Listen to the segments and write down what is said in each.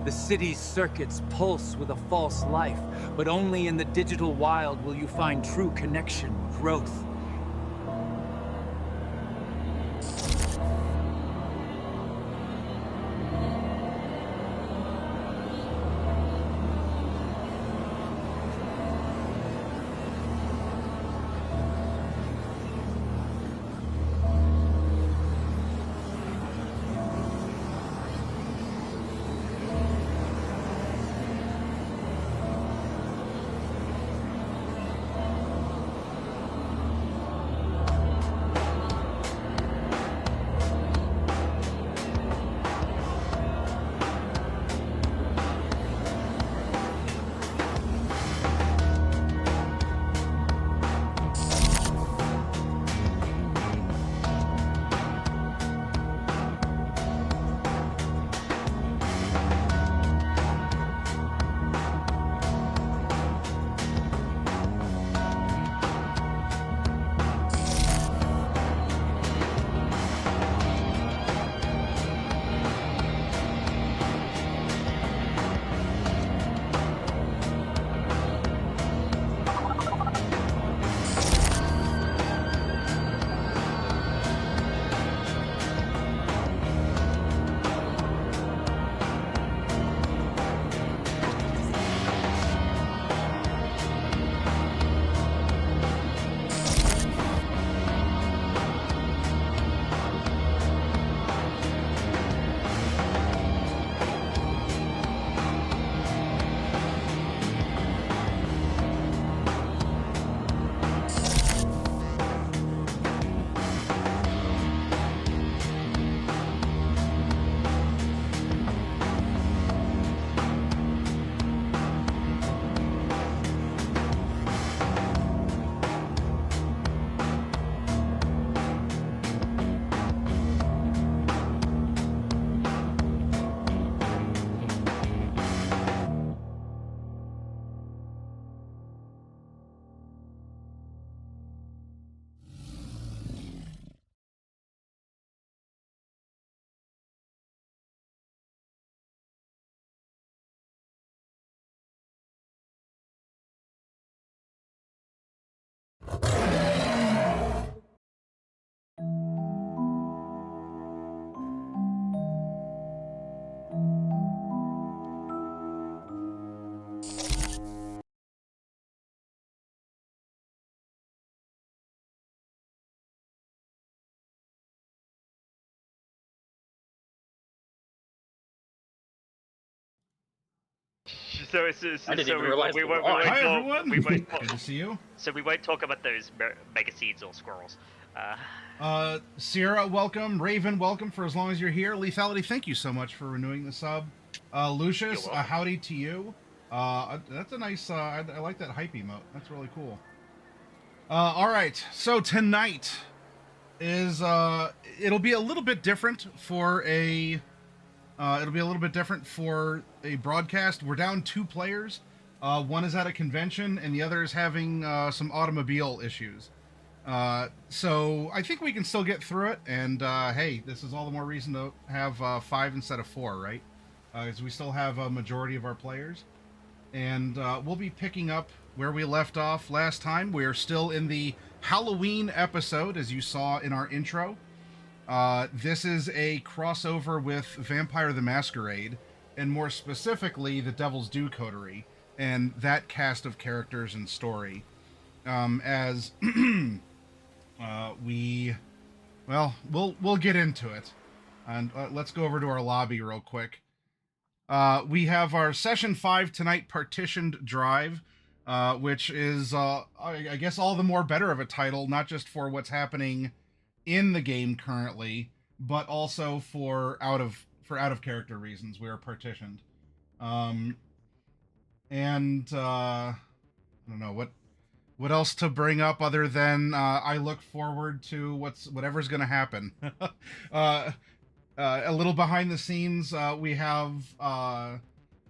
The city's circuits pulse with a false life, but only in the digital wild will you find true connection, growth. I didn't even we realize we we were won't on. Hi, talk. everyone. We won't. Good to see you. So we won't talk about those mega seeds or squirrels. Sierra, welcome. Raven, welcome for as long as you're here. Lethality, thank you so much for renewing the sub. Lucius, You're welcome. howdy to you. That's a nice, I like that hype emote. That's really cool. All right, so tonight is, it'll be a little bit different for a broadcast. We're down 2 players. One is at a convention, and the other is having some automobile issues. So I think we can still get through it. And hey, this is all the more reason to have 5 instead of 4, right? Because we still have a majority of our players. And we'll be picking up where we left off last time. We're still in the Halloween episode, as you saw in our intro. This is a crossover with Vampire the Masquerade, and more specifically, the Devil's Due Coterie, and that cast of characters and story. As we'll get into it, and let's go over to our lobby real quick. We have our session 5 tonight, Partitioned Drive, which is, I guess, all the more better of a title, not just for what's happening in the game currently, but also for out of character reasons. We are partitioned, and I don't know what else to bring up other than I look forward to whatever's going to happen. A little behind the scenes, we have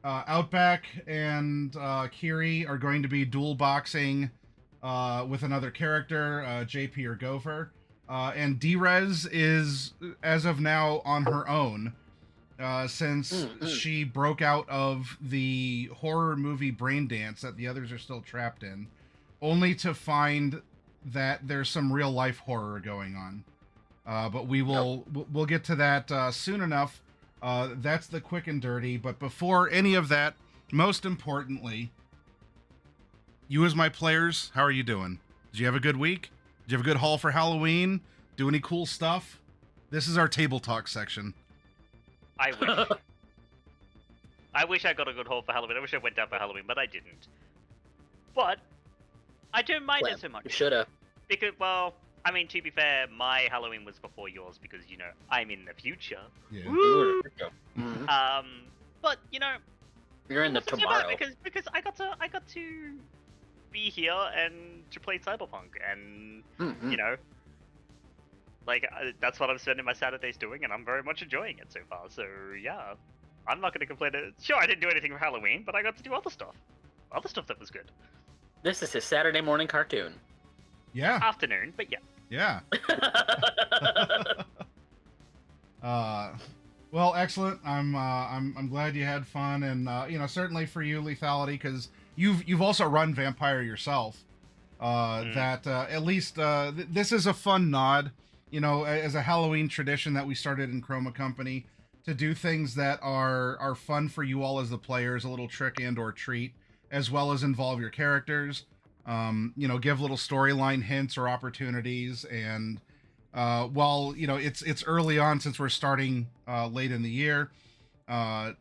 Outback and Kiri are going to be dual boxing with another character, JP or Gopher. And Drez is, as of now, on her own. since she broke out of the horror movie Braindance that the others are still trapped in, only to find that there's some real life horror going on. But we'll get to that soon enough. That's the quick and dirty. But before any of that, most importantly, you as my players, how are you doing? Did you have a good week? Did you have a good haul for Halloween? Do any cool stuff? This is our table talk section. I wish. I wish I got a good haul for Halloween. I wish I went down for Halloween, but I didn't. But I don't mind it so much. You shoulda. Because, well, I mean, to be fair, my Halloween was before yours because, you know, I'm in the future. Yeah. Woo! Mhm. But you know, You're in the what's it about? tomorrow. because I got to be here and to play Cyberpunk, and Mhm. you know, like that's what I'm spending my Saturdays doing, and I'm very much enjoying it so far. So yeah, I'm not going to complain. Sure, I didn't do anything for Halloween, but I got to do other stuff that was good. This is his Saturday morning cartoon. Yeah. Afternoon, but yeah. Yeah. Well, excellent. I'm glad you had fun, and you know, certainly for you, Lethality, because you've also run Vampire yourself. That at least this is a fun nod, you know, as a Halloween tradition that we started in Chroma Company, to do things that are fun for you all as the players, a little trick and or treat, as well as involve your characters. You know, give little storyline hints or opportunities, and while you know it's early on since we're starting late in the year, I'm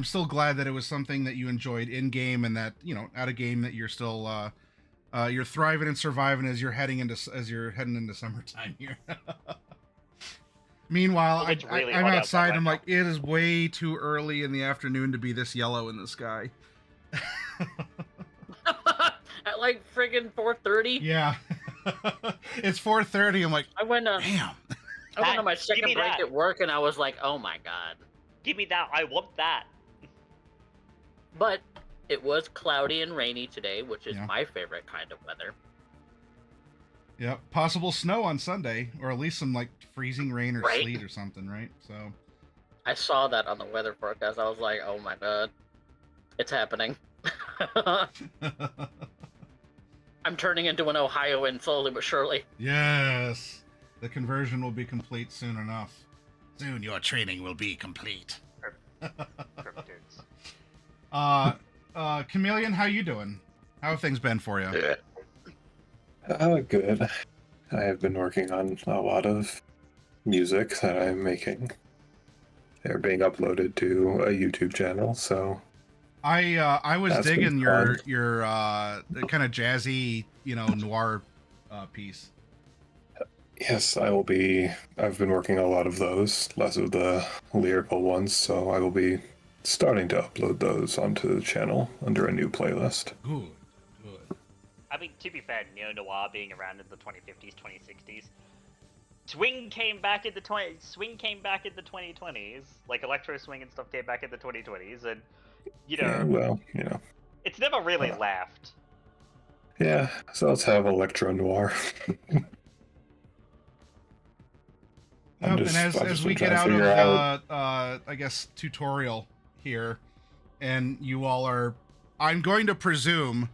still glad that it was something that you enjoyed in game, and that, you know, at a game that you're still you're thriving and surviving as you're heading into summertime here. Meanwhile, Well, it's really I'm hot outside. outside right I'm now. like, it is way too early in the afternoon to be this yellow in the sky. At like friggin' 4:30. Yeah. It's 4:30. I'm like, I went damn. I went on my Give second me break that. at work, and I was like, oh my god. Give me that. I want that. But it was cloudy and rainy today, which is Yeah. my favorite kind of weather. Yep. Possible snow on Sunday, or at least some like freezing rain or Right. sleet or something, right? So. I saw that on the weather forecast. I was like, oh my god. It's happening. I'm turning into an Ohioan slowly but surely. Yes. The conversion will be complete soon enough. Soon your training will be complete. Cryptids. Chameleon, how you doing? How have things been for you? Good. I have been working on a lot of music that I'm making. They're being uploaded to a YouTube channel, so I was That's digging been your kind of jazzy, you know, noir piece. yes, I've been working on a lot of those, less of the lyrical ones, so I will be starting to upload those onto the channel under a new playlist. Good, good. I mean, to be fair, neo-noir being around in the 2050s, 2060s, swing came back in the 2020s. Like electro swing and stuff came back in the 2020s, and you know, Yeah, well, you know. it's never really left. Yeah, so let's have electro noir. Yep, and as we get out of the I guess tutorial here, and you all are, I'm going to presume,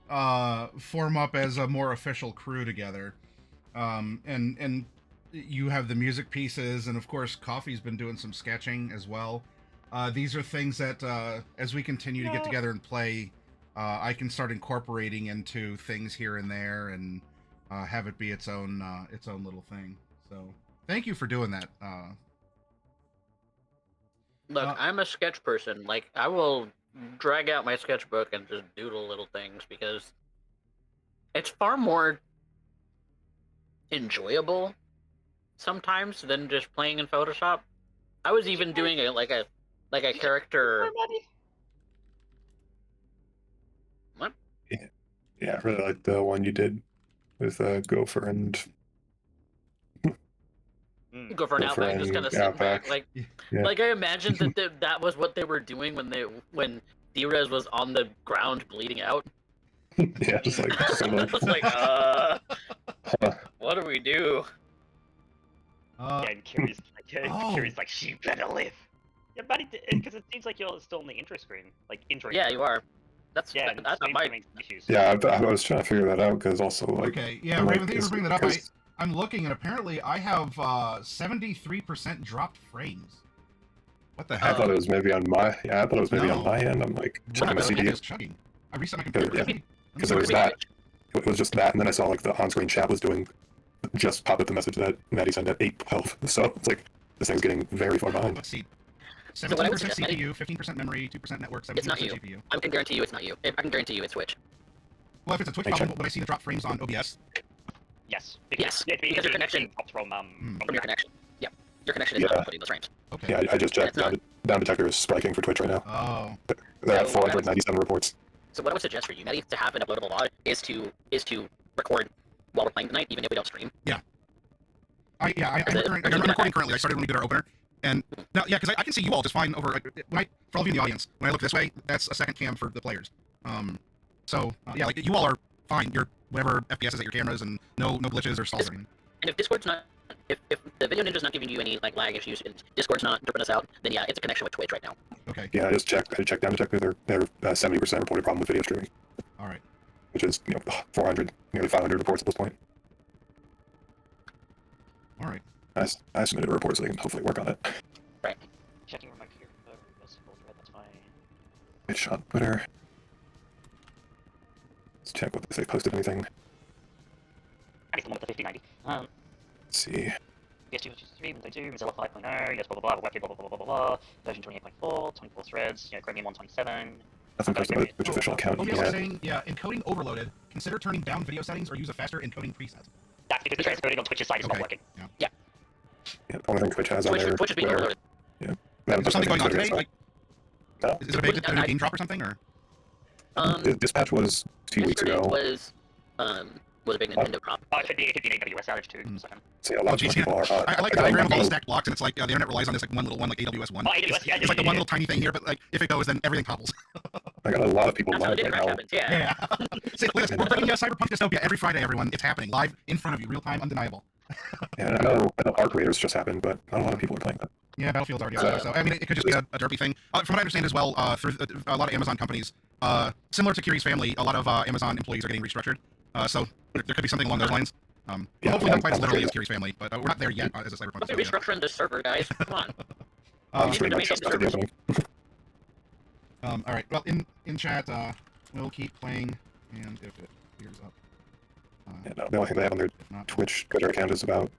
form up as a more official crew together, and you have the music pieces, and of course Coffee's been doing some sketching as well. These are things that as we continue to get together and play, I can start incorporating into things here and there, and have it be its own little thing. So thank you for doing that. Look, I'm a sketch person. Like, I will drag out my sketchbook and just doodle little things because it's far more enjoyable sometimes than just playing in Photoshop. I was even doing a character. What? Yeah, I really like the one you did with Gopher and Go for an Gopher outback, just and kind of sit back. Outback. Like, Yeah. like I imagined that was what they were doing when D-Rez was on the ground bleeding out. Yeah, just like I similar. was like, what do we do? Yeah, and Kiri's like, Oh. Kiri's like, she better live. Yeah, Maddie, because it seems like you're still on the intro screen, like intro. Yeah, you are. That's Yeah, that's not stream my. streaming issues. Yeah, I was trying to figure that out because also like. Okay, yeah, like, Raven, thank you for bringing that up. because- I'm looking, and apparently I have 73% dropped frames. What the I hell? thought it was maybe on my. Yeah, I thought it was maybe No. on my end. I'm like checking Wow, the the CPU is chugging. I reset my computer. Yeah, because there was that. It was just that, and then I saw like the on-screen chat was doing. Just popped up the message that Maddie sent at 8:12. So it's like this thing's getting very far behind. Let's see. what I would 17% suggest, Maddie- CPU, 15% memory, 2% network, It's not 17% you. GPU. I can guarantee you it's not you. I can guarantee you it's Twitch. Well, if it's a Twitch Hey, problem, check. would I see the drop frames on OBS? Yes. Yes, because your connection- pops from From your connection. Yeah, your connection is Yeah. not putting those frames. Okay. Yeah, I just checked. Yeah, it's Down detector is spiking for Twitch right now. Oh. They're at So what I would- 497 reports. So what I would suggest for you, Maddie, to have an uploadable VOD is to record while we're playing tonight, even if we don't stream. I'm recording currently. I started when we did our opener. And now, yeah, because I can see you all just fine over. For all of you in the audience, when I look this way, that's a second cam for the players. Yeah, like you all are fine. You're whatever FPS is at your cameras and no glitches or stalls or anything. And if Discord's not, if the Video Ninja's not giving you any like lag issues, and Discord's not dripping us out, then yeah, it's a connection with Twitch right now. Okay. Yeah, I just checked. I checked down detector. They're 70% reported problem with video streaming, All right. which is 400, nearly 500 reports at this point. All right. I submitted a report so they can hopefully work on it. Right. checking remote here. That's full thread, that's fine. It's shot Twitter. Let's check if they posted anything. I guess the one with the 5090. Let's see. PS2, PS3, Windows 2, Mozilla 5.0, yes, blah blah blah, WebKit, blah blah blah blah blah, version 28.4, 24 threads, Chromium 127. Nothing posted on the Twitch official account OBS is yet. saying, yeah, encoding overloaded. Consider turning down video settings or use a faster encoding preset. That's because the transcoding on Twitch's side is not working. Yeah, the only thing Twitch has on there. Twitch is being where- overloaded. They haven't Is there posted something going on anything today? Twitter, Like, so- is it a big a new game drop or something? Or The dispatch was 2 weeks Yesterday ago. Was a big Nintendo prop. It could be an AWS outage too. So. So yeah, a lot of geez, people are. I like the diagram of all the stacked blocks, and it's like the internet relies on this like one little one, like AWS one. Oh, AWS, yeah, It's like the one little tiny thing here, but like if it goes, then everything topples. I got a lot of people That's how the live data right crash now. happens. Yeah. See, look at this. We're bringing Cyberpunk Dystopia every Friday, everyone. It's happening live in front of you, real time, undeniable. And I know our creators just happened, but not a lot of people are playing that. Yeah, Battlefield's already out, so I mean, it could just be a derpy thing. From what I understand as well, through a lot of Amazon companies, similar to Kiri's family, a lot of Amazon employees are getting restructured. So there could be something along those lines. Yeah, Hopefully not quite as I'm literally sure as Kiri's family, but we're not there yet as a Cyberpunk. Let's be restructuring this server, guys. Come on. I'm Just pretty to much make it just started the servers. opening. All right. Well, in chat, we'll keep playing, and if it clears up, Yeah, no, the only thing they have on their if not, Twitter account is about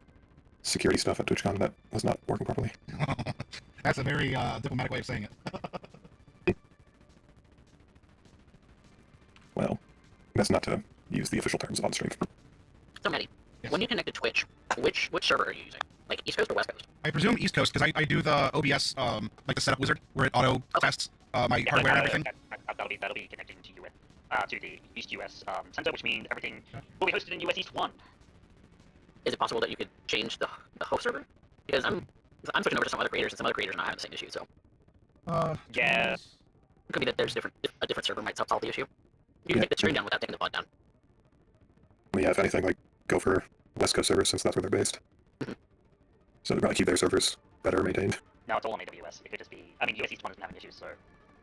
security stuff at TwitchCon that was not working properly. that's a very diplomatic way of saying it. Well, that's not to use the official terms on stream. So, Maddie, Yes. when you connect to Twitch, which server are you using? Like East Coast or West Coast? I presume East Coast because I do the OBS like the setup wizard where it auto tests my hardware and everything. That'll be connecting to to the East US center, which means everything will be hosted in US East 1. Is it possible that you could change the host server? Because I'm switching over to some other creators, and some other creators not having the same issue. So Yeah. it could be that there's a different server might solve the issue. You can take the stream down without taking the pod down. I mean, yeah, if anything, like go for West Coast servers since that's where they're based. So they're gonna keep their servers better maintained. No, it's all on AWS. It could just be. I mean, US East 1 isn't having issues, so.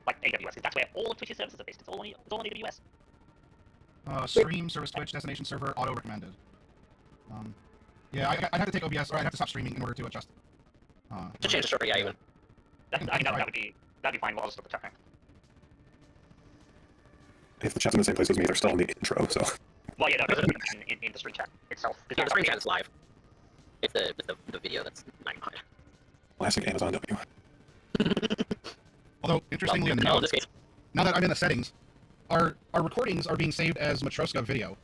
Like AWS, because that's where all of Twitch's services are based. It's all on AWS. Stream service Twitch destination server auto recommended. Yeah, I'd have to take OBS or I'd have to stop streaming in order to adjust. To change the server, yeah, you would. I mean, that'd be fine while it's still the time. If the chat's in the same place as me, they're still in the intro, so Well, yeah, no, because in the stream chat itself. Yeah, the screen chat is live. It's the video that's lagging behind. classic Amazon W. Although interestingly Well, no, in enough, this case. now that I'm in the settings, our recordings are being saved as Matroska video.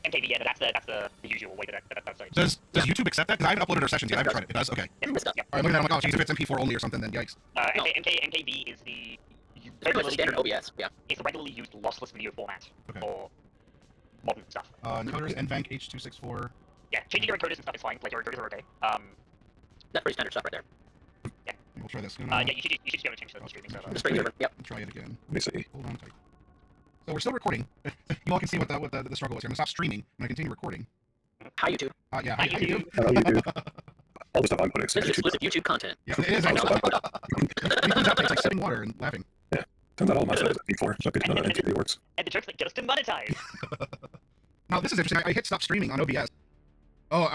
MKV, yeah, but that's the usual way that's saved. Does YouTube accept that? Because I haven't uploaded our sessions yet. I haven't tried it. It does. Okay. Yeah, it's done. Yeah. All right, looking at it, I'm like, oh, geez, if it's MP4 only or something, then yikes. No. MKV is the It's pretty much the standard OBS, yeah. It's the regularly used lossless video format Okay. for modern stuff. Encoders NVENC H264. Yeah, changing your encoders and stuff is fine. Like your encoders are okay. That's pretty standard stuff right there. We'll try this. Yeah, you should just be able to change the streaming server. The stream server, yep. Try it again. Let me see. Hold on tight. So we're still recording. You all can see what the struggle was here. I'm gonna stop streaming. I'm gonna continue recording. Hi, YouTube. Yeah. Hi, Hi, YouTube. Hello, YouTube. all the stuff I'm putting. This is exclusive YouTube content. Yeah, it is All the actually. stuff I'm putting. When he comes out, it's like sipping water and laughing. Turn that all my stuff is before, so good to know that MTV works. And the jerks that get us demonetized. Now this is interesting. I hit stop streaming on OBS. Oh,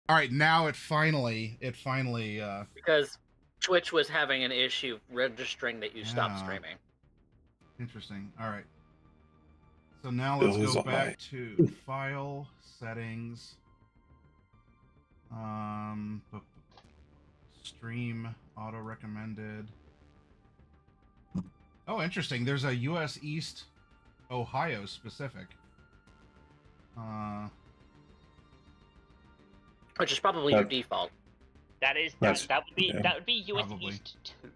all right. Now it finally. Because Twitch was having an issue registering that you stopped Yeah. streaming. Interesting. All right. So now let's Bills go on back my- to File, Settings, Stream, Auto Recommended. Oh, interesting. There's a U.S. East, Ohio specific. Which is probably your default. That is That's- that would be yeah. that would be US Probably. East 2.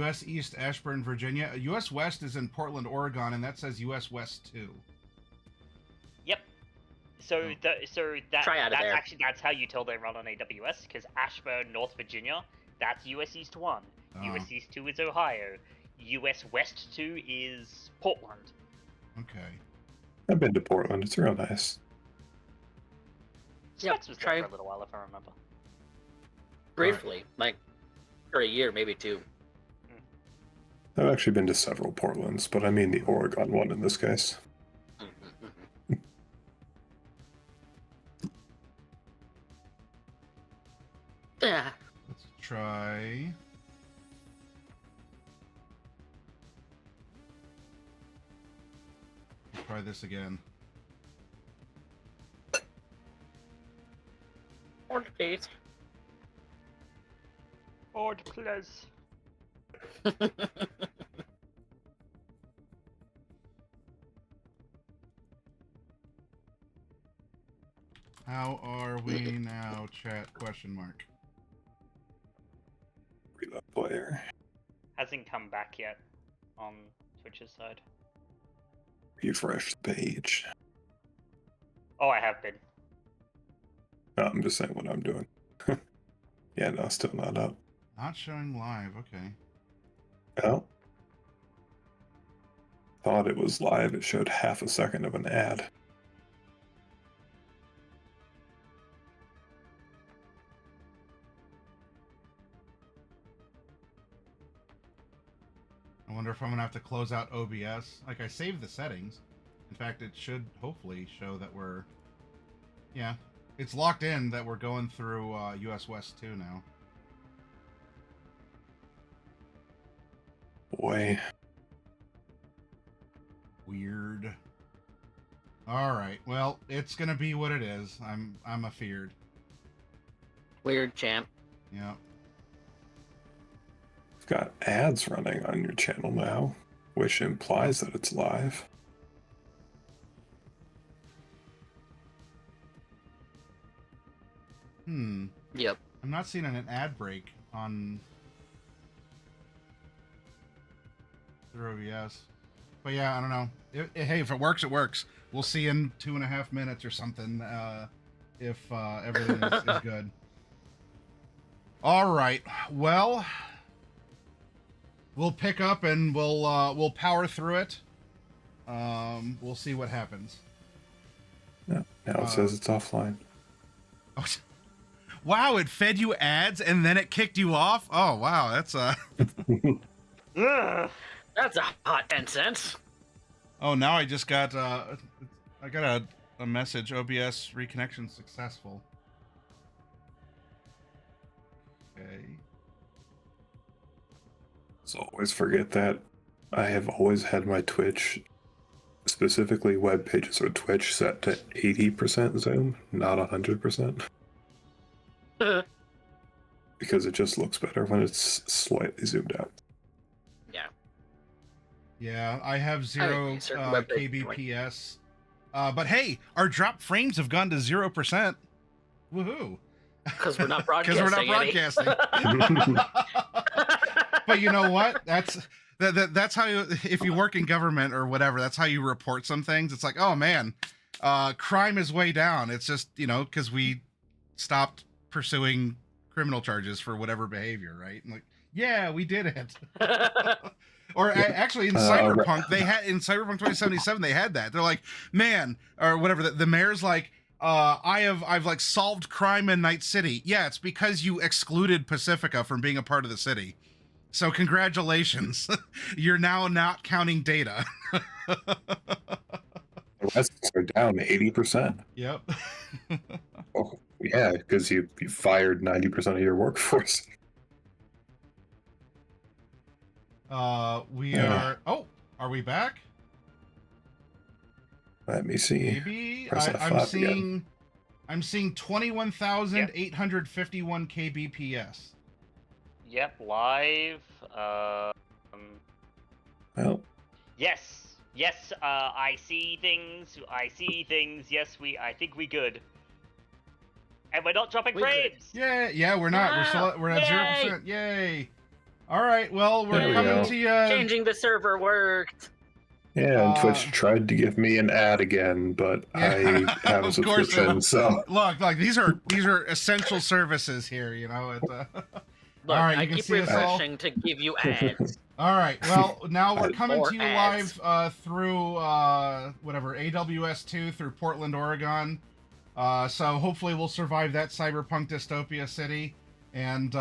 U.S. East, Ashburn, Virginia. U.S. West is in Portland, Oregon, and that says U.S. West 2. Yep. So Try out of there. that's how you tell they run on AWS, because Ashburn, North Virginia, that's US East 1. Oh. US East 2 is Ohio. US West 2 is Portland. Okay. I've been to Portland. It's real nice. Yep, Specs was try- there for a little while, if I remember. Briefly, like for a year, maybe 2. I've actually been to several Portlands, but I mean the Oregon one in this case. Yeah. Let's try. Let's try this again. Or days. Or please. How are we now, chat? Question mark. Reload player. Hasn't come back yet on Twitch's side. Refresh the page. Oh, I have been. No, I'm just saying what I'm doing. Yeah, no, still not up. Not showing live. Okay. Oh. Thought it was live. It showed half a second of an ad. I wonder if I'm gonna have to close out OBS. Like, I saved the settings. In fact, it should hopefully show that we're... Yeah. It's locked in that we're going through US West 2 now. Boy. Weird. Alright, well, it's gonna be what it is. I'm afeared. Weird champ. Yeah. It's got ads running on your channel now, which implies that it's live. Yep. I'm not seeing an ad break on through OBS. But yeah, I don't know. Hey, if it works, it works. We'll see in 2.5 minutes or something if everything is good. All right. Well, we'll pick up and we'll power through it. We'll see what happens. Yeah, now it says it's offline. Oh, wow! It fed you ads and then it kicked you off. Oh wow, that's Ugh. That's a hot incense. Oh, now I just got I got a message. OBS reconnection successful. Okay. So always forget that I have always had my Twitch, specifically web pages or Twitch, set to 80% zoom, not 100%. Because it just looks better when it's slightly zoomed out. Yeah. Yeah, I have 0 certain web pages kbps. But hey, our drop frames have gone to 0%. Woohoo! Because we're not Because broadcasting. we're not broadcasting. But you know what? That's how you, if you work in government or whatever, that's how you report some things. It's like, oh man, crime is way down. It's just, you know, because we stopped pursuing criminal charges for whatever behavior, right? And like, yeah, we did it. Or actually in Cyberpunk, they had in Cyberpunk 2077, they had that. They're like, man, or whatever. The mayor's like, I've like solved crime in Night City. Yeah, it's because you excluded Pacifica from being a part of the city. So congratulations, you're now not counting data. Arrests are down 80%. Yep. Oh, yeah, because you fired 90% of your workforce. We Yeah. are. Oh, are we back? Let me see. Maybe Press I'm F5 seeing. again. I'm seeing 21,851 kbps. Yep, live. Well, Yes, yes. I see things. I see things. Yes, I think we good. And we're not dropping We good. frames. Yeah, we're not. We're at Yay! 0%. Yay! All right. Well, we're There we coming go. to you. Changing the server worked. yeah, and Twitch tried to give me an ad again, but Yeah, I have a of course it subscription, was. so Look, these are essential services here. You know. Look, All right, I you can keep see us all. refreshing to give you ads. All right. Well, now we're coming Or to you ads. live through whatever AWS2 through Portland, Oregon. So hopefully we'll survive that cyberpunk dystopia city, and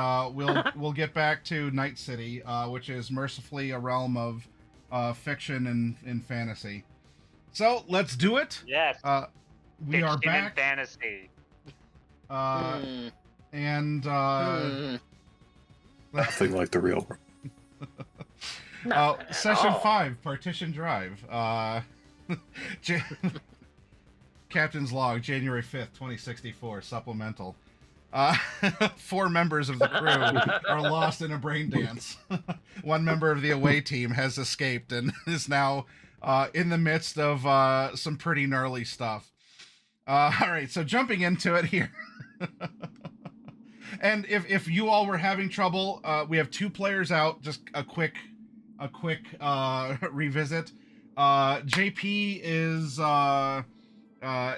we'll get back to Night City, which is mercifully a realm of fiction and fantasy. So let's do it. Yes. We are Fiction and back, fantasy. and nothing like the real world. Session 5, Partition Drive. Captain's Log, January 5th, 2064, supplemental. 4 members of the crew are lost in a brain dance. One member of the away team has escaped and is now in the midst of some pretty gnarly stuff. All right, so jumping into it here. And if you all were having trouble, we have 2 players out. Just a quick revisit. JP is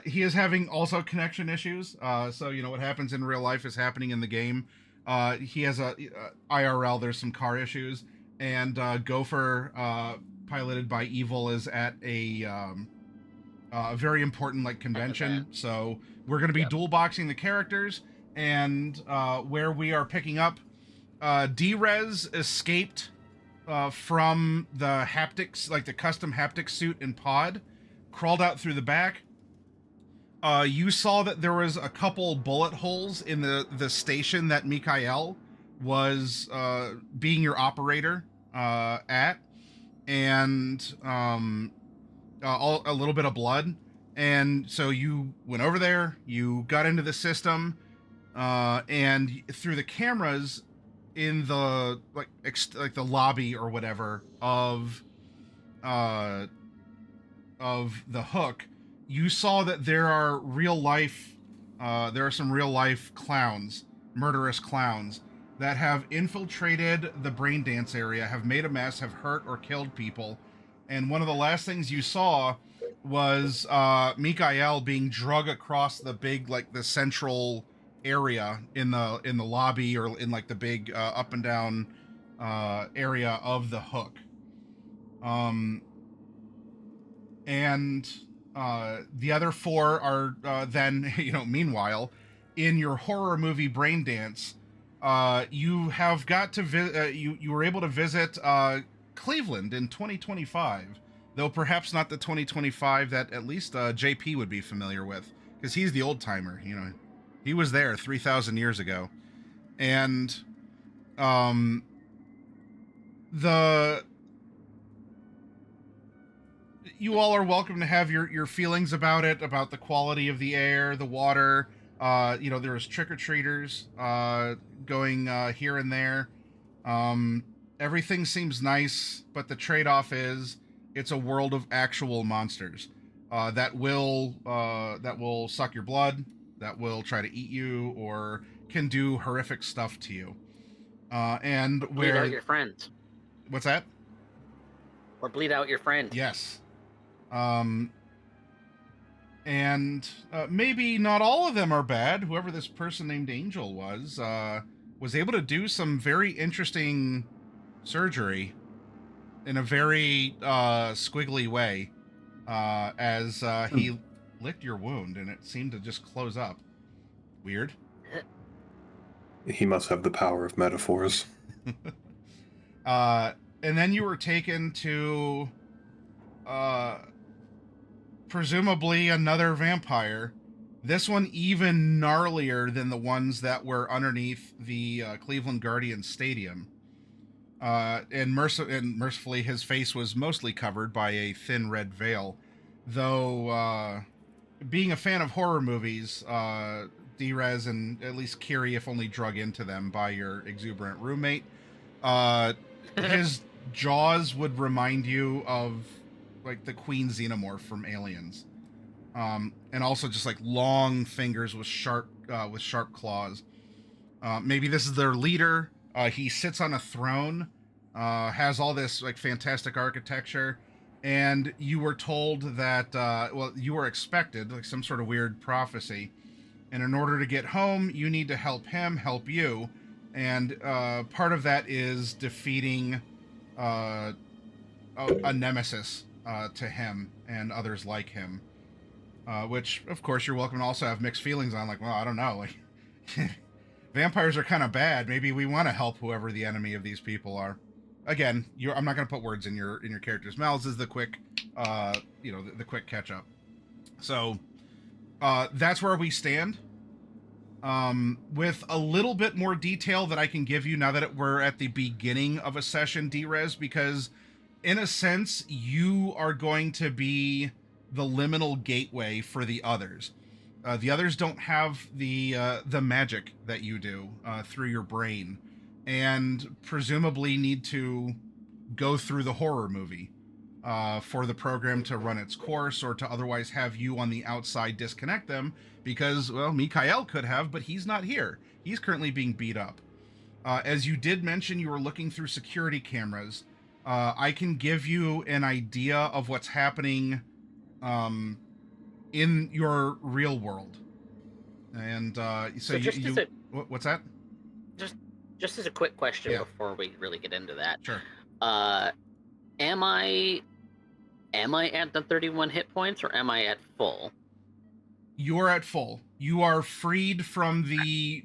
he is having also connection issues. So you know what happens in real life is happening in the game. He has a IRL. There's some car issues, and Gopher, piloted by Evil, is at a very important convention. So we're going to be dual boxing the characters, and where we are picking up, D-Rez escaped from the haptics, the custom haptic suit and pod, crawled out through the back. You saw that there was a couple bullet holes in the station that Mikhail was being your operator at, and a little bit of blood. And so you went over there, you got into the system, and through the cameras in the the lobby or whatever of the Hook, you saw that there are some real life clowns, murderous clowns, that have infiltrated the braindance area, have made a mess, have hurt or killed people. And one of the last things you saw was Mikhail being drug across the big, the central area in the lobby, or in the big up and down area of the Hook. And the other 4 are then, meanwhile, in your horror movie Braindance, you have got to you were able to visit Cleveland in 2025, though perhaps not the 2025 that at least JP would be familiar with, because he's the old timer. He was there 3,000 years ago, and you all are welcome to have your feelings about it, about the quality of the air, the water. There's trick-or-treaters going here and there. Everything seems nice, but the trade-off is it's a world of actual monsters that will suck your blood, that will try to eat you, or can do horrific stuff to you. And where bleed out your friends. What's that? Or bleed out your friend. Yes. And maybe not all of them are bad. Whoever this person named Angel was able to do some very interesting surgery in a very squiggly way, as he licked your wound and it seemed to just close up. Weird. He must have the power of metaphors. And then you were taken to presumably another vampire. This one even gnarlier than the ones that were underneath the Cleveland Guardians Stadium. And mercifully, his face was mostly covered by a thin red veil. Though, being a fan of horror movies, Drez and at least Kiri, if only drug into them by your exuberant roommate, his jaws would remind you of like the Queen Xenomorph from Aliens, and also just like long fingers with sharp claws. Maybe this is their leader. He sits on a throne, has all this like fantastic architecture, and you were told that you were expected, like some sort of weird prophecy, and in order to get home, you need to help him help you, and part of that is defeating a nemesis to him and others like him, which of course you're welcome to also have mixed feelings on. Like, well, I don't know, like vampires are kind of bad. Maybe we want to help whoever the enemy of these people are. Again, I'm not going to put words in your characters' mouths. This is the quick, the quick catch up. So that's where we stand. With a little bit more detail that I can give you now that we're at the beginning of a session, Drez, because in a sense, you are going to be the liminal gateway for the others. The others don't have the magic that you do through your brain, and presumably need to go through the horror movie for the program to run its course, or to otherwise have you on the outside disconnect them, because, well, Mikhail could have, but he's not here. He's currently being beat up. As you did mention, you were looking through security cameras. I can give you an idea of what's happening in your real world. And so what's that? Just as a quick question before we really get into that. Sure. Am I at the 31 hit points, or am I at full? You're at full. You are freed from the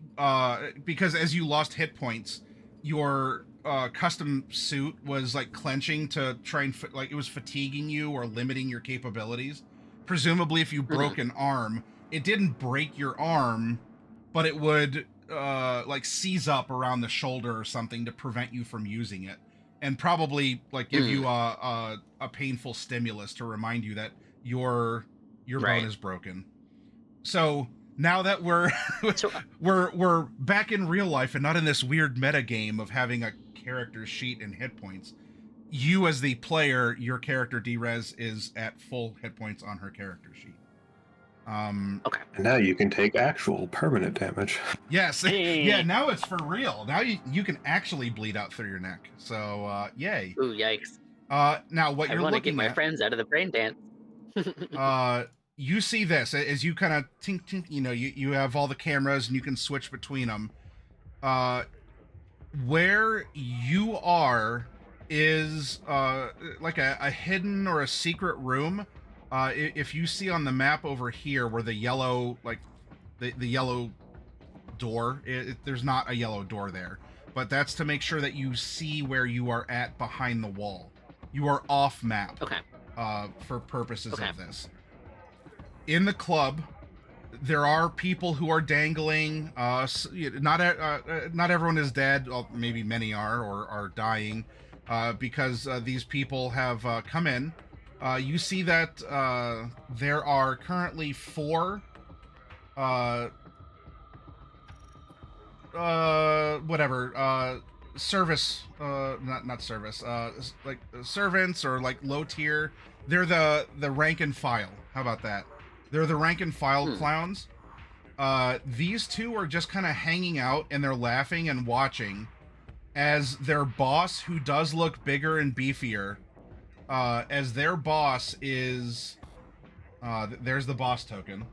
because as you lost hit points, your custom suit was like clenching to try and like it was fatiguing you or limiting your capabilities. Presumably, if you broke an arm, it didn't break your arm, but it would like seize up around the shoulder or something to prevent you from using it, and probably like give you a painful stimulus to remind you that your bone is broken. So now that we're we're back in real life and not in this weird meta game of having a character sheet and hit points, you as the player, your character Drez is at full hit points on her character sheet. Okay. And now you can take actual permanent damage. Yes. Yeah, now it's for real. Now you can actually bleed out through your neck. So yay. Ooh, yikes. Now what you're looking at, I want to get my friends out of the brain dance. You see this as you kind of tink, you have all the cameras and you can switch between them. Where you are is like a hidden or a secret room. If you see on the map over here where the yellow, like the yellow door, there's not a yellow door there, but that's to make sure that you see where you are at behind the wall. You are off map. Okay. For purposes of this. In the club, there are people who are dangling. Not everyone is dead. Well, maybe many are or are dying, because these people have come in. You see that there are currently 4 service, not service, like servants or like low tier. They're the rank and file. How about that? They're the rank and file clowns. These two are just kind of hanging out, and they're laughing and watching as their boss, who does look bigger and beefier, as their boss is there's the boss token.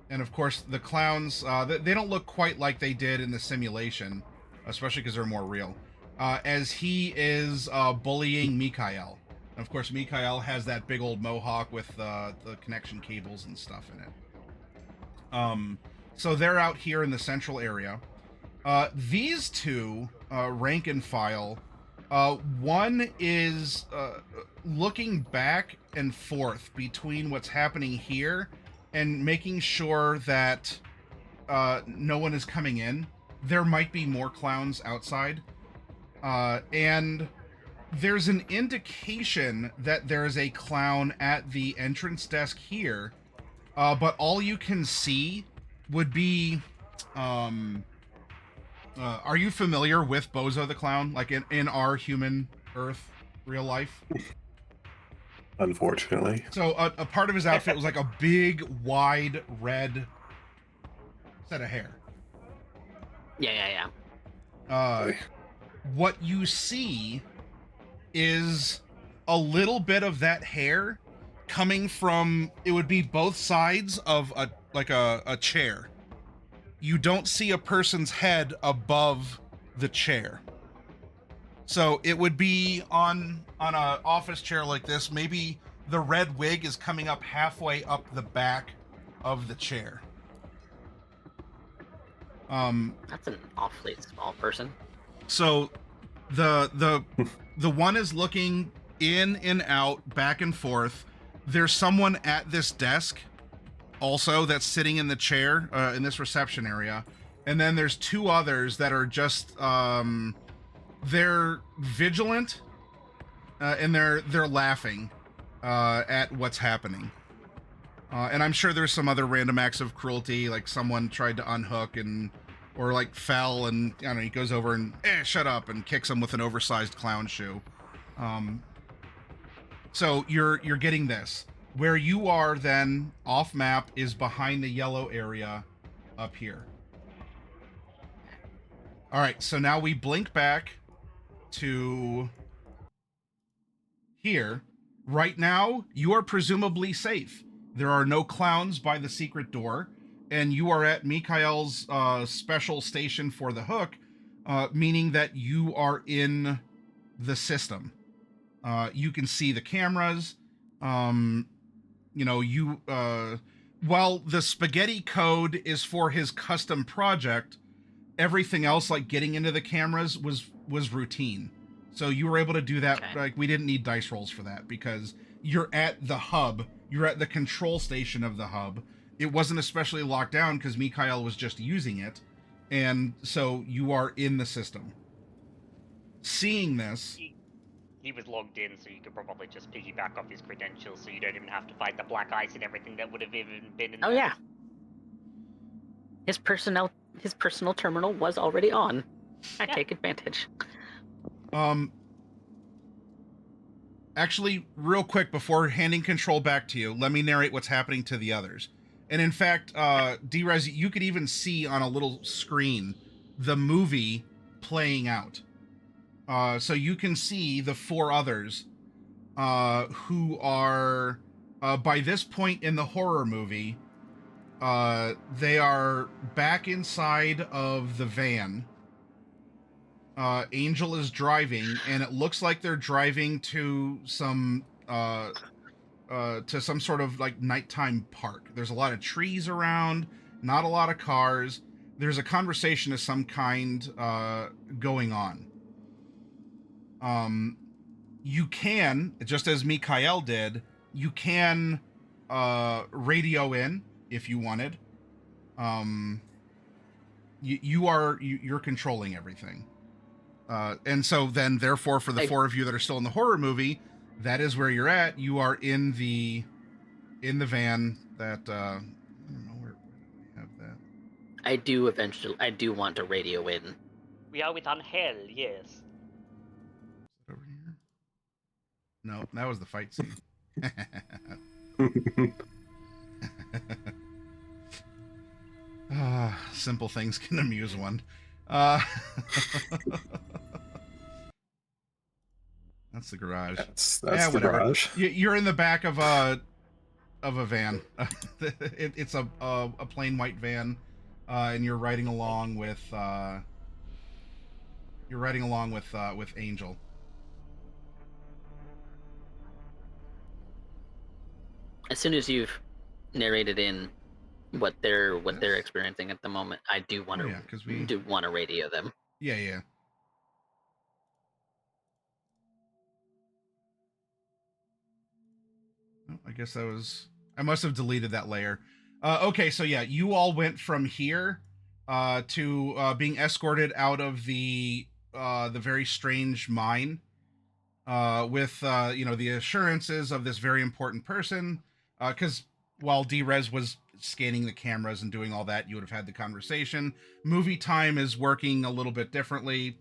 And of course the clowns, they don't look quite like they did in the simulation, especially because they're more real, as he is bullying Mikhail. And of course Mikhail has that big old mohawk with the connection cables and stuff in it. So they're out here in the central area. These two, rank and file, one is looking back and forth between what's happening here and making sure that no one is coming in. there might be more clowns outside. And there's an indication that there is a clown at the entrance desk here, but all you can see would be... are you familiar with Bozo the Clown? Like in our human Earth real life? Unfortunately. So a part of his outfit was like a big, wide, red set of hair. Yeah. What you see is a little bit of that hair coming from, it would be both sides of a chair. You don't see a person's head above the chair. So it would be on an office chair like this, maybe the red wig is coming up halfway up the back of the chair. That's an awfully small person. So the one is looking in and out, back and forth. There's someone at this desk also that's sitting in the chair in this reception area, and then there's two others that are just they're vigilant and they're laughing at what's happening, and I'm sure there's some other random acts of cruelty, like someone tried to unhook or like fell, and I don't know, he goes over and shut up and kicks him with an oversized clown shoe. So you're getting this. Where you are then, off map, is behind the yellow area up here. All right, so now we blink back to here. Right now, you are presumably safe. There are no clowns by the secret door, and you are at Mikhail's special station for the hook, meaning that you are in the system. You can see the cameras. While the spaghetti code is for his custom project, everything else, like getting into the cameras, was routine. So you were able to do that. Okay. Like, we didn't need dice rolls for that because you're at the hub. You're at the control station of the hub. It wasn't especially locked down because Mikhail was just using it. And so you are in the system. Seeing this... He was logged in, so you could probably just piggyback off his credentials, so you don't even have to find the black ice and everything that would have even been in there. Oh yeah. His personal terminal was already on. I take advantage. Actually, real quick, before handing control back to you, let me narrate what's happening to the others. And in fact, D-Rez, you could even see on a little screen the movie playing out. So you can see the four others who are, by this point in the horror movie, they are back inside of the van. Angel is driving, and it looks like they're driving to some sort of like nighttime park. There's a lot of trees around, not a lot of cars. There's a conversation of some kind going on. You can, just as Mikhail did, you can radio in if you wanted. You're controlling everything. And so then, therefore, for the four of you that are still in the horror movie, that is where you're at. You are in the van that, I don't know, where do we have that? I do want to radio in. We are with Angel, yes. Over here? No, that was the fight scene. Simple things can amuse one. That's the garage. That's the garage. You're in the back of a van. It's a plain white van, and you're riding along with Angel. As soon as you've narrated in what they're experiencing at the moment, I do want to radio them. Yeah. Oh, I guess I must have deleted that layer. Okay, so yeah, you all went from here to being escorted out of the very strange mine with the assurances of this very important person. Because while Drez was scanning the cameras and doing all that, you would have had the conversation. Movie time is working a little bit differently.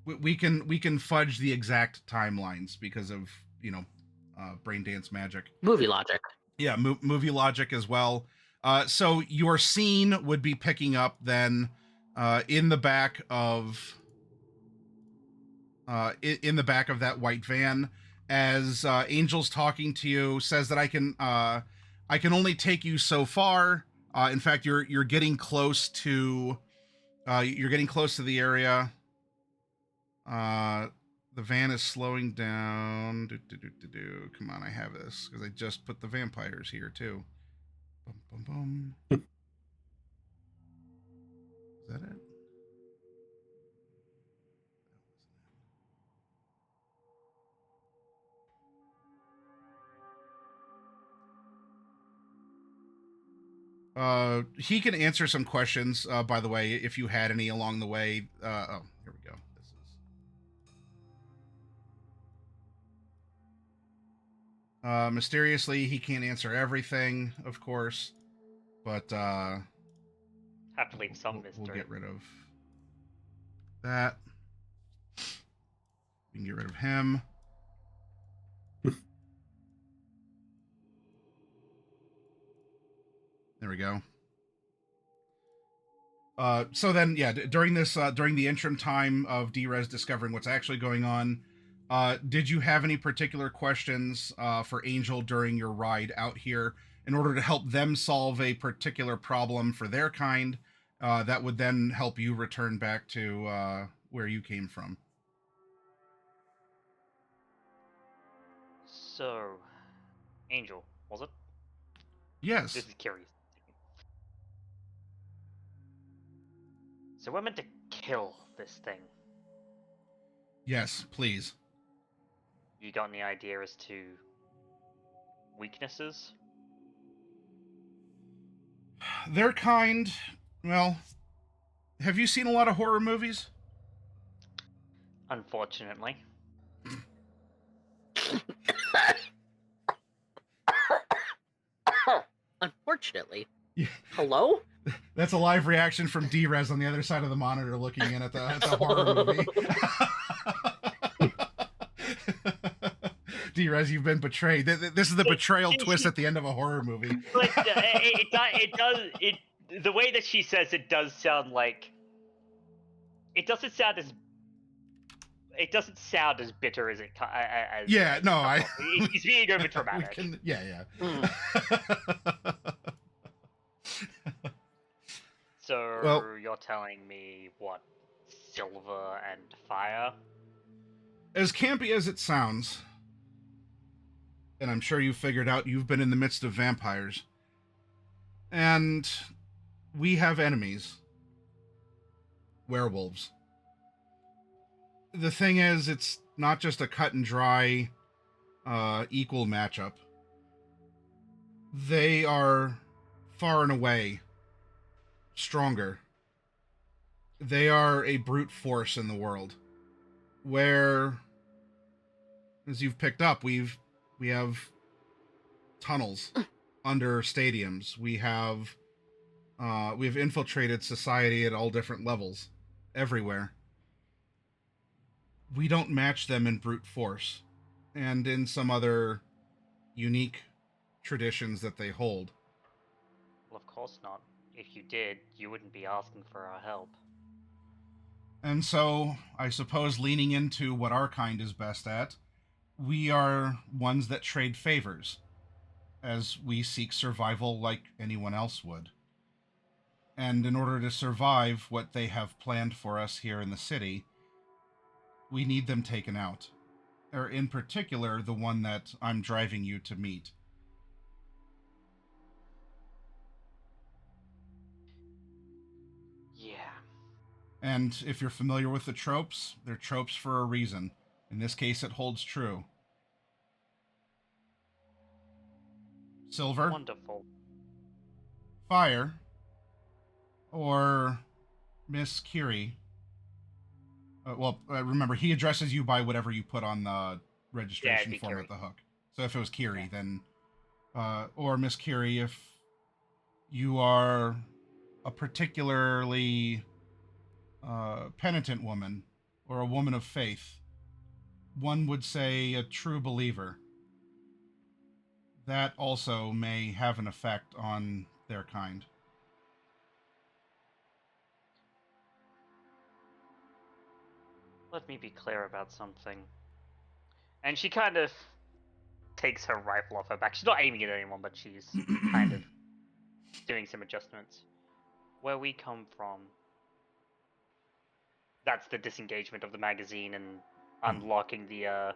We can fudge the exact timelines because of braindance magic. Movie logic. Yeah, movie logic as well. So your scene would be picking up then in the back of in the back of that white van as Angel's talking to you, says that I can only take you so far. In fact, you're getting close to the area. The van is slowing down. Come on, I have this because I just put the vampires here too. Boom, boom, boom. Is that it? He can answer some questions, by the way, if you had any along the way. Oh, here we go. This is mysteriously, he can't answer everything, of course, but Have to leave some mystery. We'll get rid of that. We can get rid of him. There we go. So then, yeah, during the interim time of Drez discovering what's actually going on, did you have any particular questions for Angel during your ride out here in order to help them solve a particular problem for their kind that would then help you return back to where you came from? So, Angel, was it? Yes. This is curious. So we're meant to kill this thing. Yes, please. You got any idea as to weaknesses? Their kind, well, have you seen a lot of horror movies? Unfortunately. Unfortunately. Yeah. Hello? That's a live reaction from Drez on the other side of the monitor looking in at the horror movie. Drez, you've been betrayed. This is the betrayal twist at the end of a horror movie. But the way that she says it does sound like... It doesn't sound as bitter as it... As, yeah, no, He's being over dramatic. Yeah. So, well, you're telling me, what, silver and fire? As campy as it sounds, and I'm sure you figured out you've been in the midst of vampires, and we have enemies. Werewolves. The thing is, it's not just a cut and dry, equal matchup. They are far and away stronger. They are a brute force in the world, where, as you've picked up, we have tunnels under stadiums. We have infiltrated society at all different levels, everywhere. We don't match them in brute force, and in some other unique traditions that they hold. Well, of course not. If you did, you wouldn't be asking for our help. And so, I suppose leaning into what our kind is best at, we are ones that trade favors, as we seek survival like anyone else would. And in order to survive what they have planned for us here in the city, we need them taken out. Or in particular, the one that I'm driving you to meet. Yeah. And if you're familiar with the tropes, they're tropes for a reason. In this case, it holds true. Silver. Wonderful. Fire. or Miss Curie. Remember, he addresses you by whatever you put on the registration form Curie. at the hook. So if it was Curie, Okay. then... or Miss Curie, if you are a particularly penitent woman or a woman of faith, one would say a true believer. That also may have an effect on their kind. Let me be clear about something. And she kind of takes her rifle off her back. She's not aiming at anyone, but she's kind of doing some adjustments. Where we come from, that's the disengagement of the magazine and unlocking the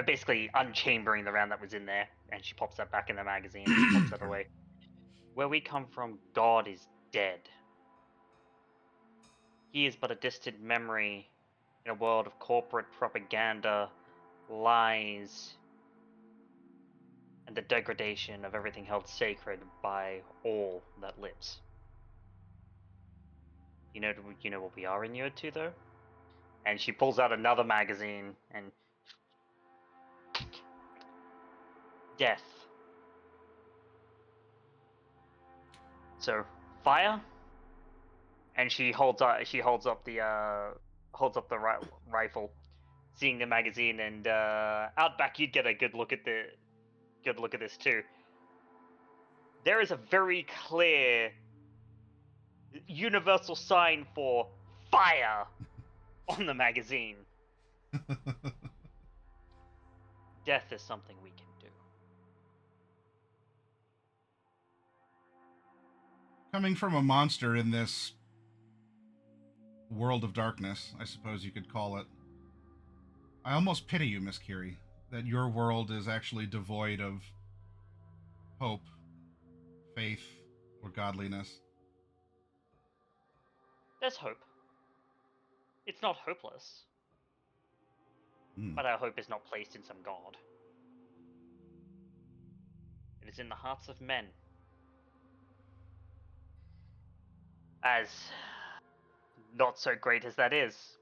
basically unchambering the round that was in there, and she pops that back in the magazine and pops that away. Where we come from, God is dead. He is but a distant memory in a world of corporate propaganda, lies, and the degradation of everything held sacred by all that lives. You know what we are inured to, though? And she pulls out another magazine and... death. So, fire? And she holds up the rifle, seeing the magazine, and out back you'd get a good look at this too. There is a very clear universal sign for fire on the magazine. Death is something we can do. Coming from a monster in this world of darkness, I suppose you could call it, I almost pity you, Miss Curie, that your world is actually devoid of hope, faith, or godliness. There's hope. It's not hopeless. But our hope is not placed in some god. It is in the hearts of men. As not so great as that is,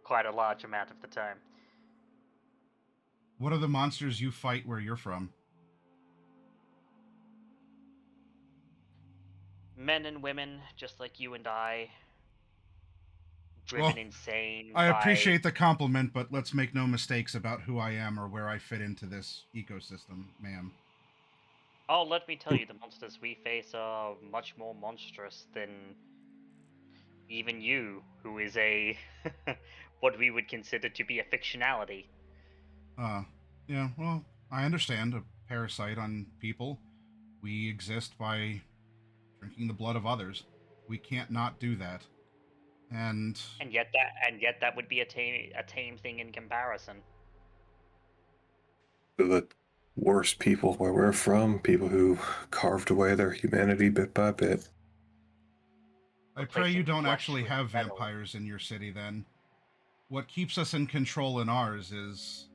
quite a large amount of the time. What are the monsters you fight where you're from? Men and women, just like you and I, driven insane I by... appreciate the compliment, but let's make no mistakes about who I am or where I fit into this ecosystem, ma'am. Oh, let me tell you, the monsters we face are much more monstrous than even you, who is a... what we would consider to be a fictionality. Yeah, well, I understand. A parasite on people. We exist by drinking the blood of others. We can't not do that. And yet that would be a tame thing in comparison. The worst people where we're from, people who carved away their humanity bit by bit. I pray you don't actually have vampires in your city, then. What keeps us in control in ours is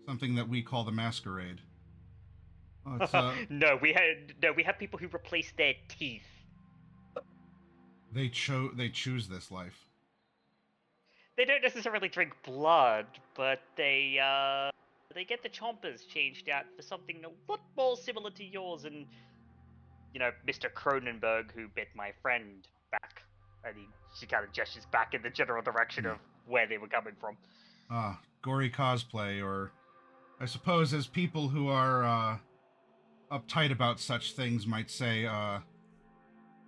something that we call the masquerade. No, we have people who replace their teeth. They choose this life. They don't necessarily drink blood, but they get the chompers changed out for something a lot more similar to yours and, Mr. Cronenberg, who bit my friend back. And she kind of gestures back in the general direction of where they were coming from. Gory cosplay, or I suppose as people who are uptight about such things might say,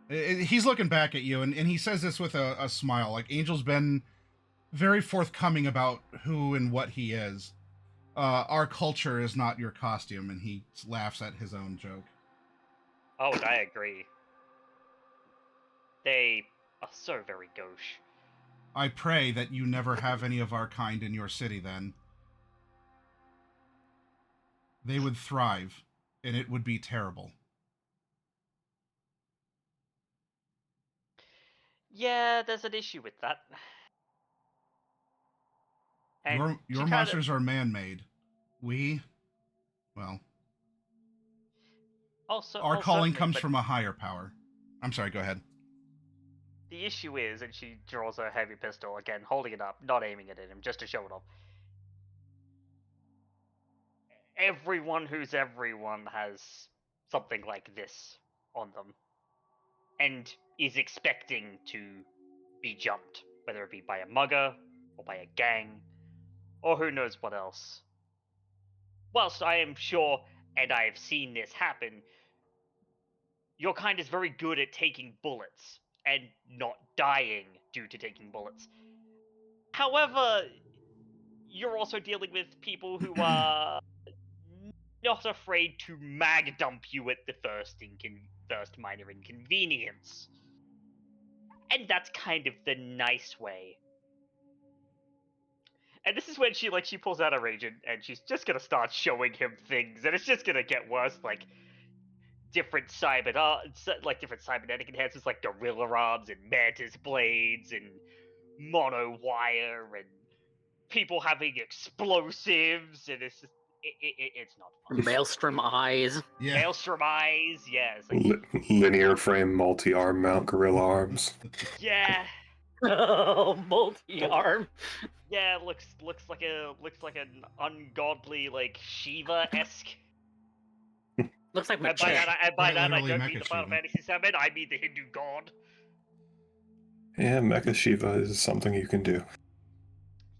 he's looking back at you, and he says this with a smile. Like, Angel's been very forthcoming about who and what he is. Our culture is not your costume, and he laughs at his own joke. Oh, and I agree. They are so very gauche. I pray that you never have any of our kind in your city, then. They would thrive, and it would be terrible. Yeah, there's an issue with that. And your monsters are man-made. Well... Also, Our calling certainly, comes but from a higher power. I'm sorry, go ahead. the issue is, and she draws a heavy pistol again, holding it up, not aiming it at him, just to show it off. Everyone who's everyone has something like this on them, and is expecting to be jumped, whether it be by a mugger, or by a gang, or who knows what else. Whilst I am sure, and I have seen this happen, your kind is very good at taking bullets, and not dying due to taking bullets. However, you're also dealing with people who are not afraid to mag dump you at the first minor inconvenience. And that's kind of the nice way. And this is when she pulls out her agent and she's just gonna start showing him things, and it's just gonna get worse, like different different cybernetic enhancements like gorilla arms and mantis blades and mono wire and people having explosives, and it's just it's not fun. Maelstrom eyes. Yeah. Maelstrom eyes, yes, like, Linear frame multi-arm mount gorilla arms. yeah, Oh, multi-arm. yeah, looks like an ungodly like Shiva-esque. Looks like And by Machete. that, I Quite don't literally mean the Final Mecha Fantasy VII. I mean the Hindu god. Yeah, Mecha Shiva is something you can do.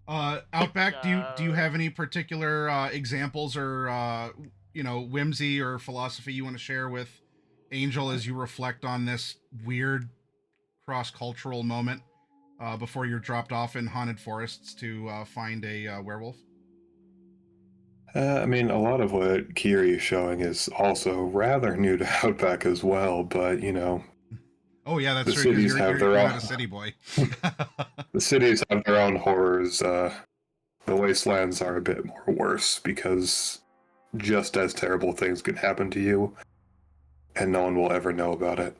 Outback, do you have any particular examples or whimsy or philosophy you want to share with Angel as you reflect on this weird cross-cultural moment before you're dropped off in haunted forests to find a werewolf? I mean, a lot of what Kiri is showing is also rather new to Outback as well, but, Oh yeah, that's The true. 'Cause cities have their you're own- not a city boy. the cities have their own horrors. The wastelands are a bit more worse because just as terrible things can happen to you, and no one will ever know about it.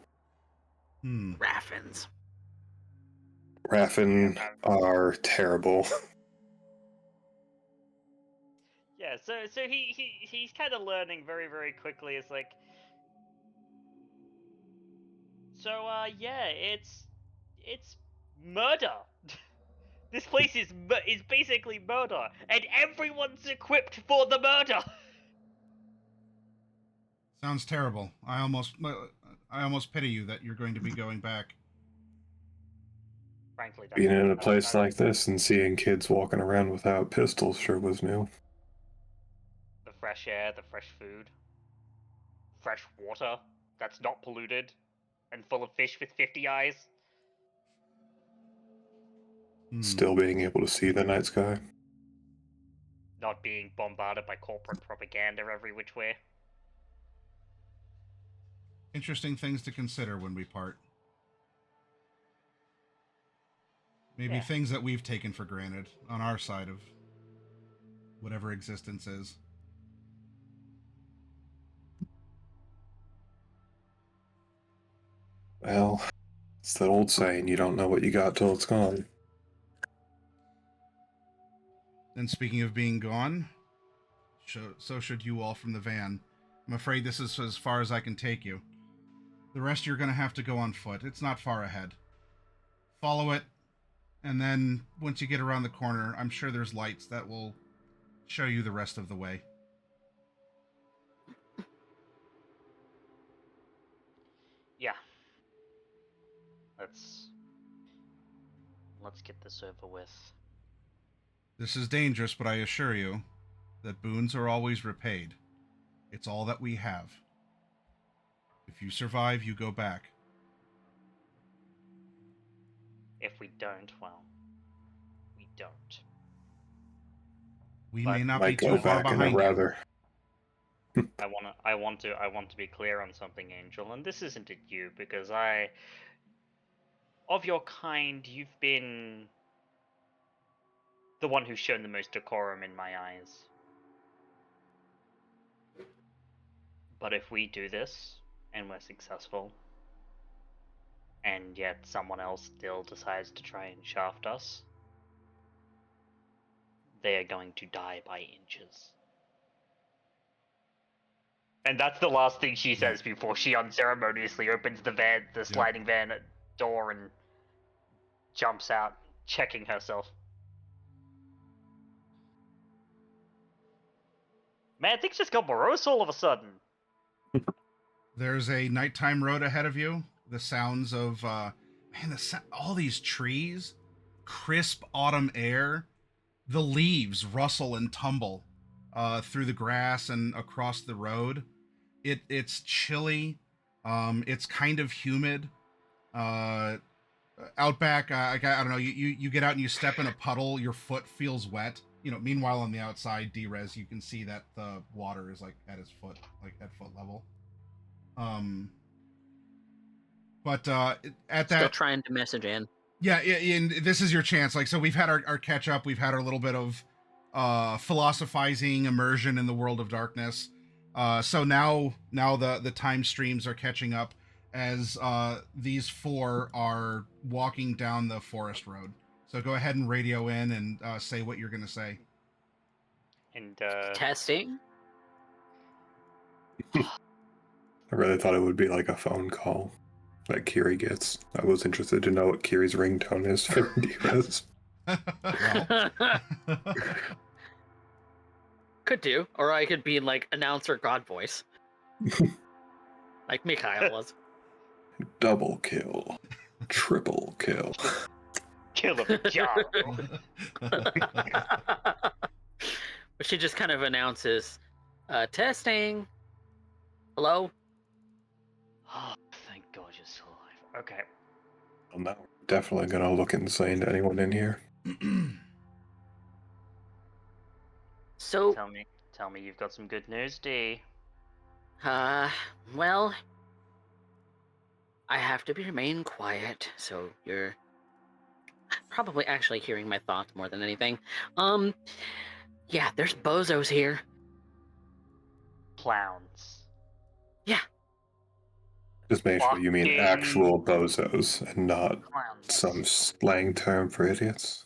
Raffins. Raffin are terrible. Yeah, so he's kind of learning very, very quickly. It's like, so yeah, it's murder. This place is basically murder, and everyone's equipped for the murder. Sounds terrible. I almost pity you that you're going to be going back. Frankly, Being in a place like this and seeing kids walking around without pistols sure was new. the fresh air, the fresh food, fresh water that's not polluted and full of fish with 50 eyes. Still being able to see the night sky. Not being bombarded by corporate propaganda every which way. Interesting things to consider when we part. Maybe Yeah. things that we've taken for granted on our side of whatever existence is. Well, it's that old saying, you don't know what you got till it's gone. And speaking of being gone, so should you all from the van. I'm afraid this is as far as I can take you. The rest you're going to have to go on foot. It's not far ahead. Follow it, and then once you get around the corner, I'm sure there's lights that will show you the rest of the way. Yeah. Let's get this over with. This is dangerous, but I assure you that boons are always repaid. It's all that we have. If you survive, you go back. If we don't, well, we don't. We But may not be Might too go far back in a behind you. rather. I want to be clear on something, Angel, and this isn't at you because of your kind, you've been the one who's shown the most decorum in my eyes. But if we do this and we're successful, and yet someone else still decides to try and shaft us, they are going to die by inches. And that's the last thing she says before she unceremoniously opens the sliding van door and jumps out, checking herself. Man, things just got morose all of a sudden. There's a nighttime road ahead of you. The sounds of all these trees, crisp autumn air, the leaves rustle and tumble through the grass and across the road. It's chilly. It's kind of humid. Out back, I don't know. You get out and you step in a puddle. Your foot feels wet. Meanwhile on the outside, D-Res, you can see that the water is like at his foot, like at foot level. But at Still that, trying to message in. yeah, and this is your chance. Like, so we've had our catch up. We've had our little bit of philosophizing, immersion in the world of darkness. So now the time streams are catching up as these four are walking down the forest road. So go ahead and radio in and say what you're going to say. And Testing. I really thought it would be like a phone call that Kiri gets. I was interested to know what Kiri's ringtone is for D-Res. Could do, or I could be like announcer god voice, like Mikhail was. Double kill. Triple kill. kill him, job. But she just kind of announces, testing. Hello? Oh, thank God you're still alive. Okay. Well, now we're definitely gonna look insane to anyone in here. So, Tell me you've got some good news, D. well, I have to remain quiet, so you're probably actually hearing my thoughts more than anything. Yeah, there's bozos here. Clowns. Yeah. Just make sure you mean Fucking actual bozos and not Clowns. some slang term for idiots.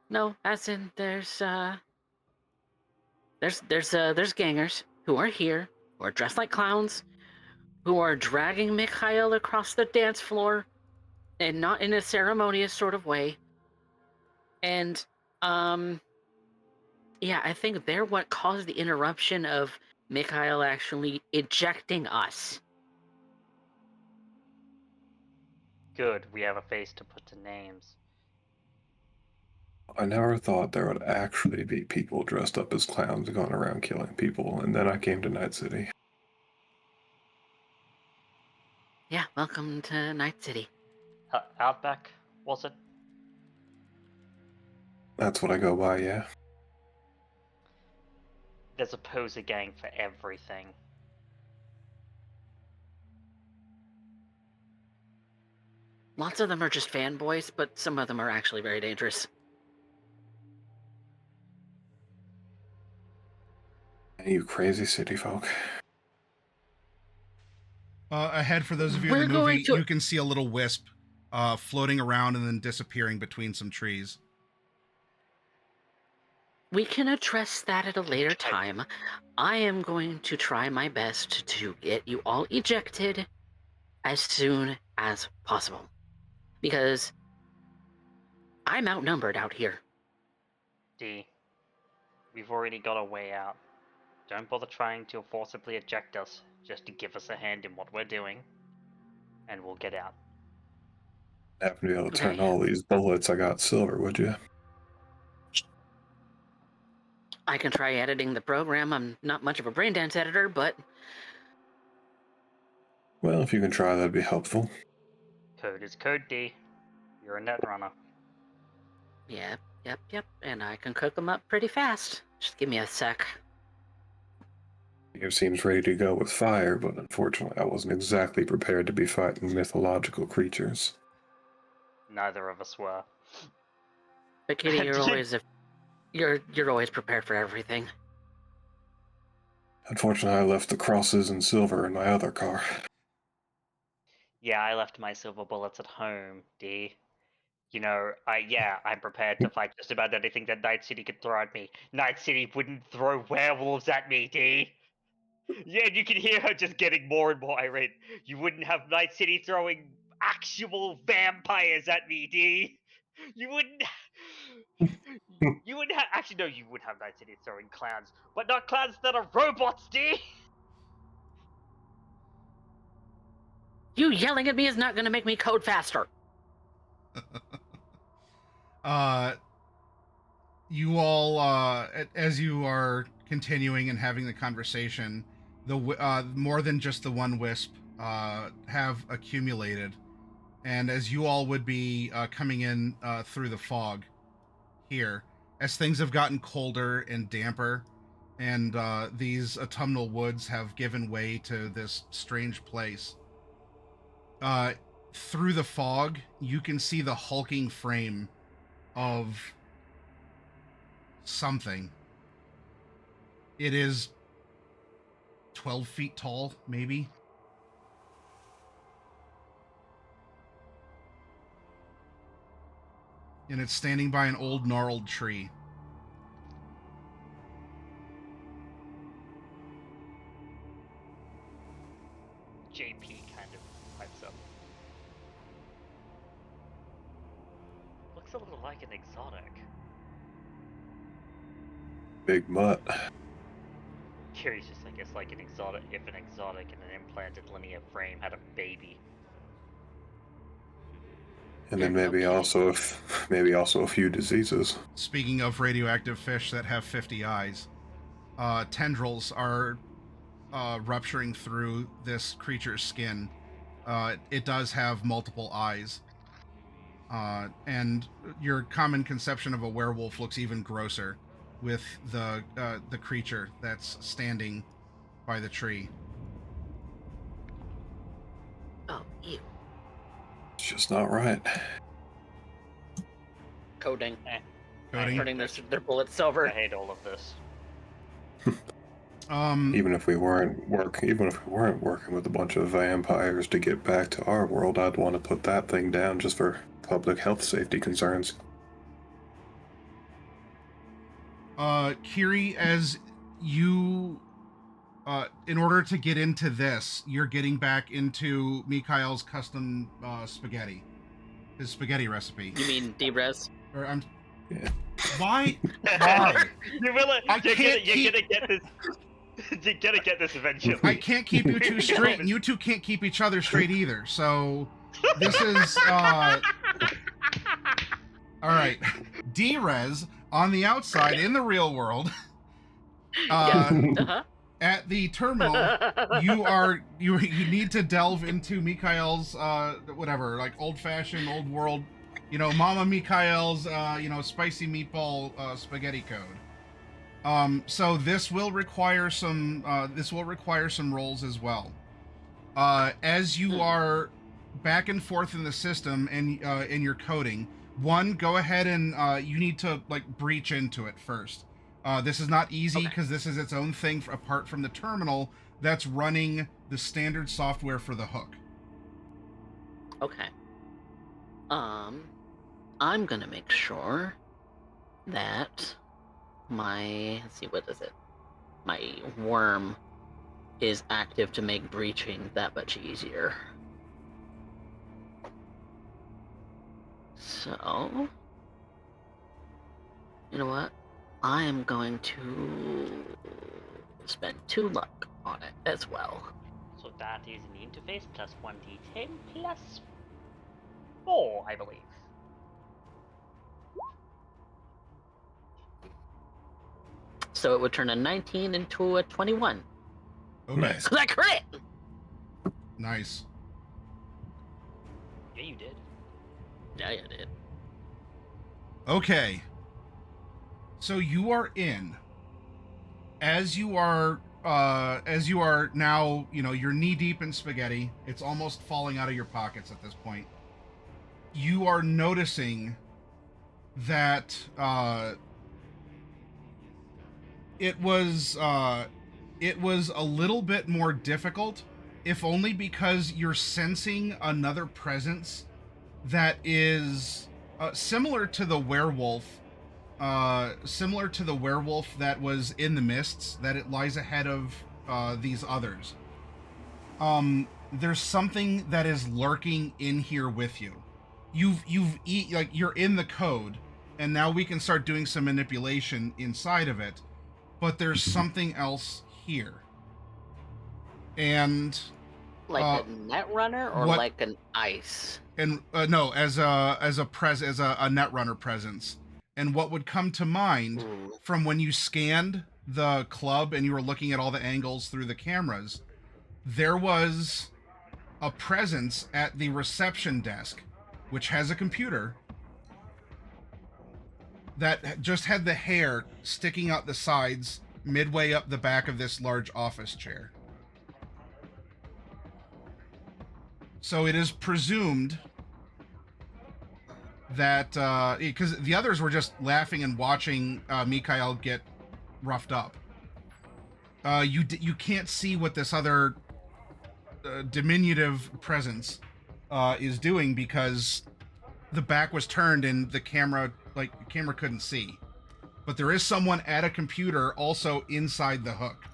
No, as in there's gangers who are here, who are dressed like clowns, who are dragging Mikhail across the dance floor, and not in a ceremonious sort of way. And yeah, I think they're what caused the interruption of Mikhail actually ejecting us. Good, we have a face to put to names. I never thought there would actually be people dressed up as clowns going around killing people, and then I came to Night City. Yeah, welcome to Night City. Outback, was it? That's what I go by, yeah. There's a poser gang for everything. Lots of them are just fanboys, but some of them are actually very dangerous. You crazy city folk. Ahead, for those of you in the movie, you can see a little wisp floating around and then disappearing between some trees. We can address that at a later time. I am going to try my best to get you all ejected as soon as possible. Because I'm outnumbered out here. D, we've already got a way out. Don't bother trying to forcibly eject us, just to give us a hand in what we're doing, and we'll get out. Happen to be able to turn all these bullets I got silver, would you? I can try editing the program. I'm not much of a braindance editor, but... Well, if you can try, that'd be helpful. Code is code, D. You're a netrunner. Yep. And I can cook them up pretty fast. Just give me a sec. You seems ready to go with fire, but unfortunately I wasn't exactly prepared to be fighting mythological creatures. Neither of us were. But Kitty, you're always prepared for everything. Unfortunately, I left the crosses and silver in my other car. Yeah, I left my silver bullets at home, D. I'm prepared to fight just about anything that Night City could throw at me. Night City wouldn't throw werewolves at me, D. Yeah, and you can hear her just getting more and more irate. You wouldn't have Night City throwing actual vampires at me, D. You wouldn't. You wouldn't have. Actually, no, you would have Night City throwing clowns, but not clowns that are robots, D. You yelling at me is not going to make me code faster. You all, as you are continuing and having the conversation, more than just the one wisp have accumulated, and as you all would be coming in through the fog here, as things have gotten colder and damper, and these autumnal woods have given way to this strange place. Through the fog, you can see the hulking frame of something. It is 12 feet tall, maybe. And it's standing by an old gnarled tree. JP kind of pipes up. Looks a little like an exotic. Big mutt. Curious, just I guess like an exotic, if an exotic in an implanted linear frame had a baby. And then maybe also a few diseases. Speaking of radioactive fish that have 50 eyes, tendrils are rupturing through this creature's skin. It does have multiple eyes. And your common conception of a werewolf looks even grosser with the creature that's standing by the tree. Oh, ew. It's just not right. Coding. Coding? Turning their bullets silver. I hate all of this. Even if we weren't working with a bunch of vampires to get back to our world, I'd want to put that thing down just for public health safety concerns. Kiri, as you, in order to get into this, you're getting back into Mikhail's custom spaghetti. His spaghetti recipe. You mean D-Res? Or I'm. Yeah. Why? Why? You're gonna get this. You're gonna get this eventually. I can't keep you two straight, and you two can't keep each other straight either. So this is all right. D-Res on the outside in the real world. At the terminal, you need to delve into Mikhail's whatever, like old-fashioned, old world, Mama Mikhail's spicy meatball spaghetti code. So this will require some rolls as well. As you are back and forth in the system and in your coding, one, go ahead and you need to breach into it first. This is not easy because this is its own thing apart from the terminal that's running the standard software for the hook. Okay. I'm gonna make sure that my worm is active to make breaching that much easier. So, you know what? I am going to spend 2 luck on it as well. So that is an interface plus 1d10 plus 4, I believe. So it would turn a 19 into a 21. Okay. Nice. That crit! Nice. Yeah, you did. Yeah, I did. Okay. So you are in. As you are now, you're knee deep in spaghetti. It's almost falling out of your pockets at this point. You are noticing that it was a little bit more difficult, if only because you're sensing another presence that is similar to the werewolf that was in the mists, that it lies ahead of these others. There's something that is lurking in here with you. You're in the code, and now we can start doing some manipulation inside of it. But there's something else here. And Like a net runner or what- like an ice? and no, as a netrunner presence. And what would come to mind Ooh. from when you scanned the club and you were looking at all the angles through the cameras, there was a presence at the reception desk, which has a computer, that just had the hair sticking out the sides midway up the back of this large office chair. So it is presumed that, because the others were just laughing and watching Mikhail get roughed up. You can't see what this other diminutive presence is doing because the back was turned and the camera couldn't see. But there is someone at a computer also inside the hook.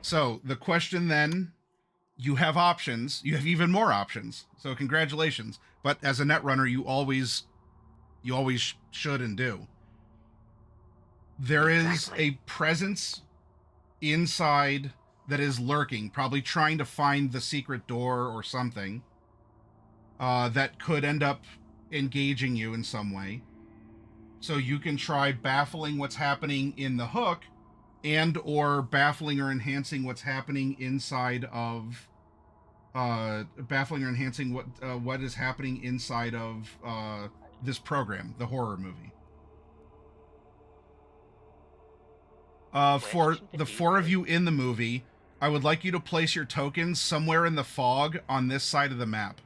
So the question then, you have options. You have even more options. So congratulations. But as a netrunner, you always should and do. There is a presence inside that is lurking, probably trying to find the secret door or something that could end up engaging you in some way. So you can try baffling what's happening in the hook and or baffling or enhancing what's happening inside of what is happening inside of this program, the horror movie. For the four of you in the movie, I would like you to place your tokens somewhere in the fog on this side of the map.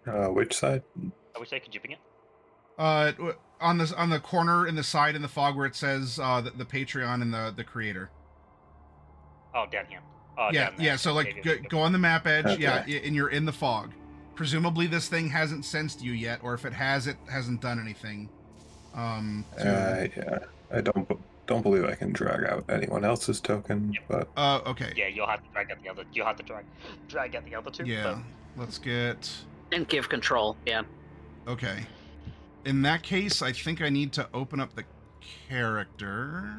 Which side? I wish I could jipping it. On the corner in the side in the fog where it says the Patreon and the creator. Oh, down here. Oh, Yeah, down there. yeah. So like go on the map edge, Okay. yeah, and you're in the fog. Presumably this thing hasn't sensed you yet, or if it has, it hasn't done anything. Yeah, I don't believe I can drag out anyone else's token, but Okay. Yeah, you'll have to drag out the other. You'll have to drag out the other two. Yeah. Let's get. And give control, yeah. Okay. In that case, I think I need to open up the character.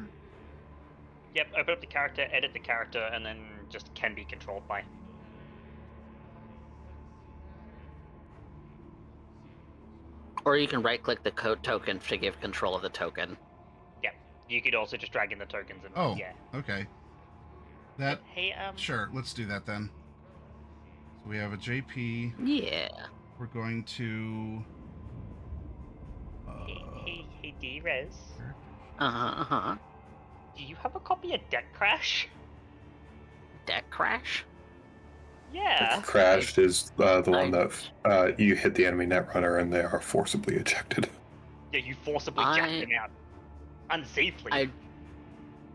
Yep, open up the character, edit the character, and then just can be controlled by. Or you can right-click the code token to give control of the token. Yep, you could also just drag in the tokens and Oh, yeah. okay. That Hey, sure. Let's do that then. So we have a JP. Yeah. We're going to. Hey, D-Rez. Uh-huh. Do you have a copy of Deck Crash? Deck crash? Yeah. crashed is the one that you hit the enemy netrunner and they are forcibly ejected. Yeah, you forcibly jacked them out. Unsafely.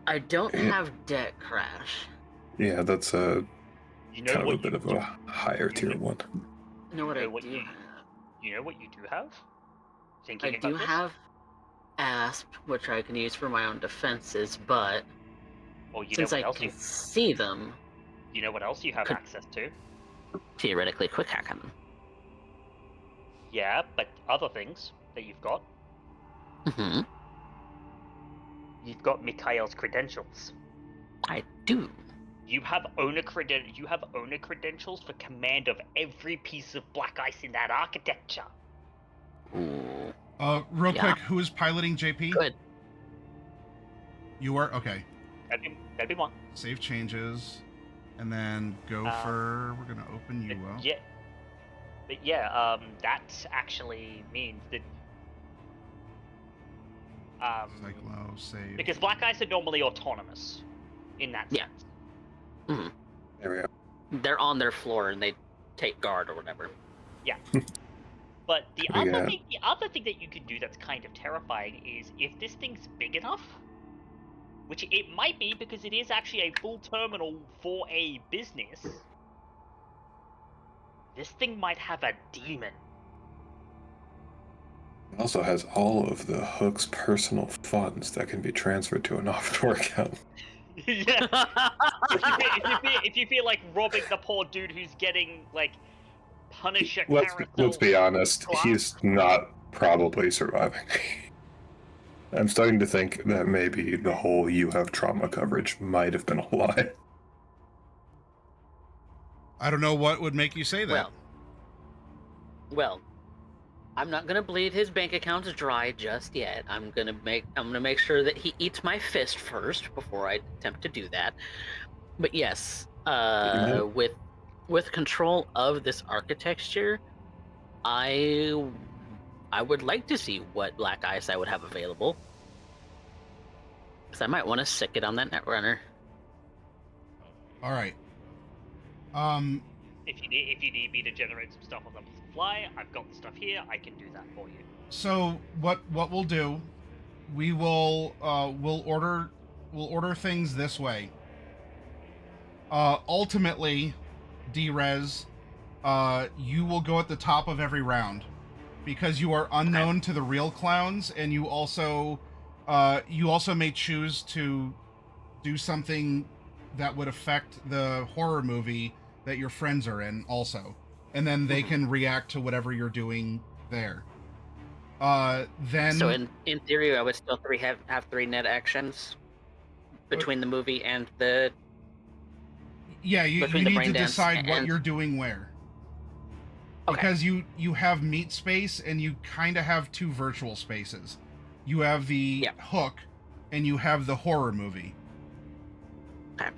I don't have deck crash. Yeah, that's a You know kind of a what bit you of a higher tier one. You know what You I know what do you- have? You know what you do have? Thinking I about do this? have ASP, which I can use for my own defenses, but Well, you since know I what else can you... see them, You know what else you have Could- access to? theoretically quick hack them. Yeah, but other things that you've got. Mm-hmm. You've got Mikhail's credentials. I do. You have owner credentials for command of every piece of black ice in that architecture. Ooh. Real Yeah. quick, who is piloting JP? Good. You are? Okay. That'd be one. Save changes. And then Gopher. We're going to open you up. Yeah. But yeah, that actually means that Cyclo, save. because black ice are normally autonomous in that Yeah. sense. Mm-hmm. There we go. They're on their floor and they take guard or whatever. But the Yeah. other thing that you could do that's kind of terrifying is if this thing's big enough, which it might be because it is actually a full terminal for a business, this thing might have a demon. It also has all of the Hook's personal funds that can be transferred to an offshore account. Yeah. If you feel like robbing the poor dude who's getting like Punisher Let's be honest, glass. he's not probably surviving. I'm starting to think that maybe the whole "you have trauma" coverage might have been a lie. I don't know what would make you say that. Well, I'm not gonna bleed his bank account dry just yet. I'm gonna make sure that he eats my fist first before I attempt to do that. But yes, with control of this architecture, I would like to see what black ice I would have available, because I might want to sick it on that netrunner. All right. If you need me to generate some stuff on the fly, I've got the stuff here. I can do that for you. So what we'll do, we'll order things this way. Ultimately, Drez, you will go at the top of every round because you are unknown to the real clowns, and you also may choose to do something that would affect the horror movie that your friends are in also, and then they can react to whatever you're doing there. Then So in theory, I would still have 3 net actions between the movie and the you need to decide what you're doing where. Okay. Because you have meat space and you kind of have 2 virtual spaces. You have the Hook and you have the horror movie. Okay.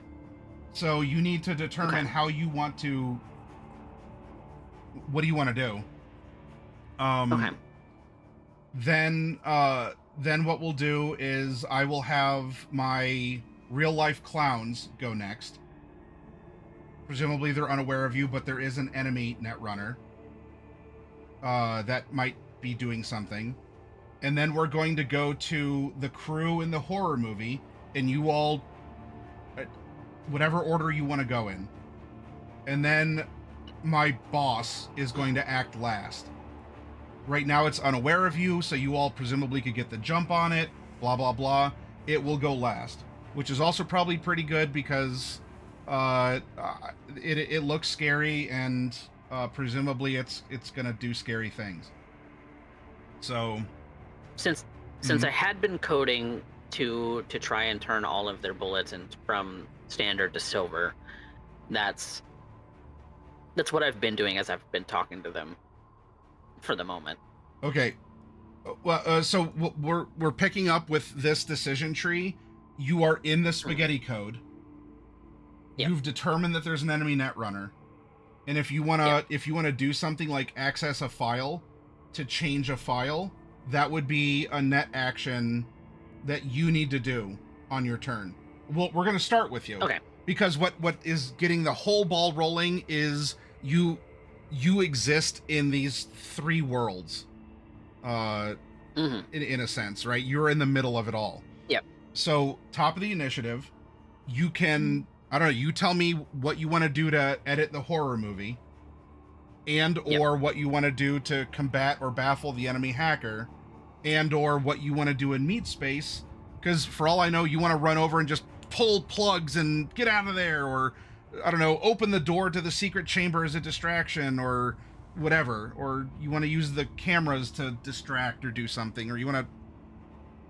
So you need to determine how you want to. What do you want to do? Okay. Then what we'll do is I will have my real life clowns go next. Presumably they're unaware of you, but there is an enemy netrunner that might be doing something. And then we're going to go to the crew in the horror movie, and you all, whatever order you want to go in. And then my boss is going to act last. Right now it's unaware of you, so you all presumably could get the jump on it, blah, blah, blah. It will go last, which is also probably pretty good because it looks scary, and presumably it's going to do scary things. So since I had been coding to try and turn all of their bullets from standard to silver, that's what I've been doing as I've been talking to them for the moment. Okay. Well, so we're picking up with this decision tree. You are in the spaghetti code. Yep. You've determined that there's an enemy netrunner, and if you wanna do something like access a file to change a file, that would be a net action that you need to do on your turn. Well, we're gonna start with you. Okay. Because what is getting the whole ball rolling is you exist in these 3 worlds. In a sense, right? You're in the middle of it all. Yep. So, top of the initiative, you can, I don't know, you tell me what you want to do to edit the horror movie, and or what you want to do to combat or baffle the enemy hacker, and or what you want to do in meat space, because for all I know, you want to run over and just pull plugs and get out of there, or I don't know, open the door to the secret chamber as a distraction, or whatever, or you want to use the cameras to distract or do something, or you want to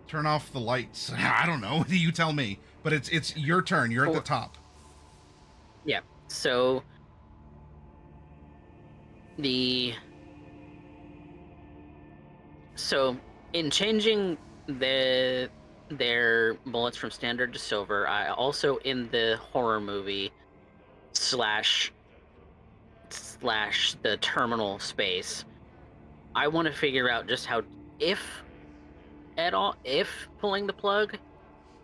turn off the lights. I don't know. You tell me. But it's your turn. You're at the top. Yeah. So in changing their bullets from standard to silver, I also in the horror movie slash the terminal space, I want to figure out just how, if pulling the plug,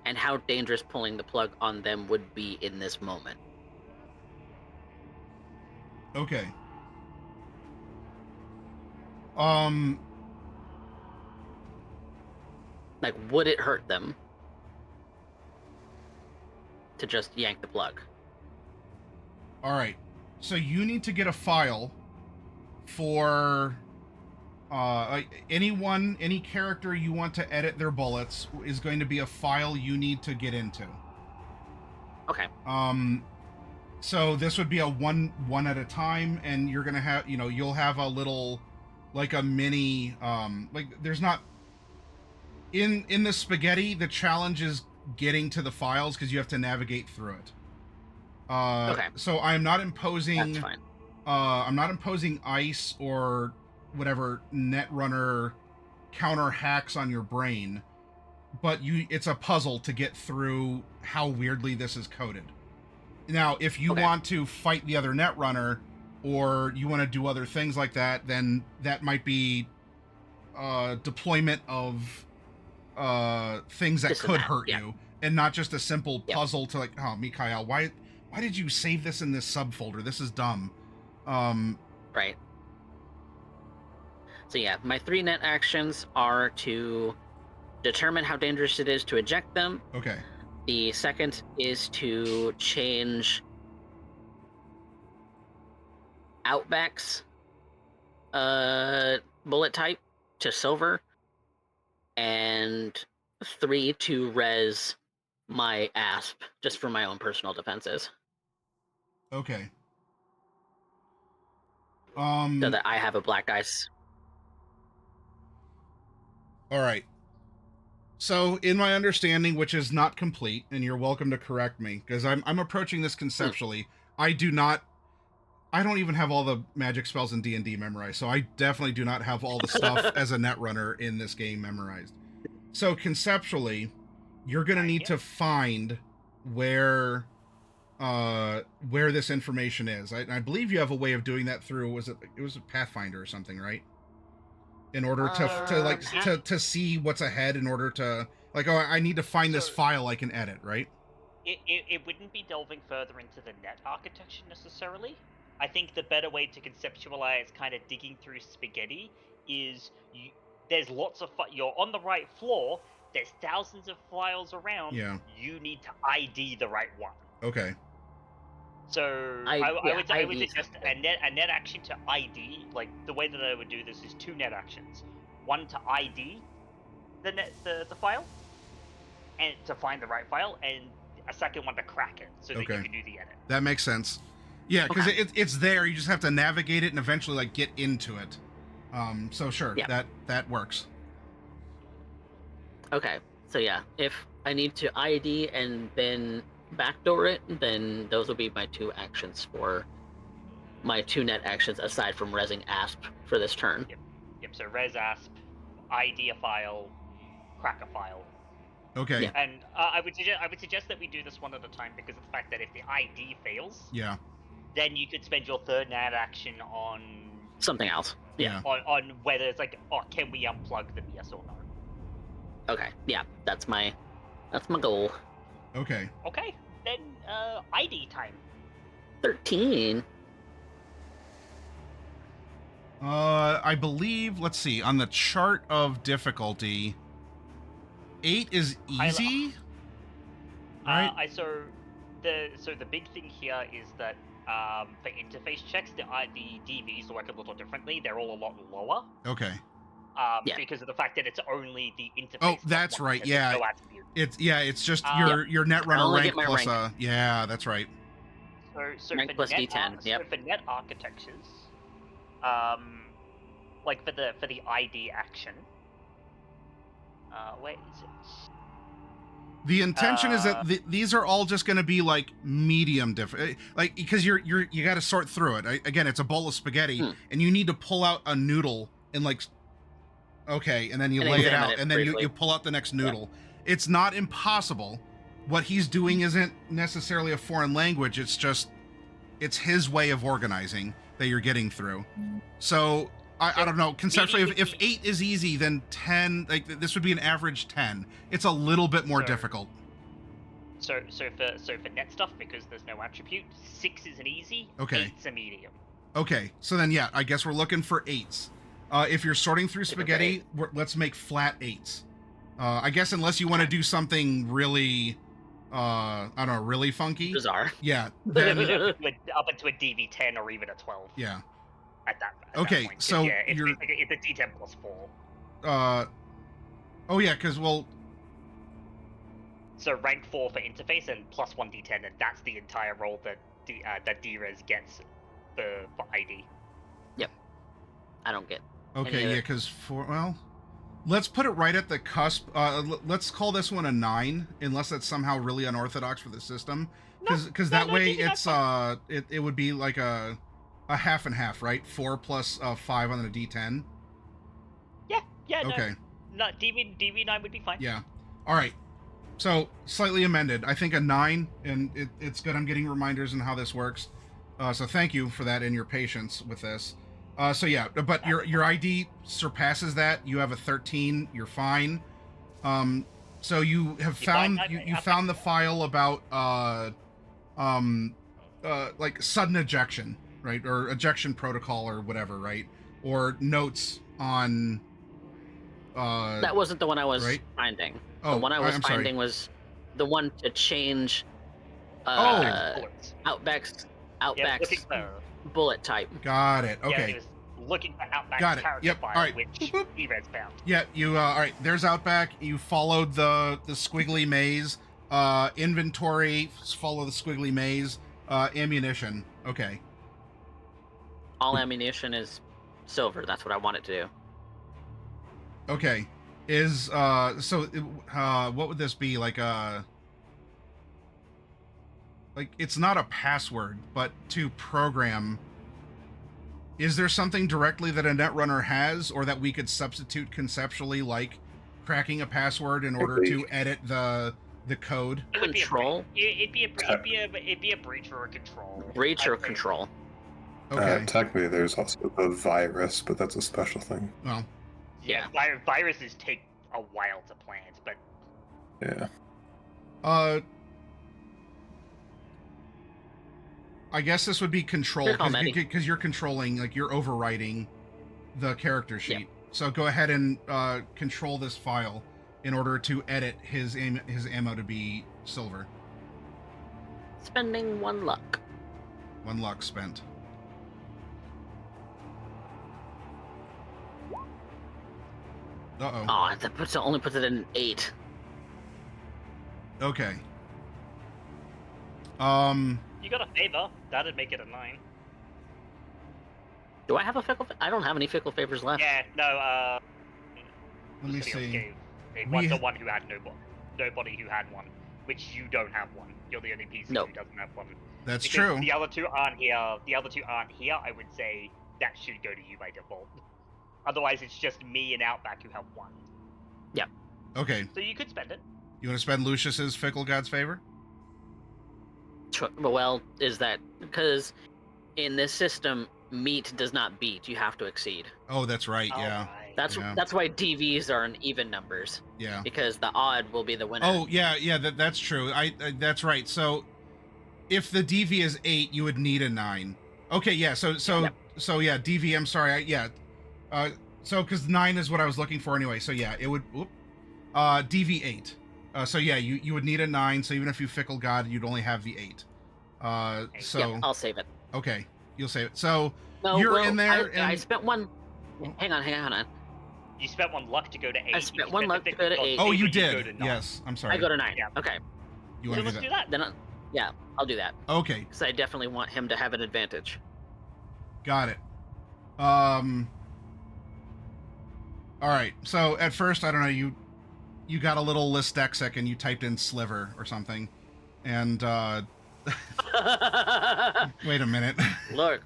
and how dangerous pulling the plug on them would be in this moment. Okay. Like, would it hurt them to just yank the plug? All right. So you need to get a file for any character you want to edit their bullets is going to be a file you need to get into. Okay. So this would be a one at a time, and you're gonna have, you'll have a little, like a mini, like there's not in the spaghetti. The challenge is getting to the files because you have to navigate through it. Okay. So I'm not imposing. That's fine. I'm not imposing ice or whatever Netrunner counter hacks on your brain, but it's a puzzle to get through how weirdly this is coded. Now, if you want to fight the other Netrunner, or you want to do other things like that, then that might be deployment of things that could hurt you, and not just a simple puzzle to like, oh, Mikhail, why did you save this in this subfolder? This is dumb. Right. So yeah, my 3 net actions are to determine how dangerous it is to eject them. Okay. The second is to change Outback's bullet type to silver, and 3 to res my asp just for my own personal defenses. Okay. So that I have a black ice. All right. So, in my understanding, which is not complete, and you're welcome to correct me, because I'm approaching this conceptually. I don't even have all the magic spells in D&D memorized, so I definitely do not have all the stuff as a Netrunner in this game memorized. So, conceptually, you're going to need to find where this information is. I believe you have a way of doing that through, it was a Pathfinder or something, right? In order to see what's ahead, in order to like, oh, I need to find this file I can edit, right? It wouldn't be delving further into the net architecture necessarily. I think the better way to conceptualize kind of digging through spaghetti is there's lots of you're on the right floor. There's thousands of files around. Yeah. You need to ID the right one. Okay. So I would suggest a net action to ID. Like the way that I would do this is 2 net actions. One to ID the file, and to find the right file, and a second one to crack it so that you can do the edit. That makes sense. Yeah, because it's there. You just have to navigate it and eventually like get into it. So sure, that works. Okay. So yeah, if I need to ID and then backdoor it, then those will be my 2 actions for my 2 net actions aside from resing asp for this turn. Yep. So res asp, ID a file, crack a file. Okay. Yeah. And I would suggest that we do this one at a time, because of the fact that if the ID fails, then you could spend your 3rd net action on something else. Yeah. On whether it's like, oh, can we unplug them? Yes or no. Okay. Yeah. That's my goal. Okay. Okay. Then ID time. 13. I believe, let's see, on the chart of difficulty, 8 is easy, right? So the big thing here is that for interface checks, the DVs work a little differently. They're all a lot lower. Okay. Because of the fact that it's only the interface. Oh, that's right. Yeah. No attribute. It's just your Netrunner rank plus rank. Yeah, that's right. So rank for plus net D10. so for net architectures, like for the ID action. Where is it? The intention is that these are all just going to be like medium like, because you got to sort through it. Again, it's a bowl of spaghetti, and you need to pull out a noodle and like, and then you lay it out, and then you pull out the next noodle. Yeah. It's not impossible. What he's doing isn't necessarily a foreign language. It's his way of organizing that you're getting through. So I don't know. Conceptually, if 8 is easy, then 10, like this would be an average 10. It's a little bit more difficult. So for net stuff, because there's no attribute, 6 is an easy. Okay. 8's a medium. Okay, so then I guess we're looking for 8s. If you're sorting through spaghetti, let's make flat 8s. I guess unless you want to do something really, I don't know, really funky, bizarre. Yeah. Then, up into a DV10 or even a 12. Yeah. at that Okay, point. 'Cause, so yeah, it's you're- basically it's a D10 plus 4. Oh yeah, because well, So rank 4 for interface and plus 1 D10, and that's the entire roll that that D-Res gets for ID. I don't get. okay, other- yeah, because let's put it right at the cusp. Let's call this one a 9, unless that's somehow really unorthodox for the system. Because that way it's it would be like a half and half, right? 4 plus 5 on the D10. Yeah, Okay. No, DV9 would be fine. Yeah. All right. So slightly amended. I think a 9, and it's good. I'm getting reminders on how this works. So thank you for that and your patience with this. So yeah, but your ID surpasses that. You have a 13. You're fine. So you have found you found the file about like sudden ejection, right, or ejection protocol or whatever, right, or notes on. That wasn't the one I was right? finding. Oh, The one I was I'm sorry. finding was the one to change Bullets. Outback's Yeah, looking for. bullet type. Got it. Yeah, he Okay. was looking for Outback's Got it. character Yep. file, All right. which Boop, boop. D-Res found. Yeah, you all right, there's Outback. You followed the squiggly maze. Inventory, follow the squiggly maze. Ammunition. Okay. All ammunition is silver. That's what I want it to do. Okay. Is so what would this be like it's not a password, but to program, is there something directly that a netrunner has or that we could substitute conceptually, like cracking a password in order to edit the code? It would Control? It'd be a breach or a control. Breach or I'd say. control. Okay. Technically, there's also the virus, but that's a special thing. Well, Yeah, viruses take a while to plant, but Yeah. I guess this would be control Here, Comedy. because you're controlling, like you're overwriting the character sheet. Yep. So go ahead and control this file in order to edit his ammo to be silver. Spending 1 luck. 1 luck spent. Uh-oh. Oh, that only puts it at an 8. Okay. you got a favor. That'd make it a 9. Do I have a fickle? I don't have any fickle favors left. Yeah, no. Let me somebody else see. gave We the ha- one who had nobody who had one, which you don't have one. You're the only PC Nope. who doesn't have one. That's Because true. The other two aren't here. I would say that should go to you by default. Otherwise, it's just me and Outback who have one. Okay. So you could spend it. You want to spend Lucius's fickle god's favor? Well, is that because in this system, meet does not beat. You have to exceed. Oh, that's right. Yeah. Alright. That's why DVs are in even numbers, Yeah. because the odd will be the winner. Oh, yeah, that's true. I that's right. So if the DV is 8, you would need a 9. Okay, yeah. So yeah, DV, I'm sorry. So cuz 9 is what I was looking for anyway. So yeah, it would DV 8. So yeah, you would need a 9, so even if you fickle god, you'd only have the 8. So Yeah, I'll save it. okay, you'll save it. So No, you're well, in there I and spent 1. Hang on. You spent 1 luck to go to 8. I spent You 1 the luck to go to fickle 8. god oh, you favor, did. go to 9. Yes, I'm sorry. I go to 9. Yeah. Okay. You So want to let's do do that? that. Then I'll do that. Okay, Because I definitely want him to have an advantage. got it. All right. So at first, I don't know, you got a little lisdexic and you typed in sliver or something, and wait a minute. Look,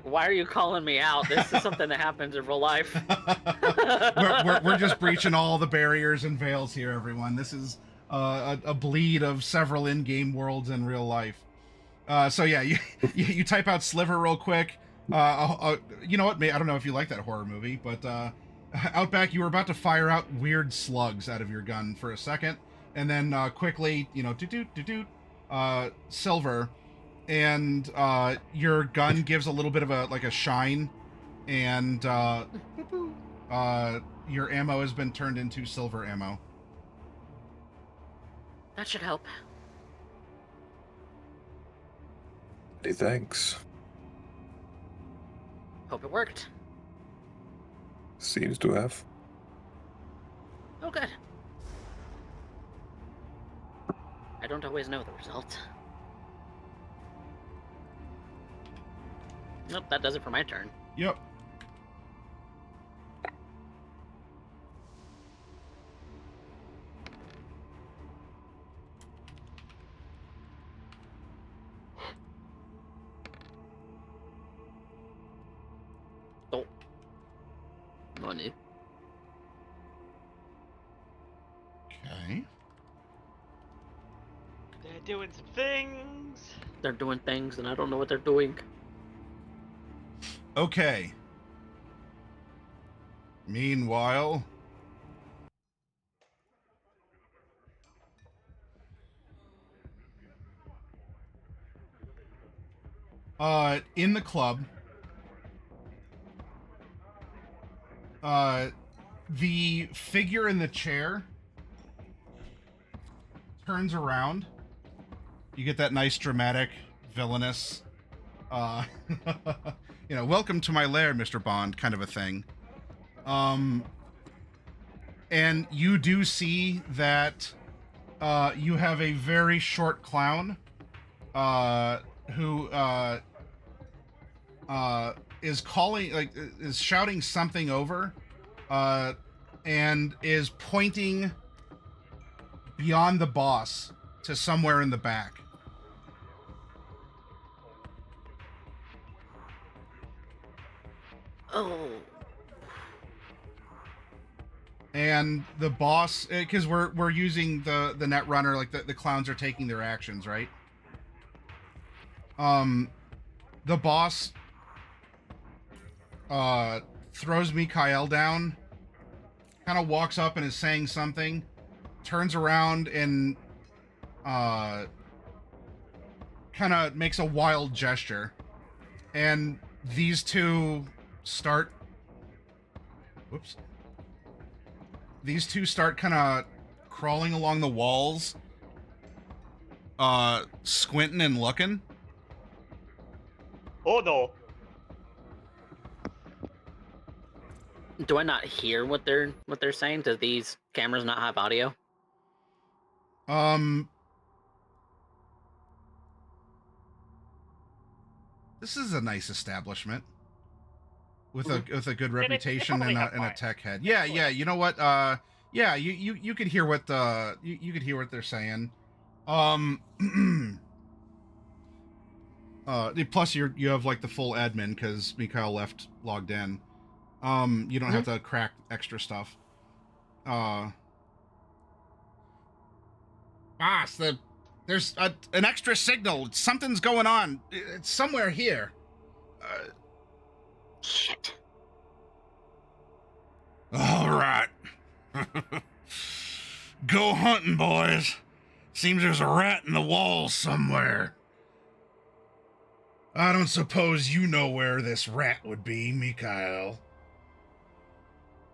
why are you calling me out? This is something that happens in real life. we're just breaching all the barriers and veils here, everyone. This is a bleed of several in-game worlds in real life. So yeah, you type out sliver real quick. You know what? I don't know if you like that horror movie, but Outback, you were about to fire out weird slugs out of your gun for a second, and then quickly, silver, and your gun gives a little bit of a shine, and your ammo has been turned into silver ammo. That should help. Hey, thanks. Hope it worked. Seems to have. Oh, good. I don't always know the result. Nope, that does it for my turn. Yep. Oh. Money. Okay. They're doing some things. They're doing things, and I don't know what they're doing. Okay. Meanwhile, in the club, the figure in the chair turns around. You get that nice dramatic villainous welcome to my lair, Mr. Bond kind of a thing. And you do see that you have a very short clown who is calling, is shouting something over, and is pointing beyond the boss to somewhere in the back. Oh. And the boss, because we're using the net runner, like the clowns are taking their actions, right? The boss throws Mikhail down, kind of walks up and is saying something, turns around and kind of makes a wild gesture, and these two start kind of crawling along the walls, squinting and looking. Oh no. Do I not hear what they're saying? Do these cameras not have audio? This is a nice establishment with a good reputation and a tech head. Yeah, you know what? Yeah, you could hear what you could hear what they're saying. Plus you have like the full admin because Mikhail left logged in. You don't have to crack extra stuff. Boss, there's an extra signal. Something's going on. It's somewhere here. Shit. All right. Go hunting, boys. Seems there's a rat in the wall somewhere. I don't suppose you know where this rat would be, Mikhail.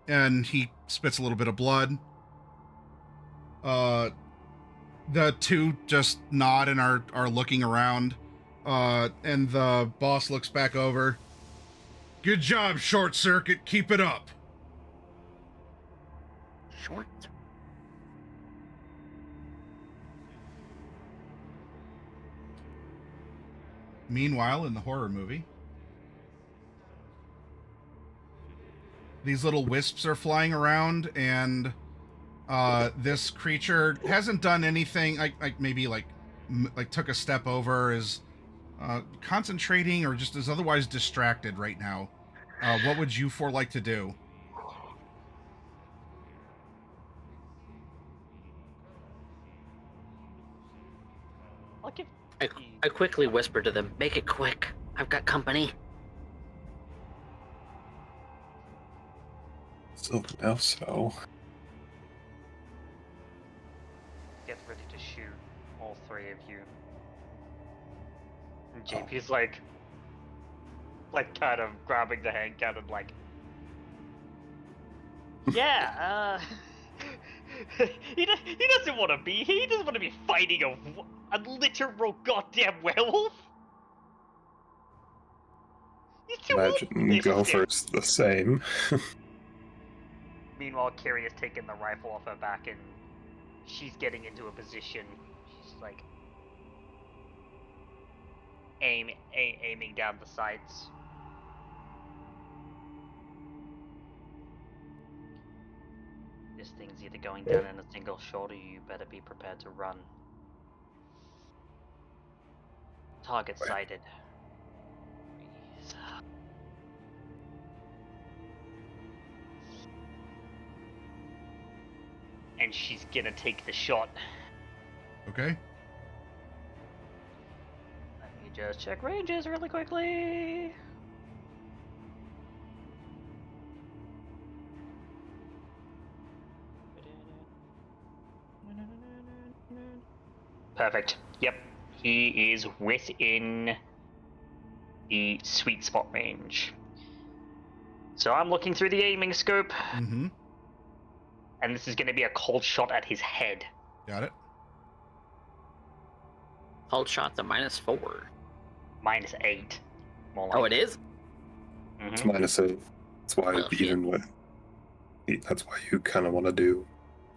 And he spits a little bit of blood. The two just nod and are looking around. And the boss looks back over. Good job, Short Circuit. Keep it up. Short? Meanwhile, in the horror movie, these little wisps are flying around, and this creature hasn't done anything. Maybe took a step over, is concentrating, or just is otherwise distracted right now. What would you four like to do? I'll give. I quickly whisper to them, make it quick. I've got company. So now so. Get ready to shoot all three of you. And JP's like kind of grabbing the hand cannon, like, yeah, he doesn't want to be here. He doesn't want to be fighting a literal goddamn werewolf. You're too old for Imagine this Gopher's the same. Meanwhile, Kiri has taken the rifle off her back and she's getting into a position. She's like aiming down the sights. This thing's either going down in a single shot or you better be prepared to run. Target sighted. Breathe. And she's gonna take the shot. Okay. Let me just check ranges really quickly. Perfect. Yep. He is within the sweet spot range. So I'm looking through the aiming scope, Mm-hmm. and this is going to be a cold shot at his head. Got it. Hold shot's a -4. -8. More like. Oh, it is? It's Mhm. -8. That's why Well, even with that's why you kind of want to do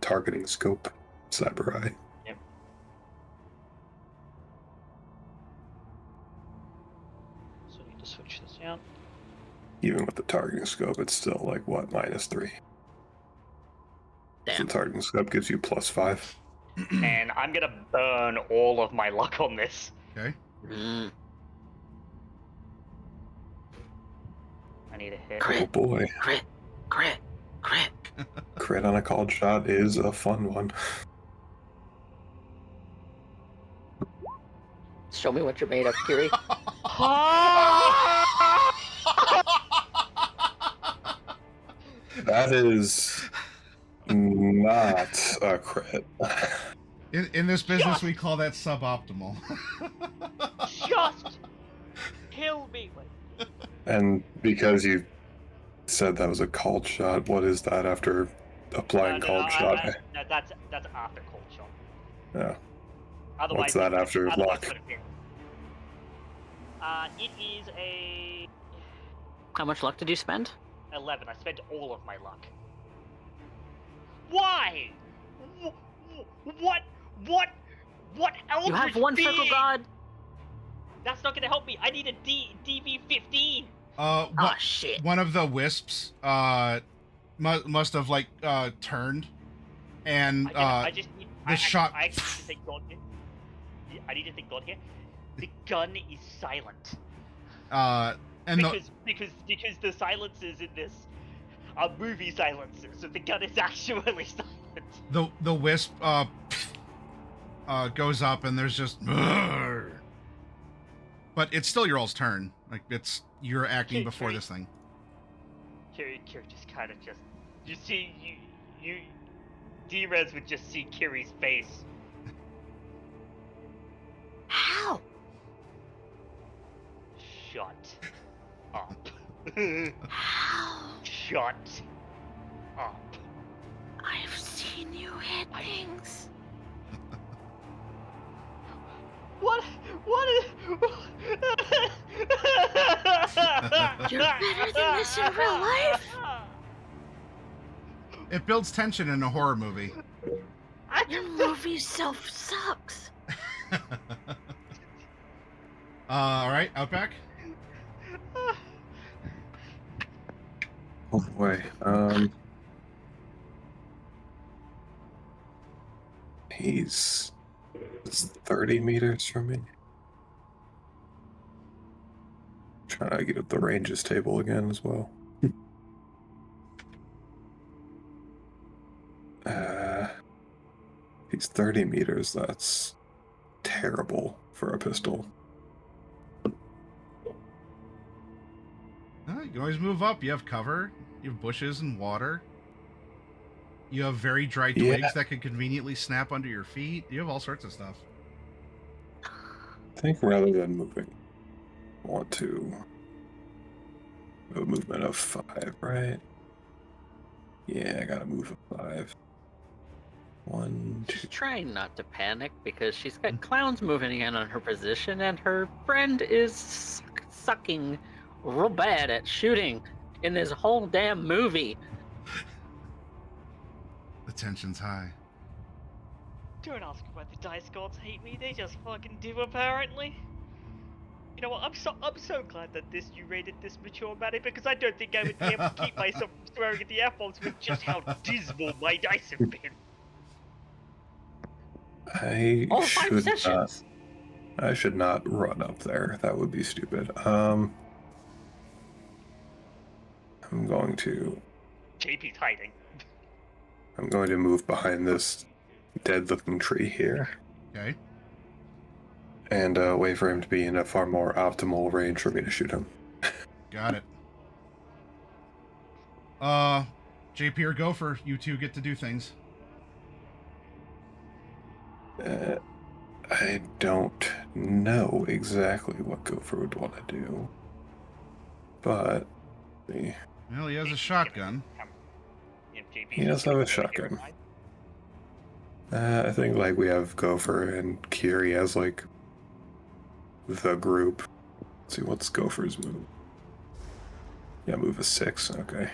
targeting scope, cyber eye. Yep. So I need to switch this out. Even with the targeting scope, it's still like what -3. So Damn. the targeting scope gives you +5. And I'm going to burn all of my luck on this. Okay. Mm. I need a hit. Crit. Oh boy, Crit. Crit. Crit. crit on a called shot is a fun one. Show me what you're made of, Kiri. That is not a crit. In this business, we call that suboptimal. Just kill me. And because you said that was a called shot, what is that after applying called shot? That's after cold shot. Yeah. Otherwise, What's that after otherwise luck? it could've been. It is a How much luck did you spend? 11. I spent all of my luck. Why? What? Eldritch You have one fickle being? god. That's not gonna help me. I need a DV15. Oh shit. One of the wisps must have like turned, and I just need. the shot- I actually need to think God here. I need to think God here. The gun is silent. and Because the silences in this are movie silences, so the gun is actually silent. the wisp goes up, and there's just, but it's still your all's turn. Like you're acting Okay, before great. this thing. Kiri just kind of you see you D-Res would just see Kiri's face. How? Shut up. How? Shut up. I've seen you hit things. What is... You're better than this in real life. It builds tension in a horror movie. Your movie self sucks. All right, Outback. Oh boy. He's 30 meters from me. Trying to get up the ranges table again as well. He's 30 meters. That's terrible for a pistol. You can always move up. You have cover. You have bushes and water. You have very dry twigs that can conveniently snap under your feet. You have all sorts of stuff. I think rather than moving, I want to have a movement of 5, right? Yeah, I gotta move a 5. 1, 2. She's trying not to panic because she's got clowns moving in on her position and her friend is sucking real bad at shooting in this whole damn movie. The tension's high. Don't ask why the dice gods hate me. They just fucking do, apparently. You know what? I'm so glad that you rated this mature, Matty, because I don't think I would be able to keep myself from swearing at the F-bombs with just how dismal my dice have been. All 5 sessions. I should not run up there. That would be stupid. I'm going to JP's hiding. I'm going to move behind this dead-looking tree here. Okay. And wait for him to be in a far more optimal range for me to shoot him. Got it. JP or Gopher, you two get to do things. I don't know exactly what Gopher would want to do. But... Well, he has a shotgun. He does have a shotgun. I think like we have Gopher and Kiri as like the group. Let's see, what's Gopher's move? Yeah, move a 6. Okay.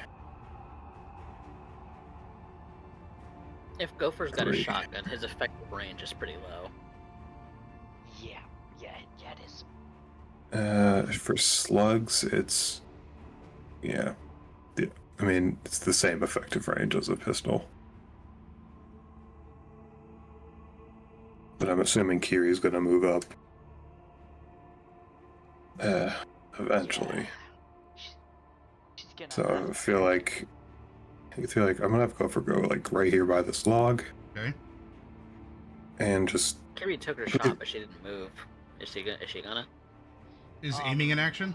If Gopher's got a 3. shotgun, his effective range is pretty low. Yeah, it is. For slugs, it's I mean, it's the same effective range as a pistol. But I'm assuming Kiri's gonna move up. Eventually. She's gonna So I feel like I'm gonna have Gopher go like right here by this log. Okay. And just Kiri took her shot, but she didn't move. Is she gonna? Is aiming in action?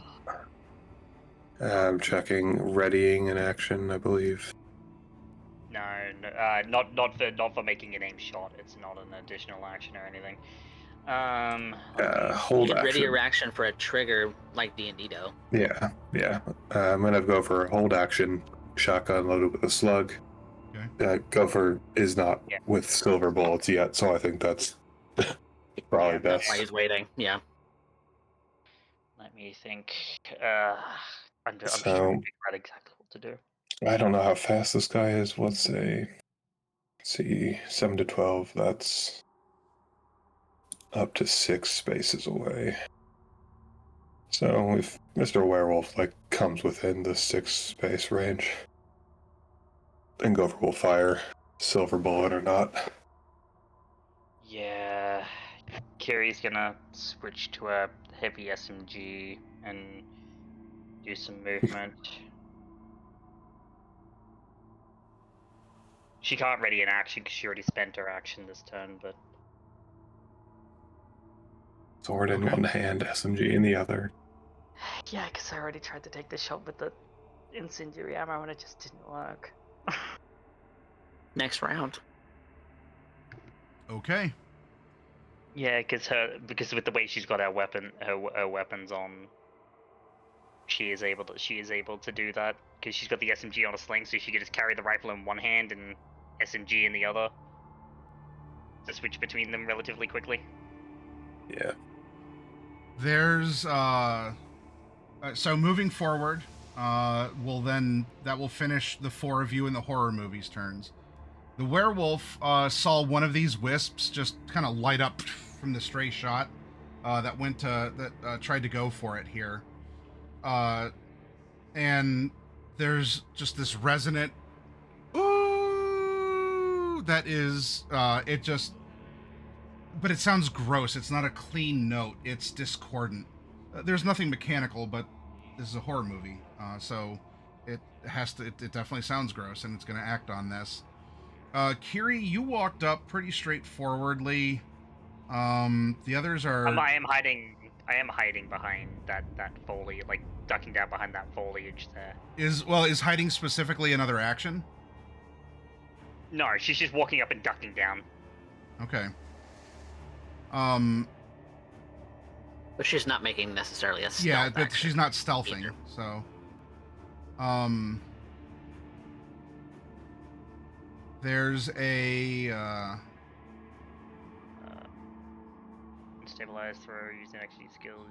I'm checking readying in action, I believe. No, not for making an aim shot. It's not an additional action or anything. Hold You get ready action. your action for a trigger like D&D though. Yeah. I'm gonna go for a hold action, shotgun loaded with a slug. Okay. Gopher is not with silver bullets yet, so I think that's probably best. That's why he's waiting. Yeah. Let me think. I'm sure So- he'll figure out exactly what to do. I don't know how fast this guy is. Let's see, 7 to 12. That's up to 6 spaces away. So if Mr. Werewolf like comes within the 6 space range, then Gopher will fire, silver bullet or not. Yeah, Kiri's gonna switch to a heavy SMG and do some movement. She can't ready an action because she already spent her action this turn, but Sword in Okay. one hand, SMG in the other. yeah, because I already tried to take the shot with the incendiary ammo and it just didn't work. Next round. Okay. Yeah, because with the way she's got her weapons on, she is able to do that because she's got the SMG on a sling, so she can just carry the rifle in one hand and SMG in the other to switch between them relatively quickly. Yeah. There's so moving forward, that will finish the 4 of you in the horror movies turns. The werewolf saw one of these wisps just kind of light up from the stray shot that tried to go for it here, and there's just this resonant ooh that is but it sounds gross. It's not a clean note. It's discordant. There's nothing mechanical, but this is a horror movie, so it definitely sounds gross, and it's going to act on this. Kiri, you walked up pretty straightforwardly. The others are... I am hiding behind that foliage, like ducking down behind that foliage there. Is hiding specifically another action? No, she's just walking up and ducking down. Okay. But she's not making necessarily a stealth Yeah, but action she's not stealthing, either. so... There's a... Stabilize throw using XG skill.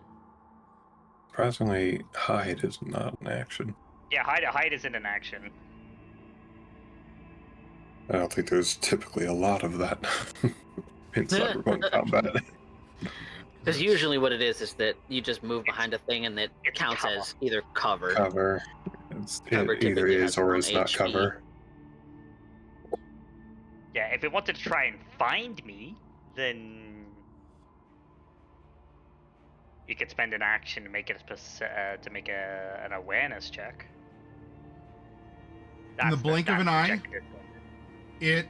Surprisingly, hide is not an action. Yeah, hide isn't an action. I don't think there's typically a lot of that in Cyberpunk combat. Because usually what it is that you just move behind a thing and it it's counts cover. as either covered. Cover. Cover It either typically is has or its is own not HP. cover. Yeah, if it wanted to try and find me, then you could spend an action to make it an awareness check. In the That's blink of an eye, objective one. it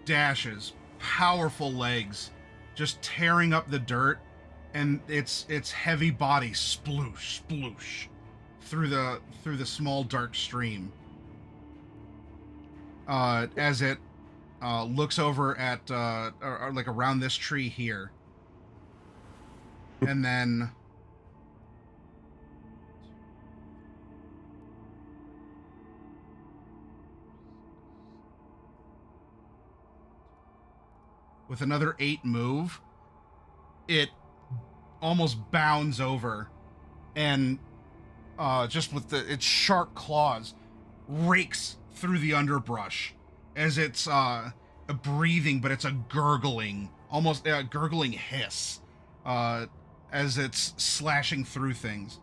dashes, powerful legs, just tearing up the dirt, and its heavy body sploosh, sploosh through the small dark stream. As it looks over at or like around this tree here, and then with another 8 move, it almost bounds over and just with its sharp claws rakes through the underbrush as it's breathing, but it's a gurgling, almost a gurgling hiss as it's slashing through things.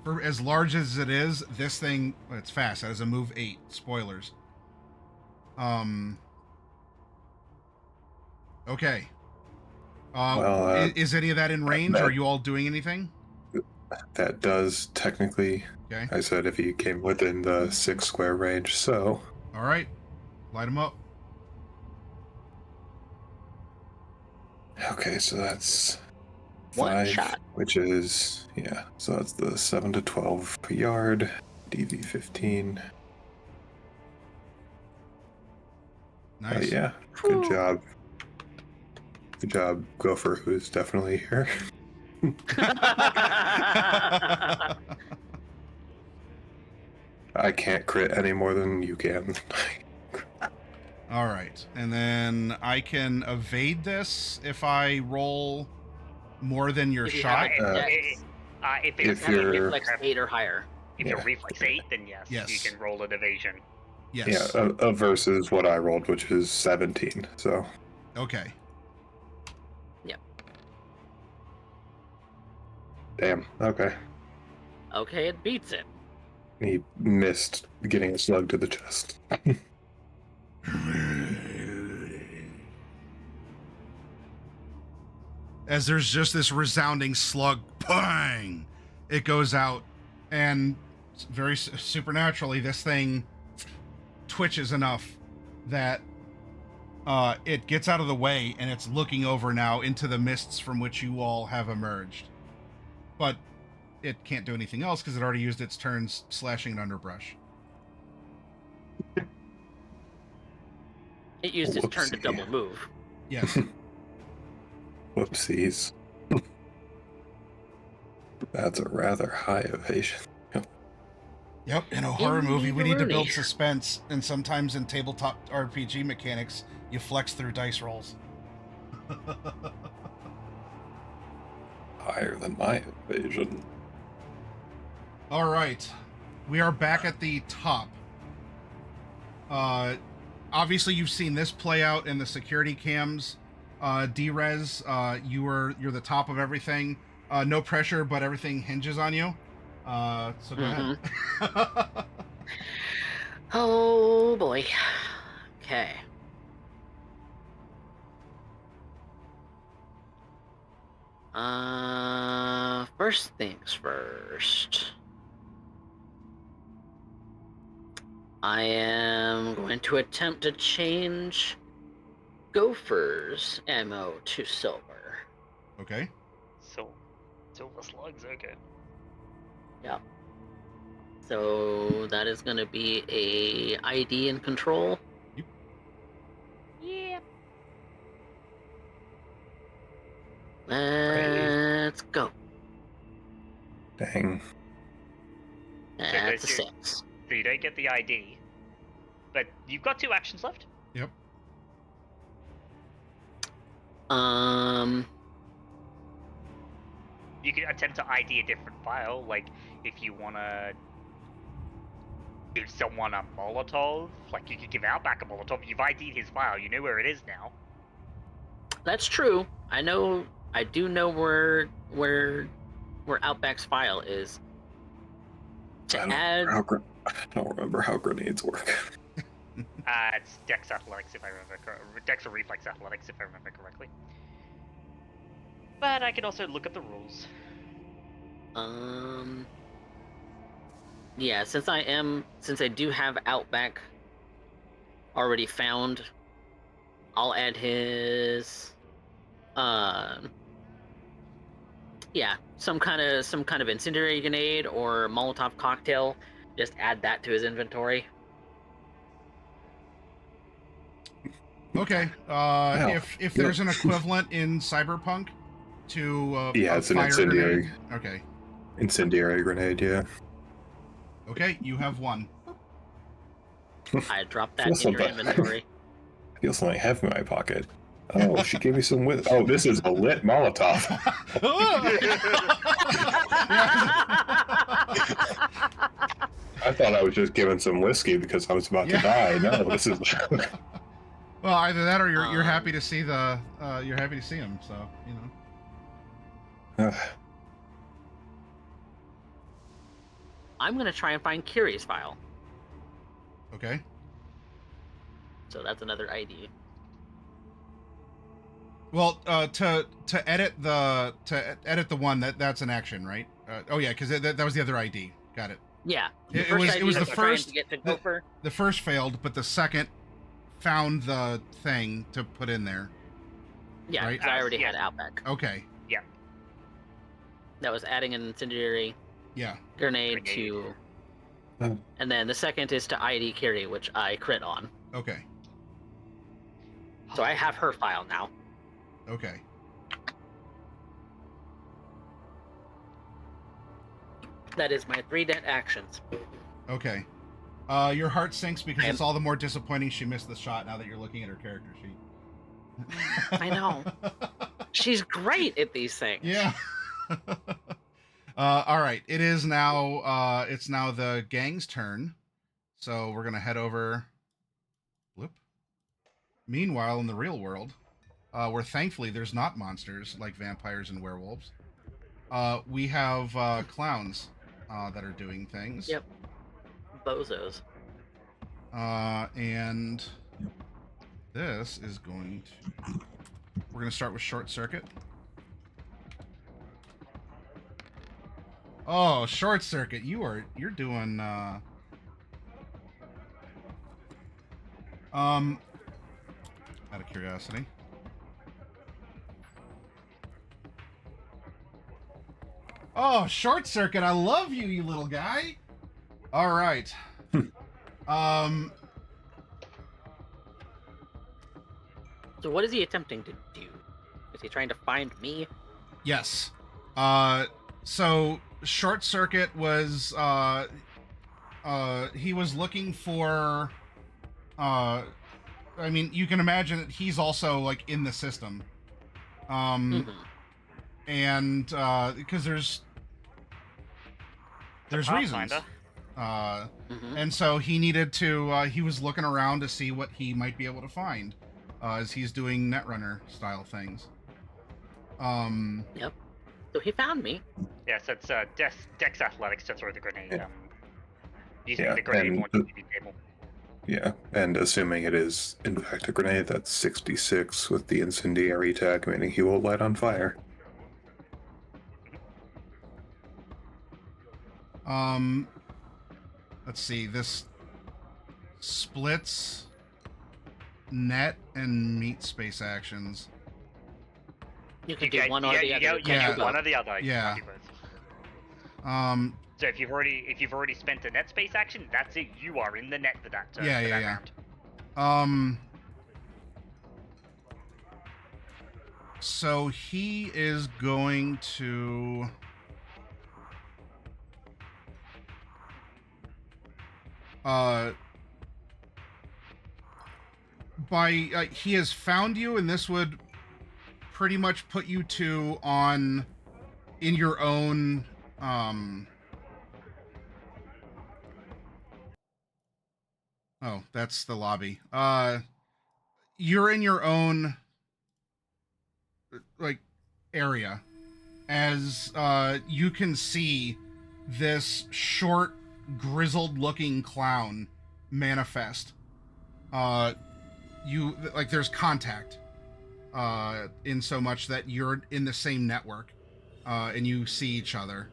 For as large as it is, this thing, it's fast. That is a move 8. Spoilers. Okay. Is any of that in range? Are you all doing anything? That does technically. Okay. I said if he came within the 6 square range, so. All right. Light him up. Okay, so that's One 5, shot. which is, yeah, so that's the 7 to 12 per yard, DV 15. Nice. Yeah, good job. Good job, Gopher, who's definitely here. I can't crit any more than you can. All right. And then I can evade this if I roll more than your If you shot. have a dex, If If it's have a you're- reflex 8 or higher. if you're Yeah. reflex 8, then yes, Yes. you can roll an evasion. Yes. Yeah, versus what I rolled, which is 17, so. Okay. Damn, okay. Okay, it beats it. He missed getting a slug to the chest. As there's just this resounding slug, bang! It goes out, and very supernaturally, this thing twitches enough that it gets out of the way, and it's looking over now into the mists from which you all have emerged. But it can't do anything else because it already used its turns slashing an underbrush. It used its turn to Whoopsie. double move. Yes. Whoopsies. That's a rather high evasion. Yep, in a horror movie, we need to build Indeed-a-rooney. suspense, and sometimes in tabletop RPG mechanics, you flex through dice rolls. Higher than my evasion. All right, we are back at the top. Obviously, you've seen this play out in the security cams. D-Rez, you're the top of everything. No pressure, but everything hinges on you. So go ahead. Oh boy. Okay. First things first. I am going to attempt to change Gopher's ammo to silver. Okay. So, silver slugs, okay. Yeah. So that is going to be a ID and control. Yep. Yep. Let's go. Dang. That's a that's your- 6. So you don't get the ID, but you've got 2 actions left. Yep. You can attempt to ID a different file, like if you wanna give someone a Molotov, like you could give Outback a Molotov. You've ID'd his file. You know where it is now. That's true. I do know where Outback's file is. To add, I don't remember how grenades work. It's Dex Athletics, if I remember Dex or Reflex Athletics, if I remember correctly. But I can also look at the rules. yeah, since I do have Outback already found, I'll add his, yeah, some kind of incendiary grenade or Molotov cocktail. Just add that to his inventory. Okay. If there's an equivalent in Cyberpunk to Yeah, a it's an fire incendiary. grenade. Okay. Incendiary grenade, yeah. Okay, you have one. I dropped that Feels in your like that. inventory. Feels like I have in my pocket. Oh, she gave me some with. Oh, this is a lit Molotov. I thought I was just giving some whiskey because I was about to die. No, this is. Well, either that or you're happy to see you're happy to see him. So you know. I'm gonna try and find Kiri's file. Okay. So that's another ID. Well, to edit the one that's an action, right? Oh yeah, because that was the other ID. Got it. Yeah. It was the first. To get to Gopher. The first failed, but the second found the thing to put in there. Yeah, right? 'cause I already had Outback. Okay. Yeah. That was adding an incendiary Yeah. grenade to, and then the second is to ID Kiri, which I crit on. Okay. So I have her file now. Okay. That is my 3 dead actions. Okay. Your heart sinks because it's all the more disappointing she missed the shot now that you're looking at her character sheet. I know. She's great at these things. Yeah. All right. It is now. It's now the gang's turn. So we're gonna head over. Whoop. Meanwhile, in the real world, where thankfully there's not monsters like vampires and werewolves, we have clowns that are doing things. Yep. Bozos. And this is going to. We're gonna start with short circuit. Oh, short circuit! You're doing. Out of curiosity. Oh, short circuit! I love you, you little guy. All right. So what is he attempting to do? Is he trying to find me? Yes. So short circuit was he was looking for I mean, you can imagine that he's also like in the system. And because there's reasons. And so he needed to he was looking around to see what he might be able to find as he's doing Netrunner style things. Yep. So he found me. Yes, it's Dex Athletics to throw the grenade. Yeah. Using the grenade once you be able. Yeah, and assuming it is in fact a grenade, that's 66 with the incendiary tag, meaning he will light on fire. Let's see. This splits net and meat space actions. You can do one or the other. Yeah, one or the other. Yeah. So if you've already spent a net space action, that's it. You are in the net for that turn. Yeah. Round. So he is going to. He has found you, and this would pretty much put you two on in your own oh, that's the lobby. You're in your own like area as you can see this short, grizzled looking clown manifest. You like there's contact in so much that you're in the same network and you see each other.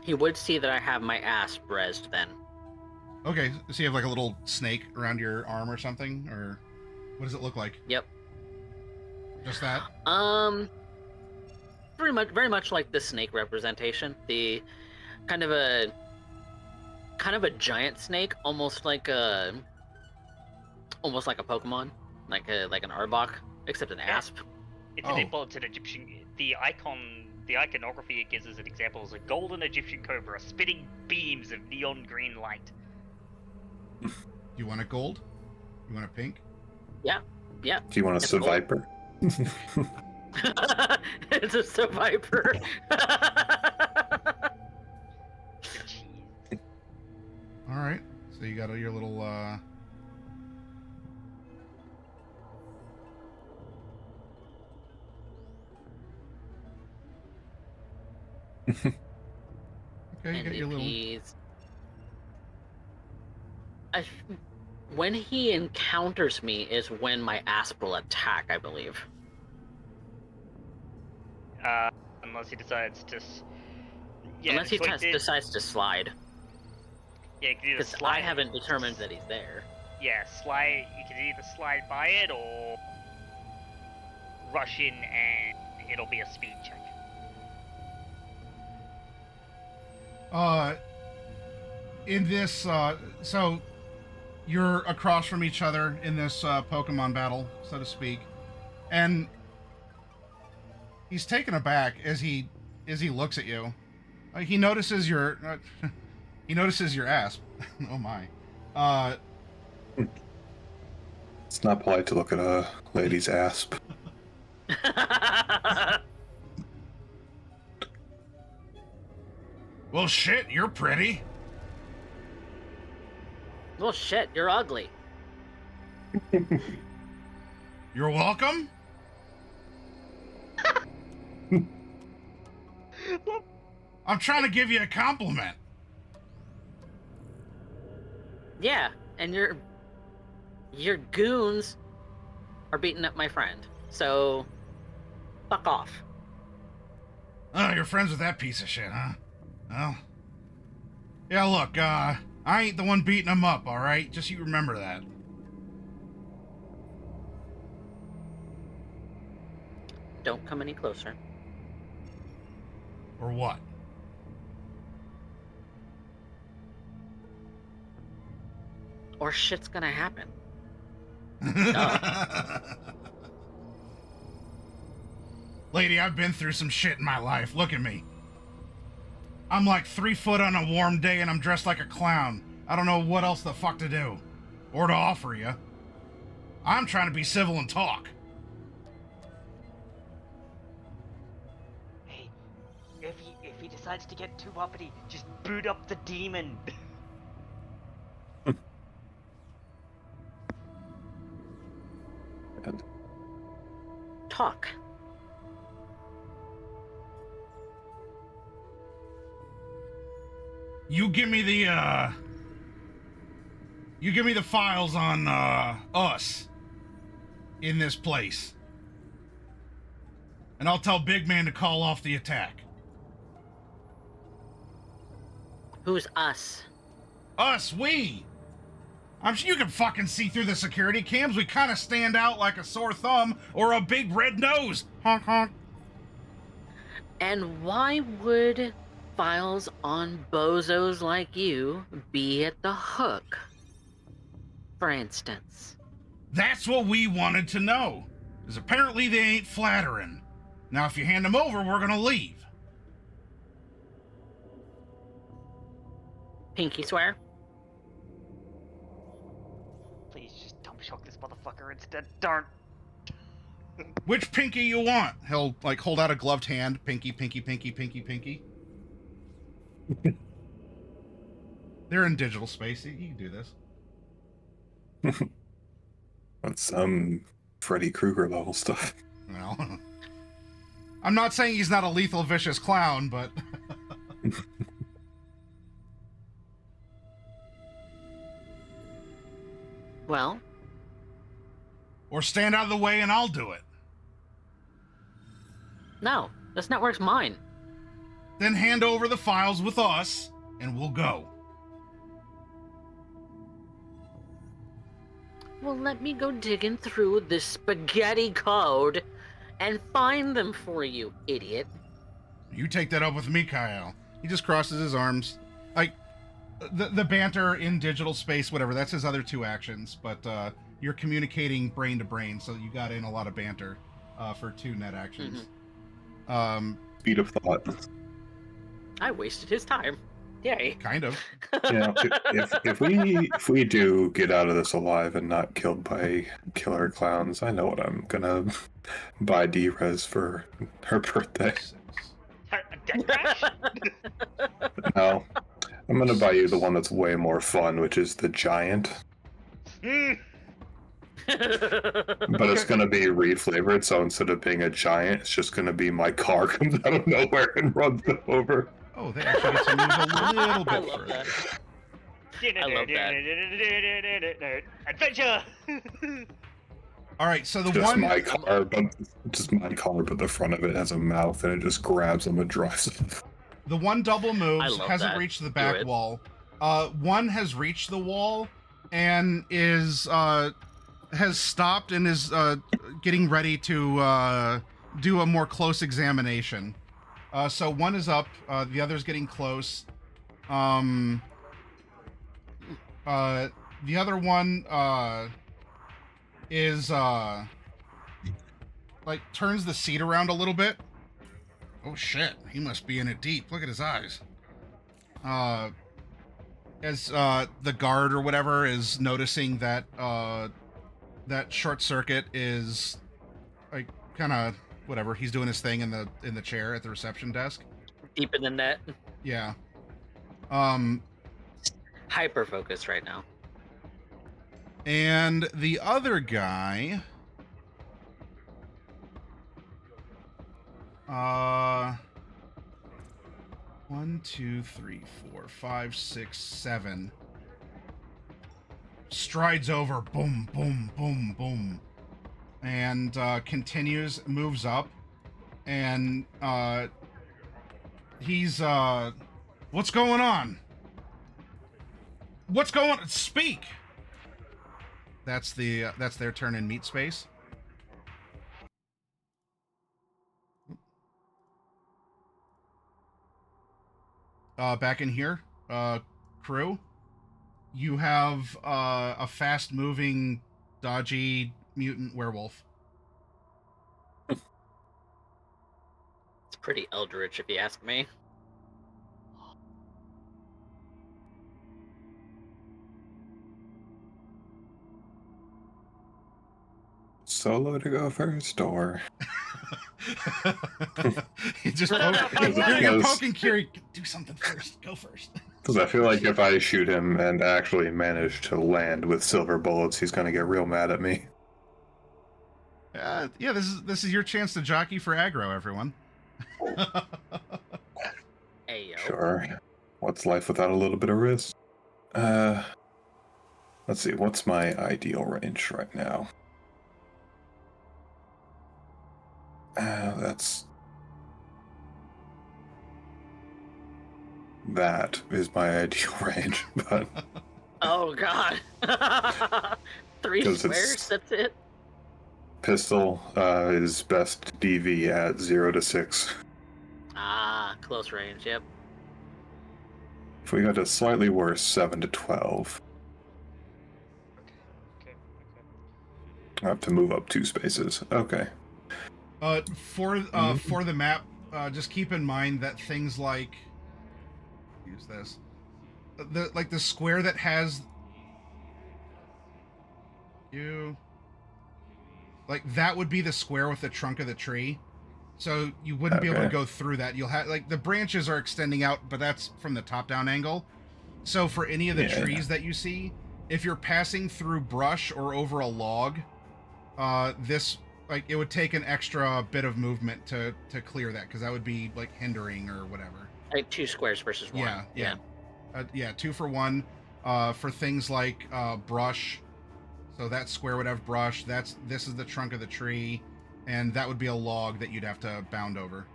He would see that I have my ass brezed then. Okay, so you have like a little snake around your arm or something, or what does it look like? Yep. Just that? Very much like the snake representation. The kind of a giant snake, almost like a Pokemon, like an Arbok, except an asp. It's an Egyptian. The iconography it gives as an example is a golden Egyptian cobra spitting beams of neon green light. You want a gold? You want a pink? Yeah. Do you want a Survivor? It's a Survivor. All right. So you got your little okay, you got your little when he encounters me is when my asp will attack, I believe. Unless he decides to. Unless he decides to slide. Yeah, you can either because slide. I haven't determined that he's there. Yeah, slide. You can either slide by it or rush in, and it'll be a speed check. In this, so you're across from each other in this Pokemon battle, so to speak, and he's taken aback as he looks at you. He notices your asp. Oh my. It's not polite to look at a lady's asp. Well, shit, you're pretty. Well, shit, you're ugly. You're welcome. I'm trying to give you a compliment. Yeah, and your goons are beating up my friend. So, fuck off. Oh, you're friends with that piece of shit, huh? Well, yeah, look, I ain't the one beating him up, all right? Just you remember that. Don't come any closer. Or what? Or shit's gonna happen. Lady, I've been through some shit in my life. Look at me. I'm like 3 foot on a warm day and I'm dressed like a clown. I don't know what else the fuck to do. Or to offer you. I'm trying to be civil and talk. Hey, if he decides to get too uppity, just boot up the demon. Talk. You give me the files on us in this place. And I'll tell Big Man to call off the attack. Who's us? Us, we. I'm sure you can fucking see through the security cams. We kind of stand out like a sore thumb or a big red nose. Honk, honk. And why would files on bozos like you be at the hook, for instance? That's what we wanted to know. Because apparently they ain't flattering. Now, if you hand them over, we're gonna leave. Pinky swear? Please just dump shock this motherfucker instead. Darn. Which pinky you want? He'll like hold out a gloved hand. Pinky, pinky, pinky, pinky, pinky. They're in digital space. You can do this. That's some Freddy Krueger level stuff. Well, I'm not saying he's not a lethal, vicious clown, but... Well, Or stand out of the way and I'll do it. no, this network's mine. Then hand over the files with us, and we'll go. Well, let me go digging through this spaghetti code and find them for you, idiot. You take that up with me, Kyle. He just crosses his arms. Like, the banter in digital space, whatever, that's his other two actions, but you're communicating brain to brain, so you got in a lot of banter for two net actions. Speed of thought. I wasted his time. Yay. Kind of. Yeah, if we do get out of this alive and not killed by killer clowns, I know what I'm gonna buy D-Res for her birthday. Death Crash? No, I'm gonna buy you the one that's way more fun, which is the giant. Mm. But it's gonna be reflavored, so instead of being a giant, it's just gonna be my car comes out of nowhere and runs them over. Oh, they actually get to move a little I bit love further. that. I love that. Adventure! All right, so the Just one... my car, but the front of it has a mouth, and it just grabs them and drives them. The one double moves, I love hasn't that. reached the Do back it. wall. One has reached the wall and is has stopped and is getting ready to do a more close examination. So one is up, the other's getting close. The other one is like turns the seat around a little bit. Oh shit, he must be in it deep. Look at his eyes. As the guard or whatever is noticing that that short circuit is like kind of whatever, he's doing his thing in the chair at the reception desk. Deep in the net. Yeah. Hyper focused right now. And the other guy 1, 2, 3, 4, 5, 6, 7 strides over, boom, boom, boom, boom, and continues, moves up, and he's what's going on? What's going on? Speak. That's their turn in meat space. Back in here, crew, you have a fast-moving, dodgy mutant werewolf. It's pretty eldritch, if you ask me. Solo to go first, or You just you're poking Kiri. Do something first. Go first. because I feel like if I shoot him and actually manage to land with silver bullets, he's gonna get real mad at me. Yeah, this is your chance to jockey for aggro, everyone. Ayo. Sure. What's life without a little bit of risk? Let's see. What's my ideal range right now? That is my ideal range, but Oh god. 3 'Cause squares, it's- that's it? pistol is best DV at 0 to 6. Ah, close range, yep. If we got a slightly worse, 7 to 12. Okay. I have to move up 2 spaces. Okay. For the map, just keep in mind that things like use this, the square that has you. like that would be the square with the trunk of the tree. So you wouldn't be able to Okay. go through that. You'll have like the branches are extending out, but that's from the top-down angle. So for any of the Yeah. trees that you see, if you're passing through brush or over a log, this like it would take an extra bit of movement to clear that because that would be like hindering or whatever. Like 2 squares versus 1. Yeah, 2 for 1. For things like brush, so that square would have brush. This is the trunk of the tree, and that would be a log that you'd have to bound over.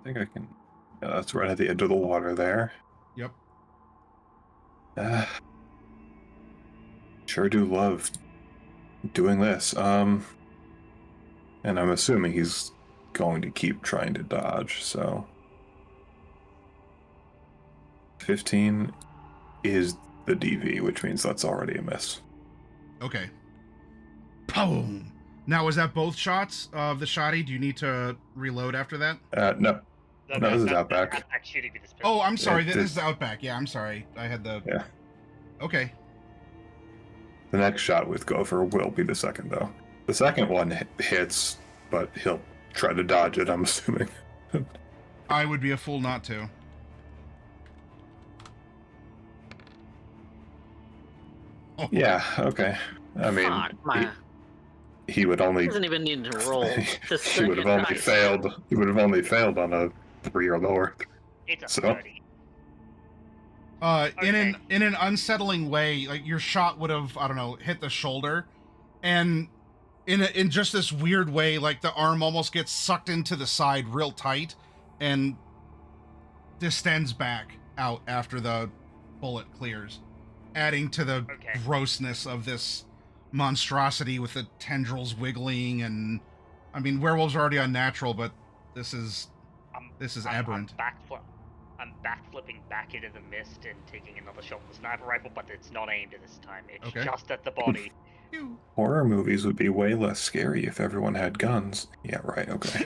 I think I can. Yeah, that's right at the edge of the water there. Yep. Sure do love doing this. And I'm assuming he's going to keep trying to dodge, so 15 is the DV, which means that's already a miss. Okay. Boom. Now, was that both shots of the shotty? Do you need to reload after that? No, this is Outback. Outback shooting me this person. Oh, I'm sorry. Yeah, This is Outback. Yeah, I'm sorry. I had the... Yeah. Okay. The next shot with Gopher will be the second, though. The second one hits, but he'll try to dodge it, I'm assuming. I would be a fool not to. Oh. Yeah, okay. I mean, Fuck, he would only... doesn't even need to roll. he would have only failed. He would have only failed on a 3 or lower. It's a So? 30. In an unsettling way, like your shot would have, I don't know, hit the shoulder, and in just this weird way, like the arm almost gets sucked into the side real tight, and distends back out after the bullet clears, adding to the grossness of this monstrosity with the tendrils wiggling. And I mean, werewolves are already unnatural, but this is aberrant. I'm backflipping back into the mist and taking another shot with the sniper rifle, but it's not aimed at this time. It's just at the body. Horror movies would be way less scary if everyone had guns. Yeah, right, okay.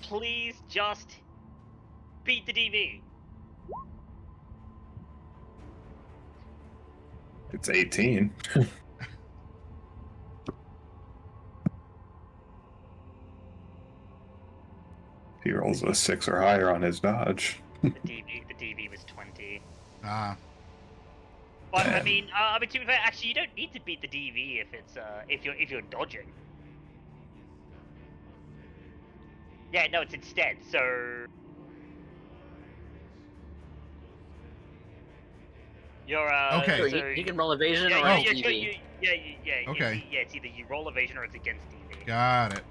Please just beat the DV. It's 18. He rolls a 6 or higher on his dodge. The DV was 20. Ah. But I mean, to be fair, actually, you don't need to beat the DV if it's if you're dodging. Yeah, no, it's instead. So you're Okay. So So you can roll evasion or yeah, DV. Okay. It's either you roll evasion or it's against DV. Got it.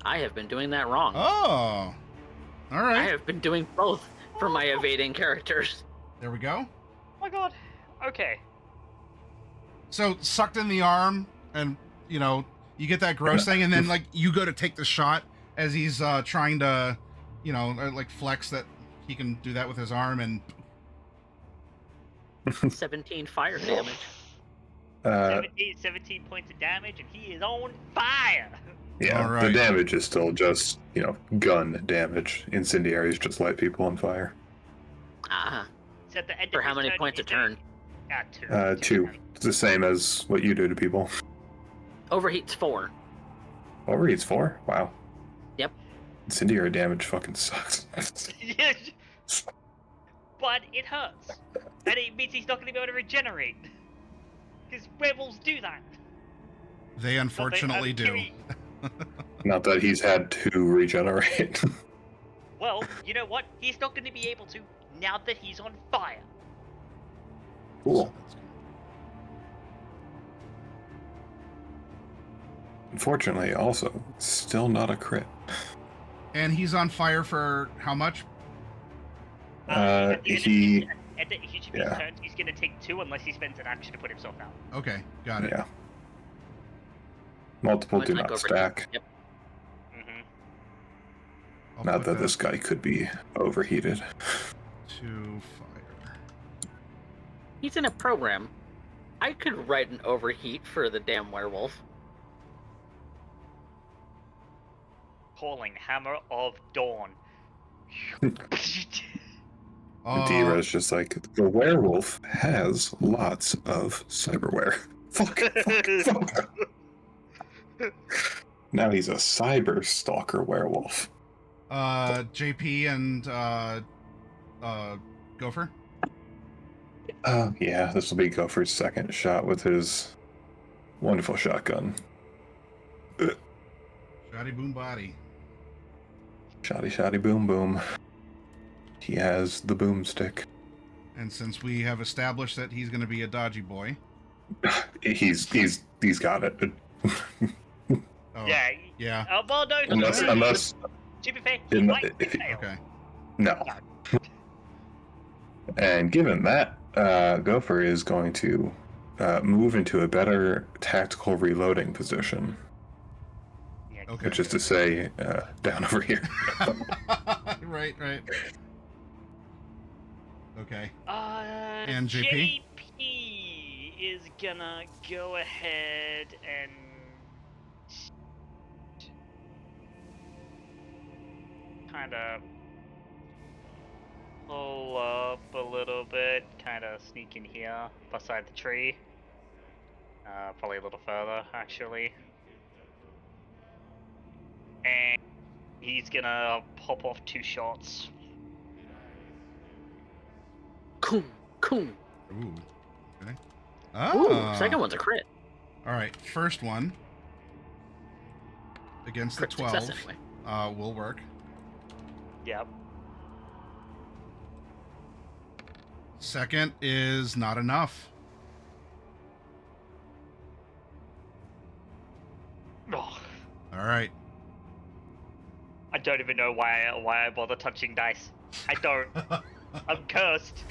I have been doing that wrong. Oh. All I right. have been doing both for my evading characters. There we go. Oh my god. Okay. So sucked in the arm, and you know you get that gross thing, and then like you go to take the shot as he's trying to, like flex that he can do that with his arm, and 17 fire damage. 17 points of damage, and he is on fire. Yeah, All right. The damage is still just, gun damage. Incendiaries just light people on fire. Ah, So at the end for of how his many turn, points a he's doing- turn? 2. It's the same as what you do to people. Overheat's 4. Overheat's 4? Wow. Yep. Incendiary damage fucking sucks. Yeah, but it hurts, and it means he's not going to be able to regenerate. Because werewolves do that. they unfortunately do. Not that he's had to regenerate. Well, you know what? He's not going to be able to now that he's on fire. Cool. Unfortunately, also, still not a crit. And he's on fire for how much? At the end of He... his- at the- each of his turns, he's going to take 2 unless he spends an action to put himself out. Okay, got it. Yeah. Multiple Like do not overheat. stack. Yep. Mm-hmm. I'll Not put that this guy could be overheated. to fire. He's in a program. I could write an overheat for the damn werewolf. Calling Hammer of Dawn. And Dira's just like, the werewolf has lots of cyberware. Fuck. Now he's a cyber stalker werewolf. JP and Gopher? Yeah, this will be Gopher's second shot with his wonderful shotgun. Shoddy boom body. Shoddy boom boom. He has the boomstick. And since we have established that he's going to be a dodgy boy, He's got it. oh, Yeah. yeah, Well, no. Unless To be fair, in he the- might if he- fail. okay. no. And given that, Gopher is going to move into a better tactical reloading position, Yeah, Okay. which is to say, down over here. right. Okay. and JP? JP is gonna go ahead and kind of pull up a little bit, kind of sneak in here beside the tree. Probably a little further, actually. And he's gonna pop off 2 shots. Coom, coom. Ooh. Okay. Ooh, Ah. second one's a crit. All right. First one against the Crit success 12 anyway. will work. Yep. Second is not enough. Oh, All right. I don't even know why I bother touching dice. I don't. I'm cursed.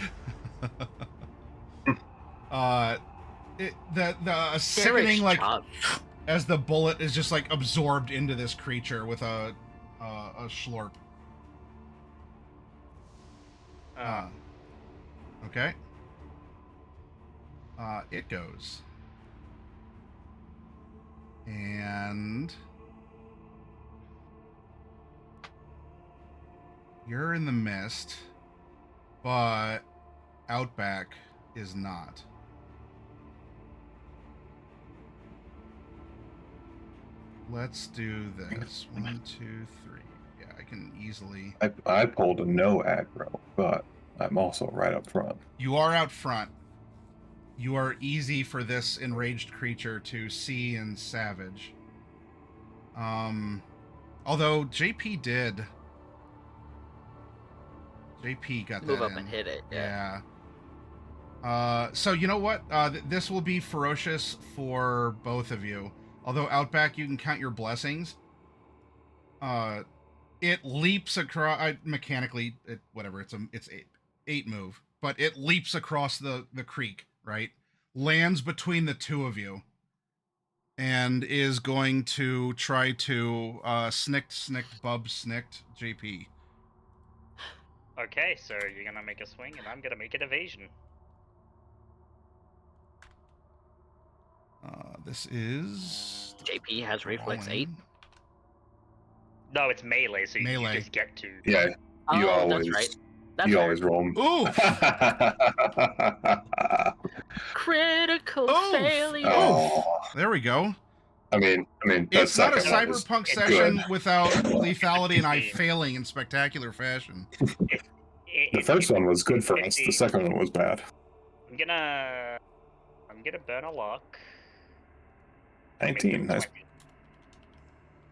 The sickening, like, job. as the bullet is just like absorbed into this creature with a schlorp. Okay. It goes. And you're in the mist, but Outback is not. Let's do this. 1, 2, 3. Yeah, I can easily. I pulled a no aggro, but I'm also right up front. You are out front. You are easy for this enraged creature to see and savage. Although JP did. JP got Move that up in. and hit it. Yeah. So you know what? This will be ferocious for both of you. Although Outback, you can count your blessings. It leaps across. Mechanically, whatever. It's 8 move, but it leaps across the creek. Right, lands between the two of you, and is going to try to snicked JP. Okay, so you're gonna make a swing, and I'm gonna make an evasion. This is JP has reflex 8. No, it's melee, so Melee. you just get to. Yeah, you Oh, always, that's right. That's you fair. always roll. Ooh. Critical Oof. failure. Oh, There we go. I mean, It's not a second one was cyberpunk it's session good. without lethality and I 15. failing in spectacular fashion. The first one was good for us. The 15. second one was bad. I'm gonna burn a luck. 19. Nice.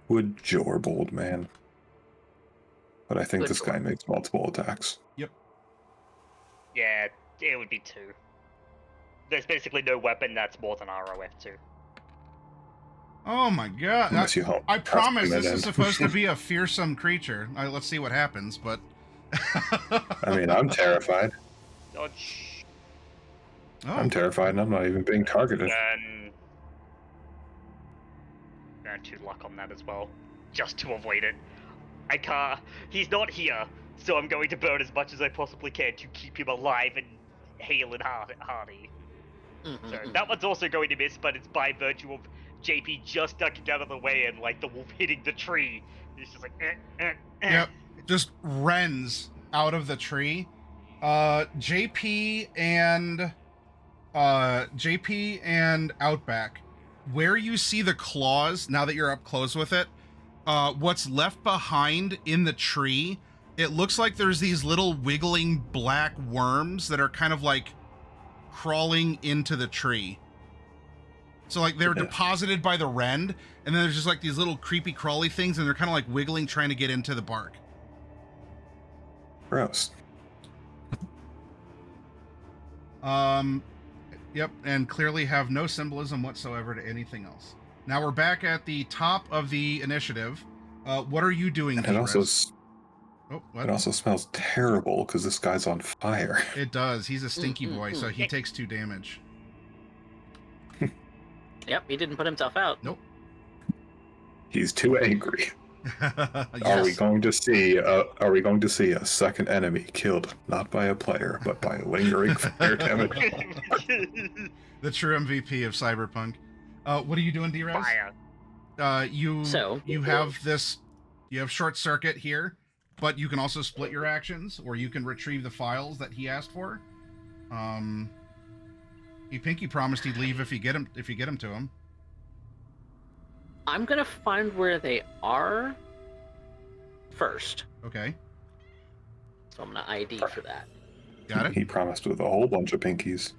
Wood Jorb, old man. But I think Good this guy Jorb. makes multiple attacks. Yeah, it would be 2. There's basically no weapon that's more than ROF2. Oh my god. Unless you hope. I promise Custom it this in. is supposed to be a fearsome creature. Let's see what happens, but... I mean, I'm terrified. Dodge. Oh, I'm terrified and I'm not even being targeted. Burn 2 luck on that as well, just to avoid it. I can't. He's not here, so I'm going to burn as much as I possibly can to keep him alive and hale and hardy. So that one's also going to miss, but it's by virtue of JP just ducking out of the way and like the wolf hitting the tree. He's just like, Yep. Just rends out of the tree JP and Outback, where you see the claws, now that you're up close with it, what's left behind in the tree, it looks like there's these little wiggling black worms that are kind of like crawling into the tree. So like they're deposited by the rend, and then there's just like these little creepy crawly things, and they're kind of like wiggling, trying to get into the bark. Gross. Yep, and clearly have no symbolism whatsoever to anything else. Now we're back at the top of the initiative. What are you doing? And it also, what? it also smells terrible because this guy's on fire. It does. He's a stinky boy, so he takes 2 damage. Yep, he didn't put himself out. Nope. He's too angry. Yes. Are we going to see a second enemy killed not by a player but by lingering fire damage? The true MVP of Cyberpunk. What are you doing, D-Raz? Fire. You have short circuit here, but you can also split your actions, or you can retrieve the files that he asked for. He pinky promised he'd leave if you get him to him. I'm gonna find where they are first. Okay. So I'm gonna ID for that. Got it? He promised with a whole bunch of pinkies.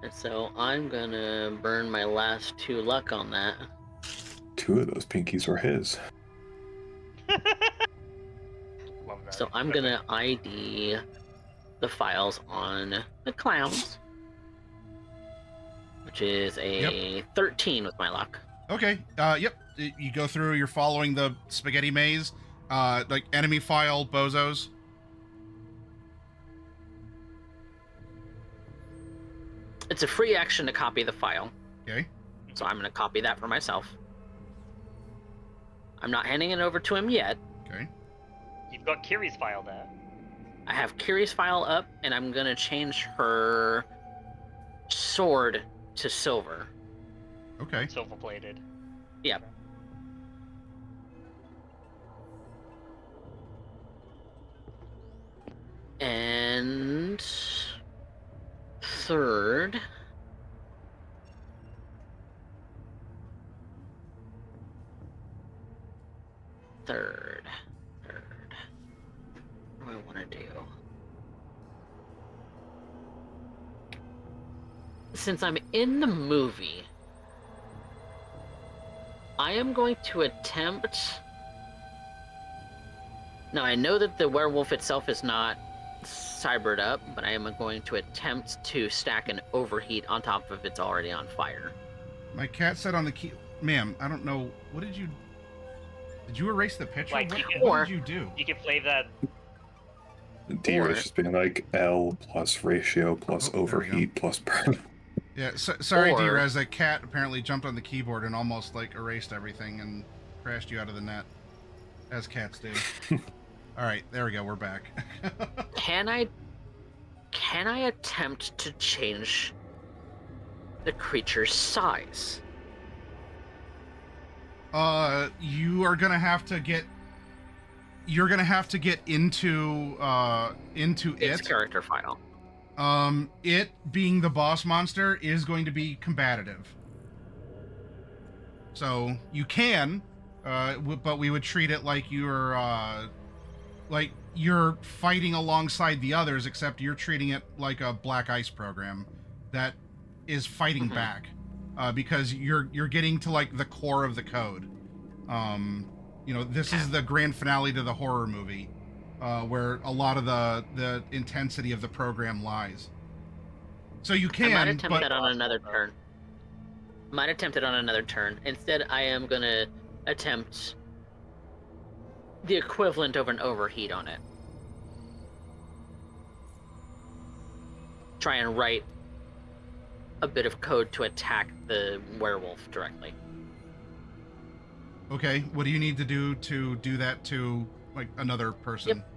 And so I'm gonna burn my last 2 luck on that. 2 of those pinkies were his. Love that. So I'm gonna ID the files on the clowns, which is a 13 with my luck. Okay. Yep. You go through. You're following the spaghetti maze. Like enemy file bozos. It's a free action to copy the file. Okay. So I'm gonna copy that for myself. I'm not handing it over to him yet. Okay. You've got Kiri's file there. I have Kiri's file up, and I'm gonna change her sword to silver. Okay. Silver plated. Yep. And third. What do I want to do? Since I'm in the movie, I am going to attempt... Now, I know that the werewolf itself is not cybered up, but I am going to attempt to stack an overheat on top of it's already on fire. My cat said on the key... Ma'am, I don't know. What did you... Did you erase the picture? Like, What did you do? You can play that. D was just being like L plus ratio plus Oh, there we overheat plus burn. Yeah, sorry, Or- D-Raz. That cat apparently jumped on the keyboard and almost like erased everything and crashed you out of the net, as cats do. All right, there we go. We're back. Can I attempt to change the creature's size? You are gonna have to get. You're gonna have to get into Its it. character file. It being the boss monster is going to be combative. So you can, but we would treat it like you're fighting alongside the others, except you're treating it like a black ice program that is fighting back, because you're getting to like the core of the code. This is the grand finale to the horror movie, where a lot of the intensity of the program lies. So you can. I might attempt that on another turn. Instead, I am gonna attempt the equivalent of an overheat on it. Try and write a bit of code to attack the werewolf directly. Okay, what do you need to do that to like another person? Yep.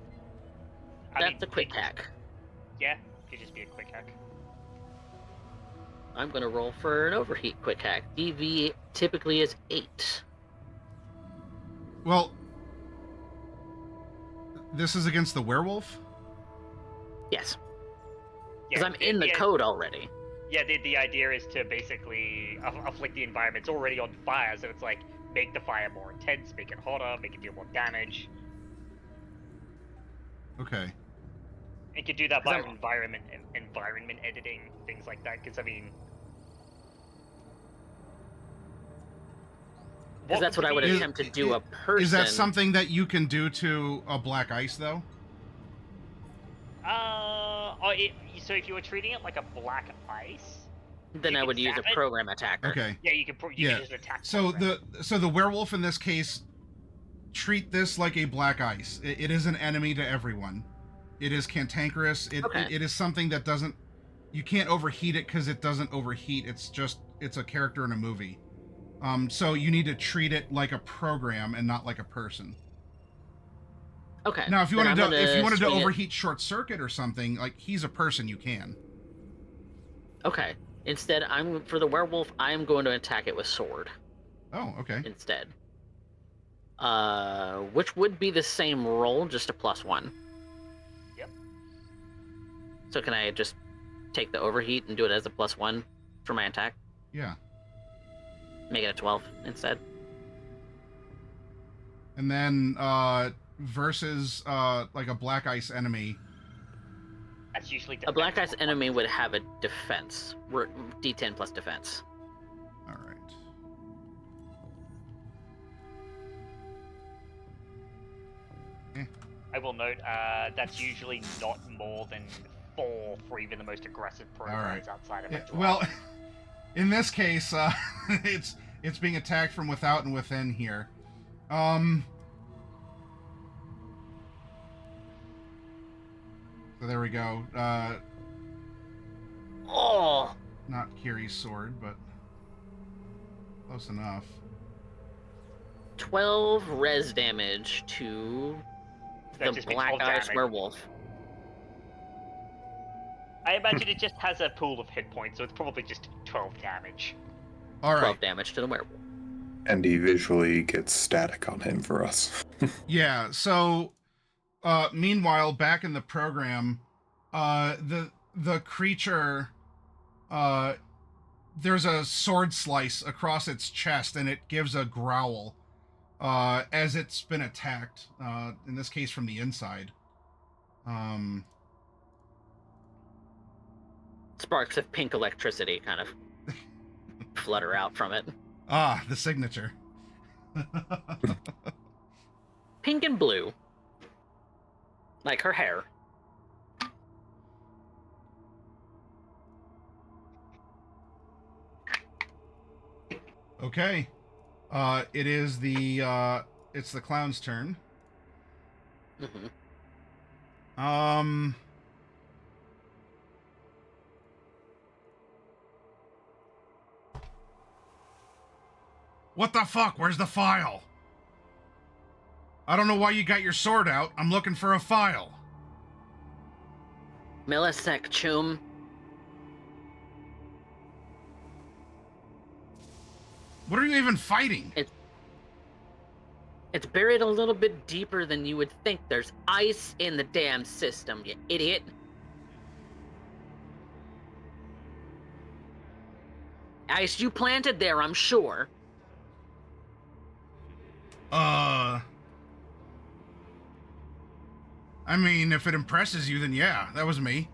I mean, That's a quick hack. Yeah, could just be a quick hack. I'm gonna roll for an overheat quick hack. DV typically is 8. Well, this is against the werewolf? Yes, Yeah, because I'm in the code already. Yeah, the idea is to basically afflict the environment. It's already on fire, so it's like make the fire more intense, make it hotter, make it deal more damage. Okay. And can do that 'Cause by I'm- environment editing, things like that. Because I mean, Because that's what I would attempt to do a person. Is that something that you can do to a black ice, though? So if you were treating it like a black ice, Then you I can would use a zap it. program attacker. Okay. Yeah, you can just attack. So program. the werewolf in this case, treat this like a black ice. It is an enemy to everyone. It is cantankerous. It is something that doesn't. You can't overheat it because it doesn't overheat. It's a character in a movie. So you need to treat it like a program and not like a person. Okay. Now, if you wanted to swing it- overheat short circuit or something, like he's a person, you can. Okay. Instead, for the werewolf, I'm going to attack it with sword Oh, okay. instead. Which would be the same roll, just a +1. Yep. So can I just take the overheat and do it as a +1 for my attack? Yeah. Make it a 12 instead. And then versus like a black ice enemy. That's usually A black defense ice for enemy one. would have a defense. D10 plus defense. All right. I will note that's usually not more than 4 for even the most aggressive programs outside of Yeah, it. well, in this case, it's being attacked from without and within here. So there we go. Oh! Not Kiri's sword, but close enough. 12 res damage to That the just means black 12 ice damage. werewolf. I imagine it just has a pool of hit points, so it's probably just 12 damage. All 12 right. damage to the werewolf. And he visually gets static on him for us. Yeah. So, meanwhile, back in the program, the creature, there's a sword slice across its chest, and it gives a growl as it's been attacked. In this case, from the inside. Sparks of pink electricity kind of flutter out from it. Ah, the signature. Pink and blue. Like her hair. Okay. It is it's the clown's turn. Mm-hmm. What the fuck? Where's the file? I don't know why you got your sword out. I'm looking for a file. Millisec Chum. What are you even fighting? It's buried a little bit deeper than you would think. There's ice in the damn system, you idiot. Ice you planted there, I'm sure. I mean, if it impresses you, then yeah, that was me.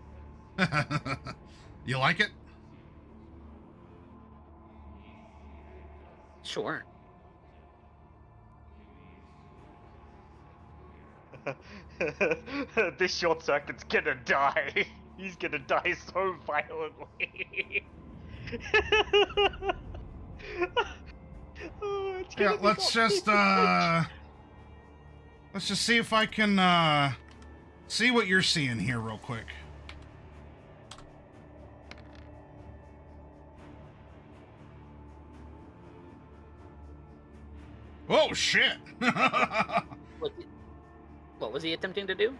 You like it? Sure. This short circuit's gonna die. He's gonna die so violently. Oh, it's gonna Yeah, be let's just see if I can see what you're seeing here real quick. Oh shit. What was he attempting to do?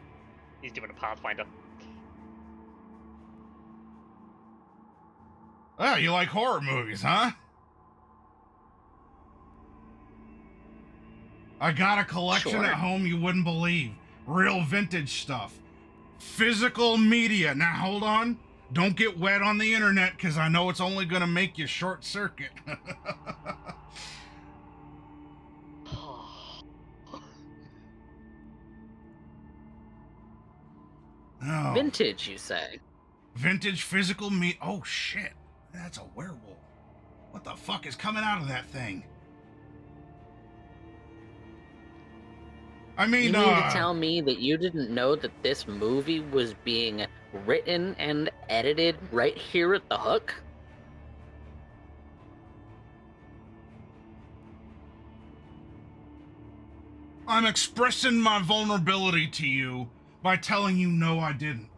He's doing a Pathfinder. Oh, you like horror movies, huh? I got a collection Sure. at home you wouldn't believe. Real vintage stuff. Physical media. Now, hold on. Don't get wet on the internet, because I know it's only going to make you short circuit. Oh. Vintage, you say? Vintage physical meat. Oh, shit. That's a werewolf. What the fuck is coming out of that thing? I mean, You mean to tell me that you didn't know that this movie was being written and edited right here at the Hook? I'm expressing my vulnerability to you by telling you no, I didn't.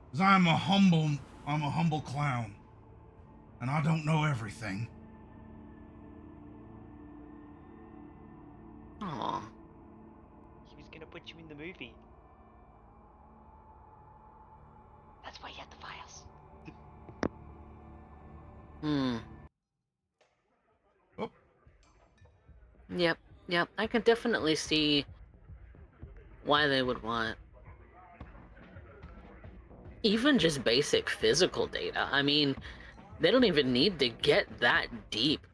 'Cause I'm a humble clown. And I don't know everything. Aw. He was gonna put you in the movie. That's why you had the files. Oh. Yep. I can definitely see why they would want even just basic physical data. I mean, they don't even need to get that deep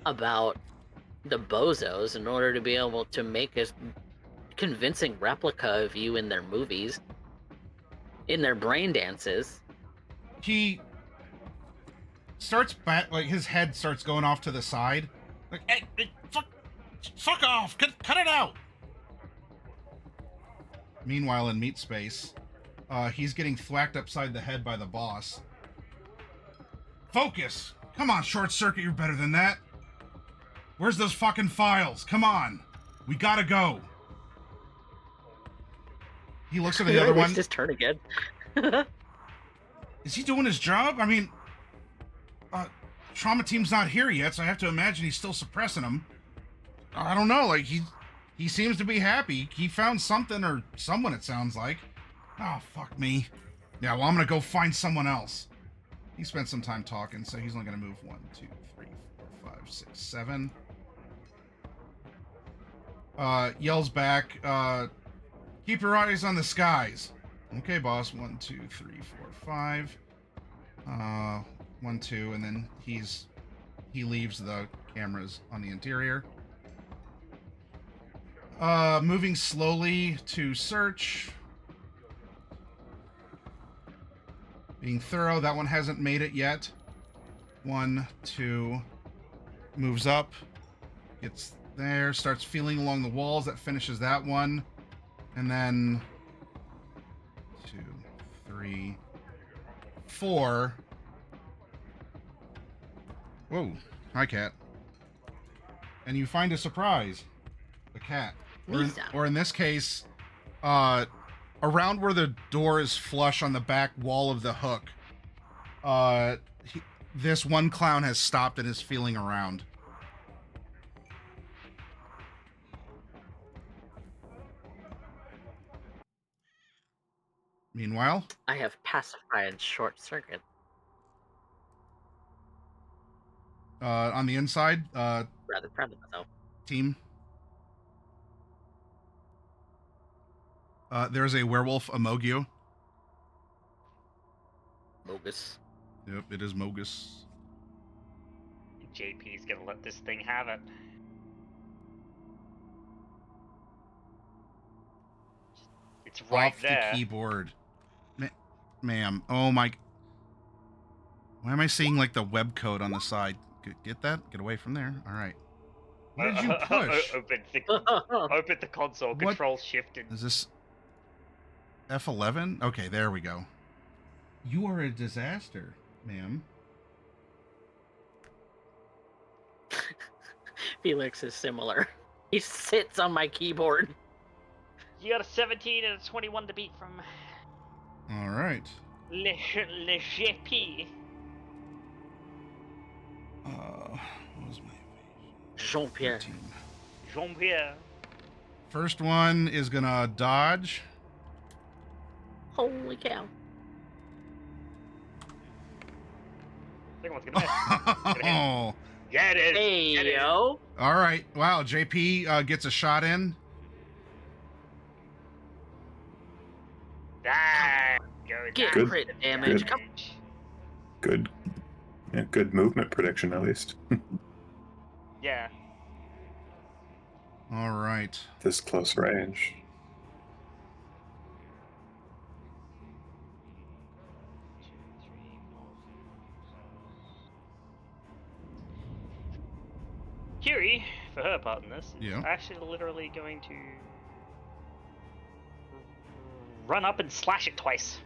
about the bozos in order to be able to make a convincing replica of you in their movies, in their brain dances. He starts back, like his head starts going off to the side. Like, hey, fuck off! Cut it out! Meanwhile, in Meat Space, he's getting thwacked upside the head by the boss. Focus! Come on, Short Circuit, you're better than that. Where's those fucking files? Come on! We gotta go! He looks at the other one. His turn again. Is he doing his job? I mean, Trauma Team's not here yet, so I have to imagine he's still suppressing them. I don't know, like, he seems to be happy. He found something, or someone, it sounds like. Oh, fuck me. Yeah, well, I'm gonna go find someone else. He spent some time talking, so he's only gonna move 1, 2, 3, 4, 5, 6, 7. Yells back, keep your eyes on the skies. Okay, boss. 1, 2, 3, 4, 5. 1, 2, and then he leaves the cameras on the interior. Moving slowly to search. Being thorough. That one hasn't made it yet. 1, 2. Moves up. Gets there. Starts feeling along the walls. That finishes that one. And then 2, 3, 4. Whoa. Hi, cat. And you find a surprise. The cat. Or in this case, around where the door is flush on the back wall of the Hook, this one clown has stopped and is feeling around. Meanwhile, I have pacified Short Circuit. on the inside, Rather proud of myself. team, there's a werewolf, a Mogyu. Bogus. Yep, it is Mogus. JP's gonna let this thing have it. It's right Off there. the keyboard. Ma'am. Oh my. Why am I seeing like the web code on the side? Get that? Get away from there. All right. What did you push? Open the console. What? Control Shift and Is this F11? Okay, there we go. You are a disaster, ma'am. Felix is similar. He sits on my keyboard. you got a 17 and a 21 to beat from All right. Le JP. What was my Jean-Pierre. 13. Jean-Pierre. First one is gonna dodge. Holy cow. Second one's gonna miss. Oh. Yeah, it is. Hey, It is. yo. All right. Wow. JP gets a shot in. That goes Get back crit to the damage. damage. Good. Yeah, good movement prediction at least. Yeah. All right. This close range. Kiri, for her part in this, is Yeah. actually literally going to run up and slash it twice.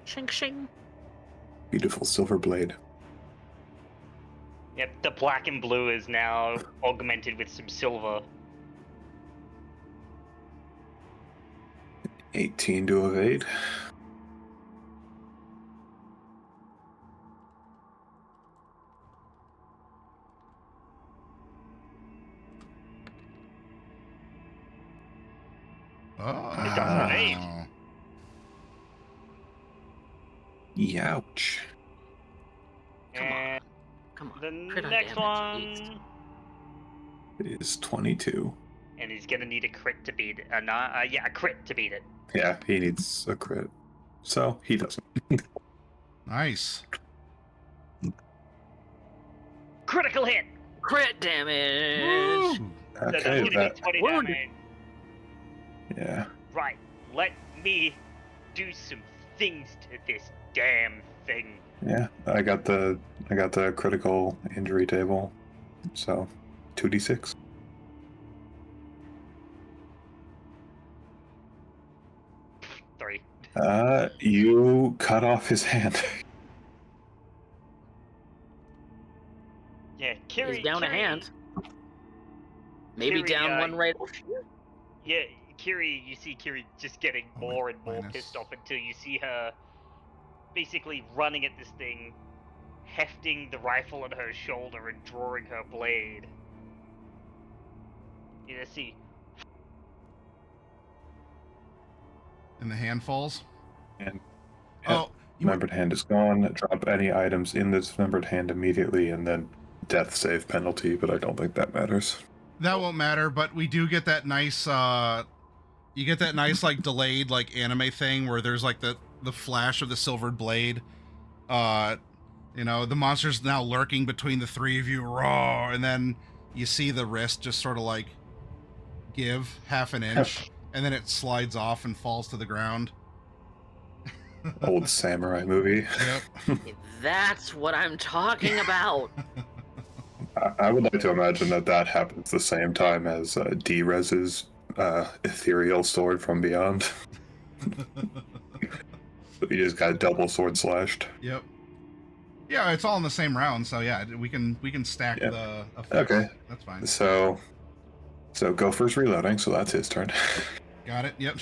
Shing shing. Beautiful silver blade. Yep, the black and blue is now augmented with some silver. 18 to evade. It does evade. Youch. Come on. And Come on. the Crit on next damage, please. one, It is 22. and he's gonna need a crit to beat it. Yeah, a crit to beat it. Yeah, he needs a crit. So he doesn't. Nice. Critical hit. Crit damage. Woo! So that's Okay, gonna that. be 20 Wounded. damage. Yeah. Right. Let me do some things to this damn thing. Yeah. I got the critical injury table. So 2d6. Three. You cut off his hand. Yeah, Kiri. He's down a Kiri- hand. Maybe Kiri, down one right. Yeah, Kiri, you see Kiri just getting Oh, more and more minus. pissed off until you see her basically running at this thing, hefting the rifle on her shoulder and drawing her blade. You just see, And the hand falls. And Oh, you membered hand is gone. Drop any items in this membered hand immediately, and then death save penalty. But I don't think that matters. that won't matter, but we do get that nice you get that nice like delayed like anime thing where there's like the flash of the silvered blade. You know, the monster's now lurking between the three of you, raw, and then you see the wrist just sort of like give half an inch, and then it slides off and falls to the ground. Old samurai movie. Yep. That's what I'm talking about. I would like to imagine that happens the same time as D-Rez's ethereal sword from beyond. So you just got double sword slashed. Yep. Yeah, it's all in the same round, so yeah, we can stack Yeah. the effects. Okay. That's fine. So Gopher's reloading, so that's his turn. Got it. Yep.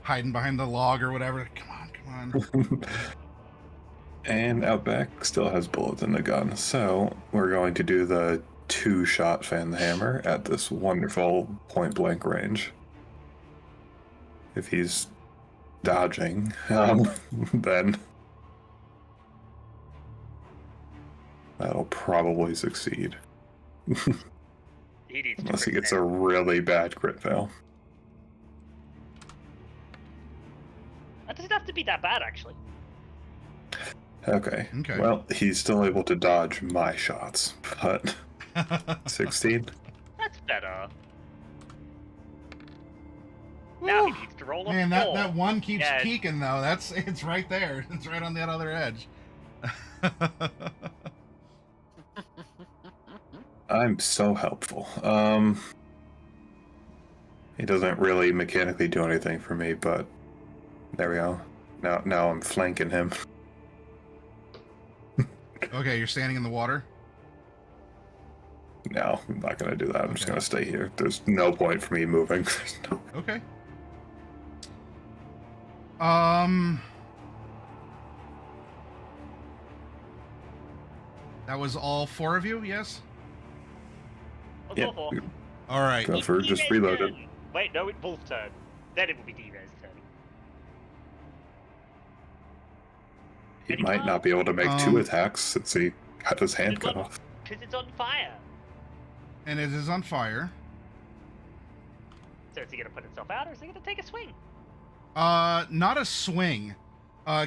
Hiding behind the log or whatever. Come on. And Outback still has bullets in the gun, so we're going to do the 2-shot fan the hammer at this wonderful point blank range. If he's dodging, then that'll probably succeed. he needs to Unless he crit gets a fail. really bad crit fail. That doesn't have to be that bad, actually. Okay. Okay. Well, he's still able to dodge my shots, but 16? That's better. Now Woo. he needs to roll a Man, 4. that one keeps Yeah. peeking though. It's right there. It's right on that other edge. I'm so helpful. He doesn't really mechanically do anything for me, but there we go. Now I'm flanking him. Okay, you're standing in the water. No, I'm not gonna do that. I'm just Okay. gonna stay here. There's no point for me moving. There's no... Okay. That was all 4 of you, yes? Let's Yeah. go for. All right. Gopher just D-Ray's reloaded. turn. Wait, no, it's Wolf's turn. Then it will be D-Ray's turn. He might not be able to make 2 attacks since he got his hand It's cut on- off. Because it's on fire. And it is on fire. So is he gonna put himself out, or is he gonna take a swing? Not a swing.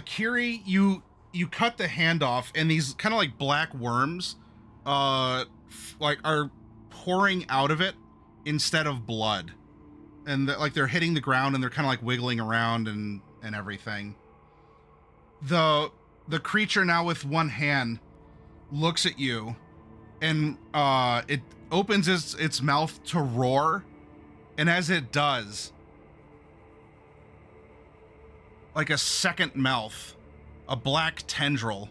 Kiri, you cut the hand off, and these kind of like black worms, like are pouring out of it instead of blood, and like they're hitting the ground, and they're kind of like wiggling around and everything. The creature now with one hand looks at you, and it opens its mouth to roar, and as it does, like a second mouth, a black tendril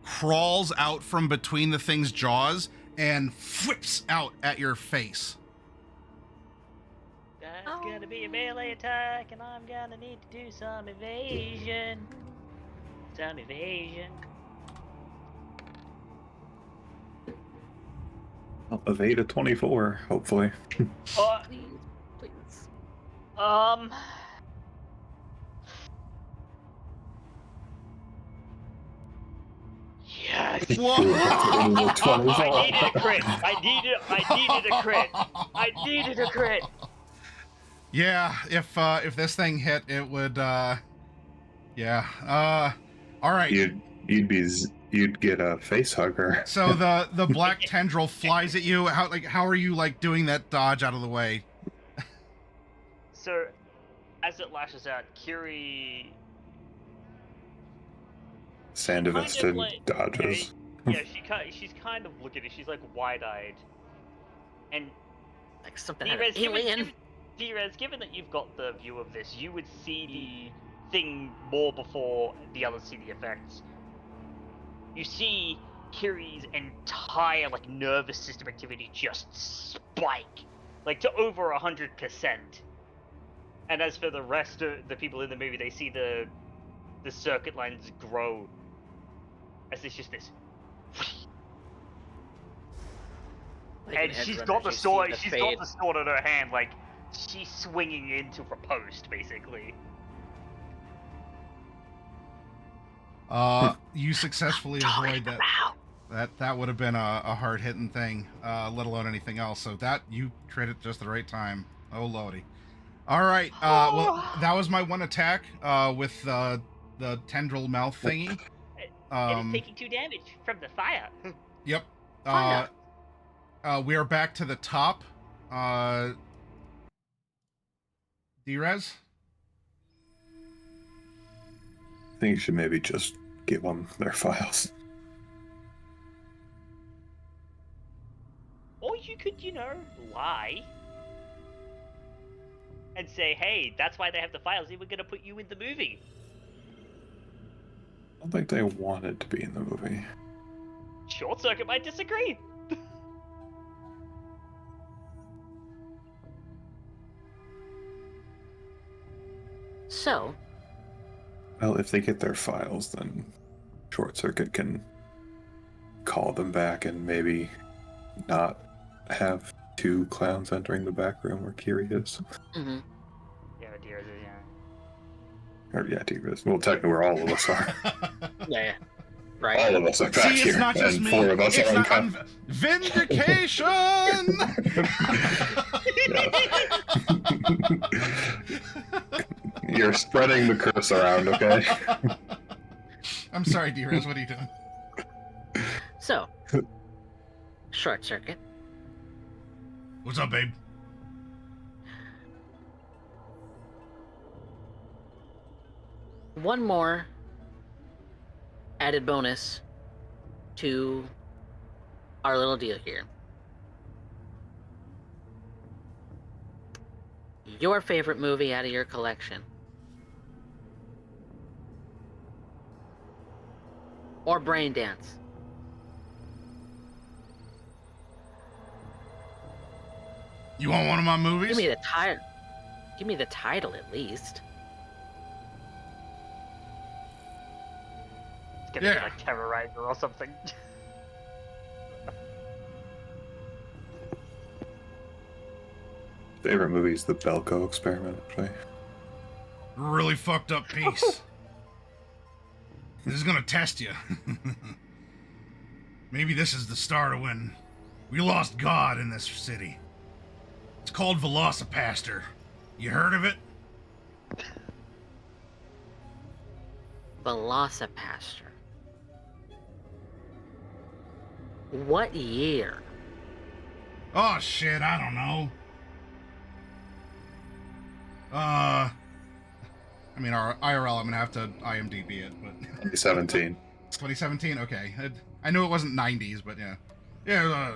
crawls out from between the thing's jaws and flips out at your face. That's gonna be a melee attack, and I'm gonna need to do some evasion. I'll evade a 24, hopefully. Please. Yes. Whoa! I needed a crit. I needed a crit. Yeah, if this thing hit, it would. Yeah. All right. You'd get a face hugger. So the black tendril flies at you. How are you like doing that dodge out of the way? So, as it lashes out, Kiri Sandivested like, dodges. she's kind of looking at it. She's like wide-eyed, and Like something out of Alien. Drez, given that you've got the view of this, you would see the thing more before the others see the effects. You see Kiri's entire like nervous system activity just spike, like to over 100%. And as for the rest of the people in the movie, they see the circuit lines grow as it's just this. Like And in Edge she's Runners, got the you see sword. the She's fade. got the sword in her hand, like she's swinging into riposte, basically. You successfully avoid that. That would have been a hard hitting thing, let alone anything else. So that you crit it just the right time. Oh lordy. All right. Well, that was my one attack with the tendril mouth thingy. It is taking 2 damage from the fire. Yep. Fire. We are back to the top. Drez? I think you should maybe just give them their files. Or you could, lie. And say, hey, that's why they have the files. They were gonna put you in the movie. I don't think they wanted to be in the movie. Short Circuit might disagree. So, Well, if they get their files, then Short Circuit can call them back and maybe not have 2 clowns entering the back room where Kiri is. mhm. Yeah, dear, yeah. Or yeah, Tigris. Well, technically, where all of us are. Yeah, right. All of us are back See, here, it's not just and me. 4 of us It's are not unconscious. vindication. You're spreading the curse around, okay? I'm sorry, Drez. What are you doing? So, Short Circuit. What's up, babe? One more added bonus to our little deal here. Your favorite movie out of your collection. Or Braindance. You want one of my movies? Give me the title. Give me the title at least. It's gonna Yeah. be like Terrorizer or something. Favorite movie is the Belko Experiment, actually. Really fucked up piece. This is gonna test you. Maybe this is the start of when we lost God in this city. It's called Velocipaster. You heard of it? Velocipaster. What year? Oh, shit, I don't know. I mean, our IRL, I'm gonna have to IMDb it, but... 2017. 2017? Okay. I knew it wasn't 90s, but yeah. Yeah,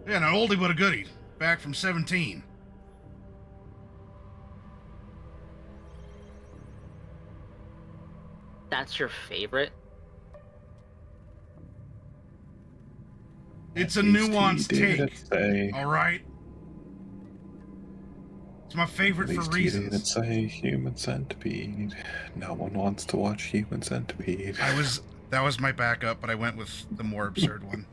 yeah, an oldie but a goodie. Back from 17. That's your favorite? It's a At least he nuanced didn't take, say- alright? It's my favorite At for least he didn't reasons. say human centipede. No one wants to watch human centipede. That was my backup, but I went with the more absurd one.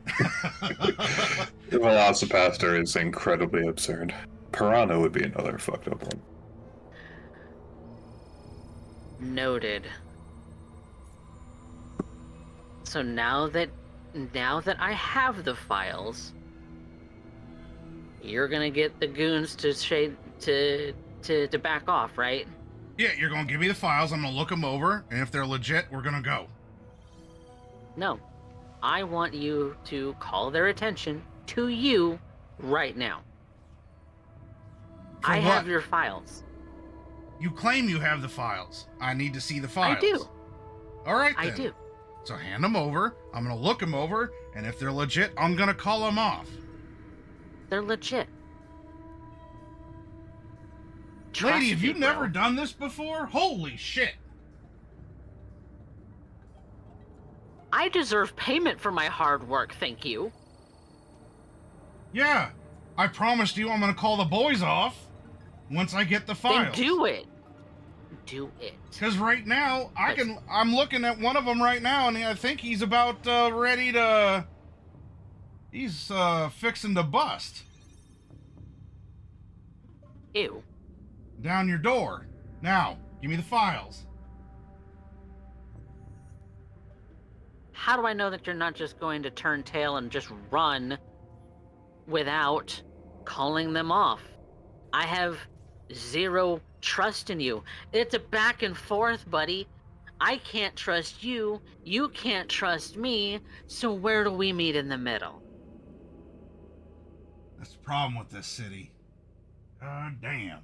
The Velocipaster is incredibly absurd. Piranha would be another fucked up one. Noted. So now that I have the files, you're gonna get the goons to back off, right? Yeah, you're gonna give me the files, I'm gonna look them over, and if they're legit, we're gonna go. No. I want you to call their attention to you right now. For I what? have your files. You claim you have the files. I need to see the files. I do. Alright then. I do. So hand them over, I'm gonna look them over, and if they're legit, I'm gonna call them off. They're legit. Lady, Trust have you me, never bro. done this before? Holy shit. I deserve payment for my hard work, thank you. Yeah, I promised you I'm gonna call the boys off once I get the files. Then do it. Do it. Because right now, I'm looking at one of them right now, and I think he's about ready to... He's fixing to bust. Ew. Down your door. Now, give me the files. How do I know that you're not just going to turn tail and just run without calling them off? I have zero trust in you. It's a back and forth, buddy. I can't trust you. You can't trust me. So where do we meet in the middle? That's the problem with this city. God damn.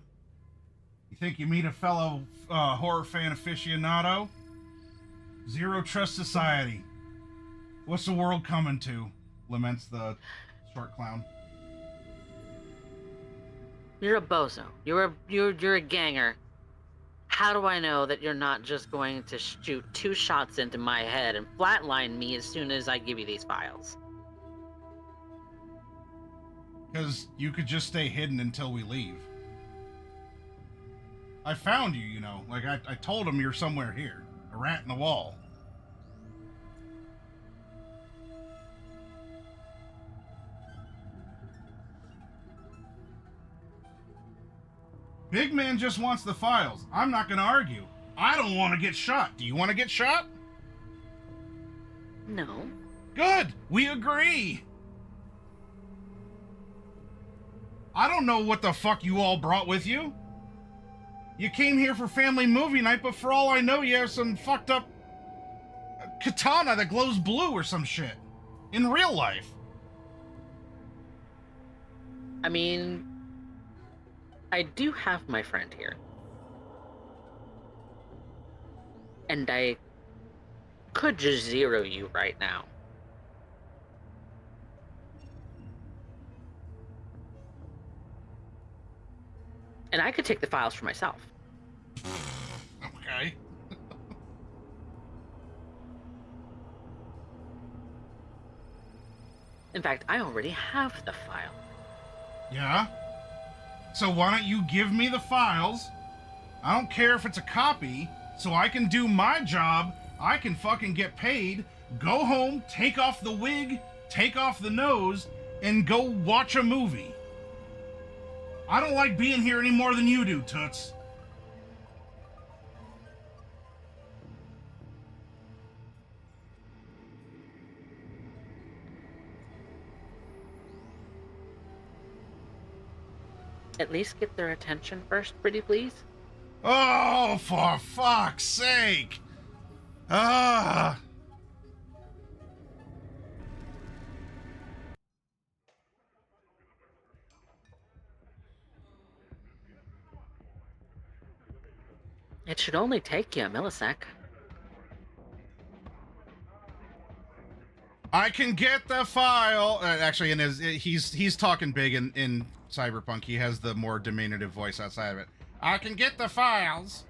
You think you meet a fellow horror fan aficionado? Zero trust society. What's the world coming to? Laments the short clown. You're a bozo. You're a ganger. How do I know that you're not just going to shoot 2 shots into my head and flatline me as soon as I give you these files? Because you could just stay hidden until we leave. I found you, you know. Like, I told him you're somewhere here. A rat in the wall. Big man just wants the files. I'm not going to argue. I don't want to get shot. Do you want to get shot? No. Good. We agree. I don't know what the fuck you all brought with you. You came here for family movie night, but for all I know, you have some fucked up katana that glows blue or some shit. In real life. I mean, I do have my friend here. And I could just zero you right now. And I could take the files for myself. Okay. In fact, I already have the file. Yeah? So why don't you give me the files? I don't care if it's a copy, so I can do my job. I can fucking get paid, go home, take off the wig, take off the nose, and go watch a movie. I don't like being here any more than you do, Toots. at least get their attention first, pretty please? Oh, for fuck's sake! Ah! It should only take you a millisec. I can get the file. Actually, he's talking big in Cyberpunk. He has the more diminutive voice outside of it. I can get the files,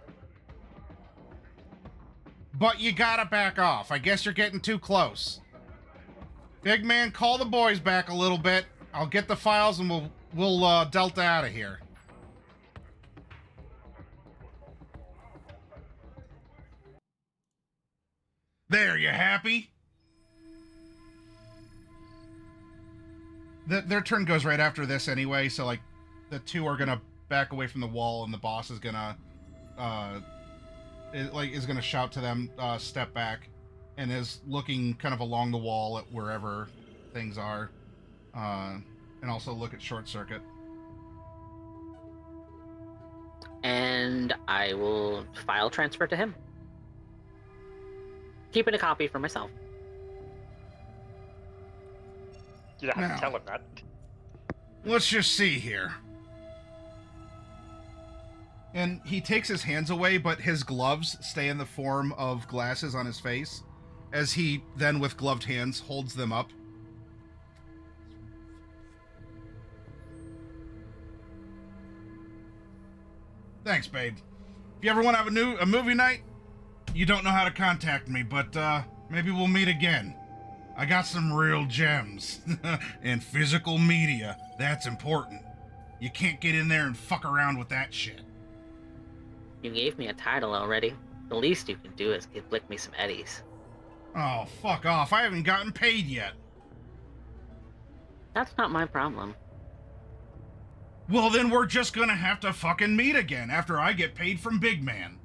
but you gotta back off. I guess you're getting too close. Big man, call the boys back a little bit. I'll get the files and we'll delta out of here. There, you happy? Their turn goes right after this anyway, so like the two are gonna back away from the wall, and the boss is gonna is gonna shout to them, step back, and is looking kind of along the wall at wherever things are, and also look at short circuit. And I will file transfer to him. Keeping a copy for myself. You don't have Now, to tell him that. Let's just see here. And he takes his hands away, but his gloves stay in the form of glasses on his face, as he then, with gloved hands, holds them up. Thanks, babe. If you ever want to have a movie night, you don't know how to contact me, but maybe we'll meet again. I got some real gems. And physical media, that's important. You can't get in there and fuck around with that shit. You gave me a title already. The least you can do is flick me some eddies. Oh, fuck off. I haven't gotten paid yet. That's not my problem. Well, then we're just gonna have to fucking meet again after I get paid from Big Man.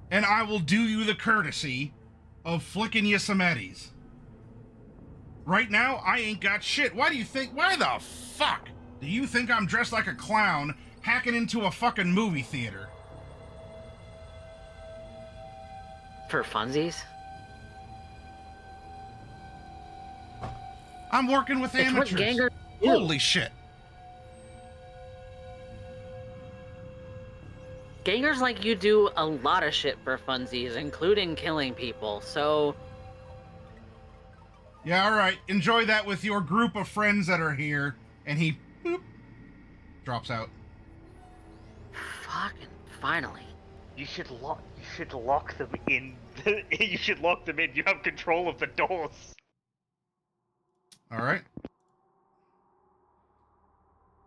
And I will do you the courtesy of flicking you some eddies. Right now, I ain't got shit. Why the fuck do you think I'm dressed like a clown hacking into a fucking movie theater? For funsies? I'm working with It's what amateurs. gangers do. Holy shit. Gangers like you do a lot of shit for funsies, including killing people, so... Yeah, alright. Enjoy that with your group of friends that are here. And he, boop, drops out. Fucking finally. You should lock them in. You should lock them in. You have control of the doors. Alright.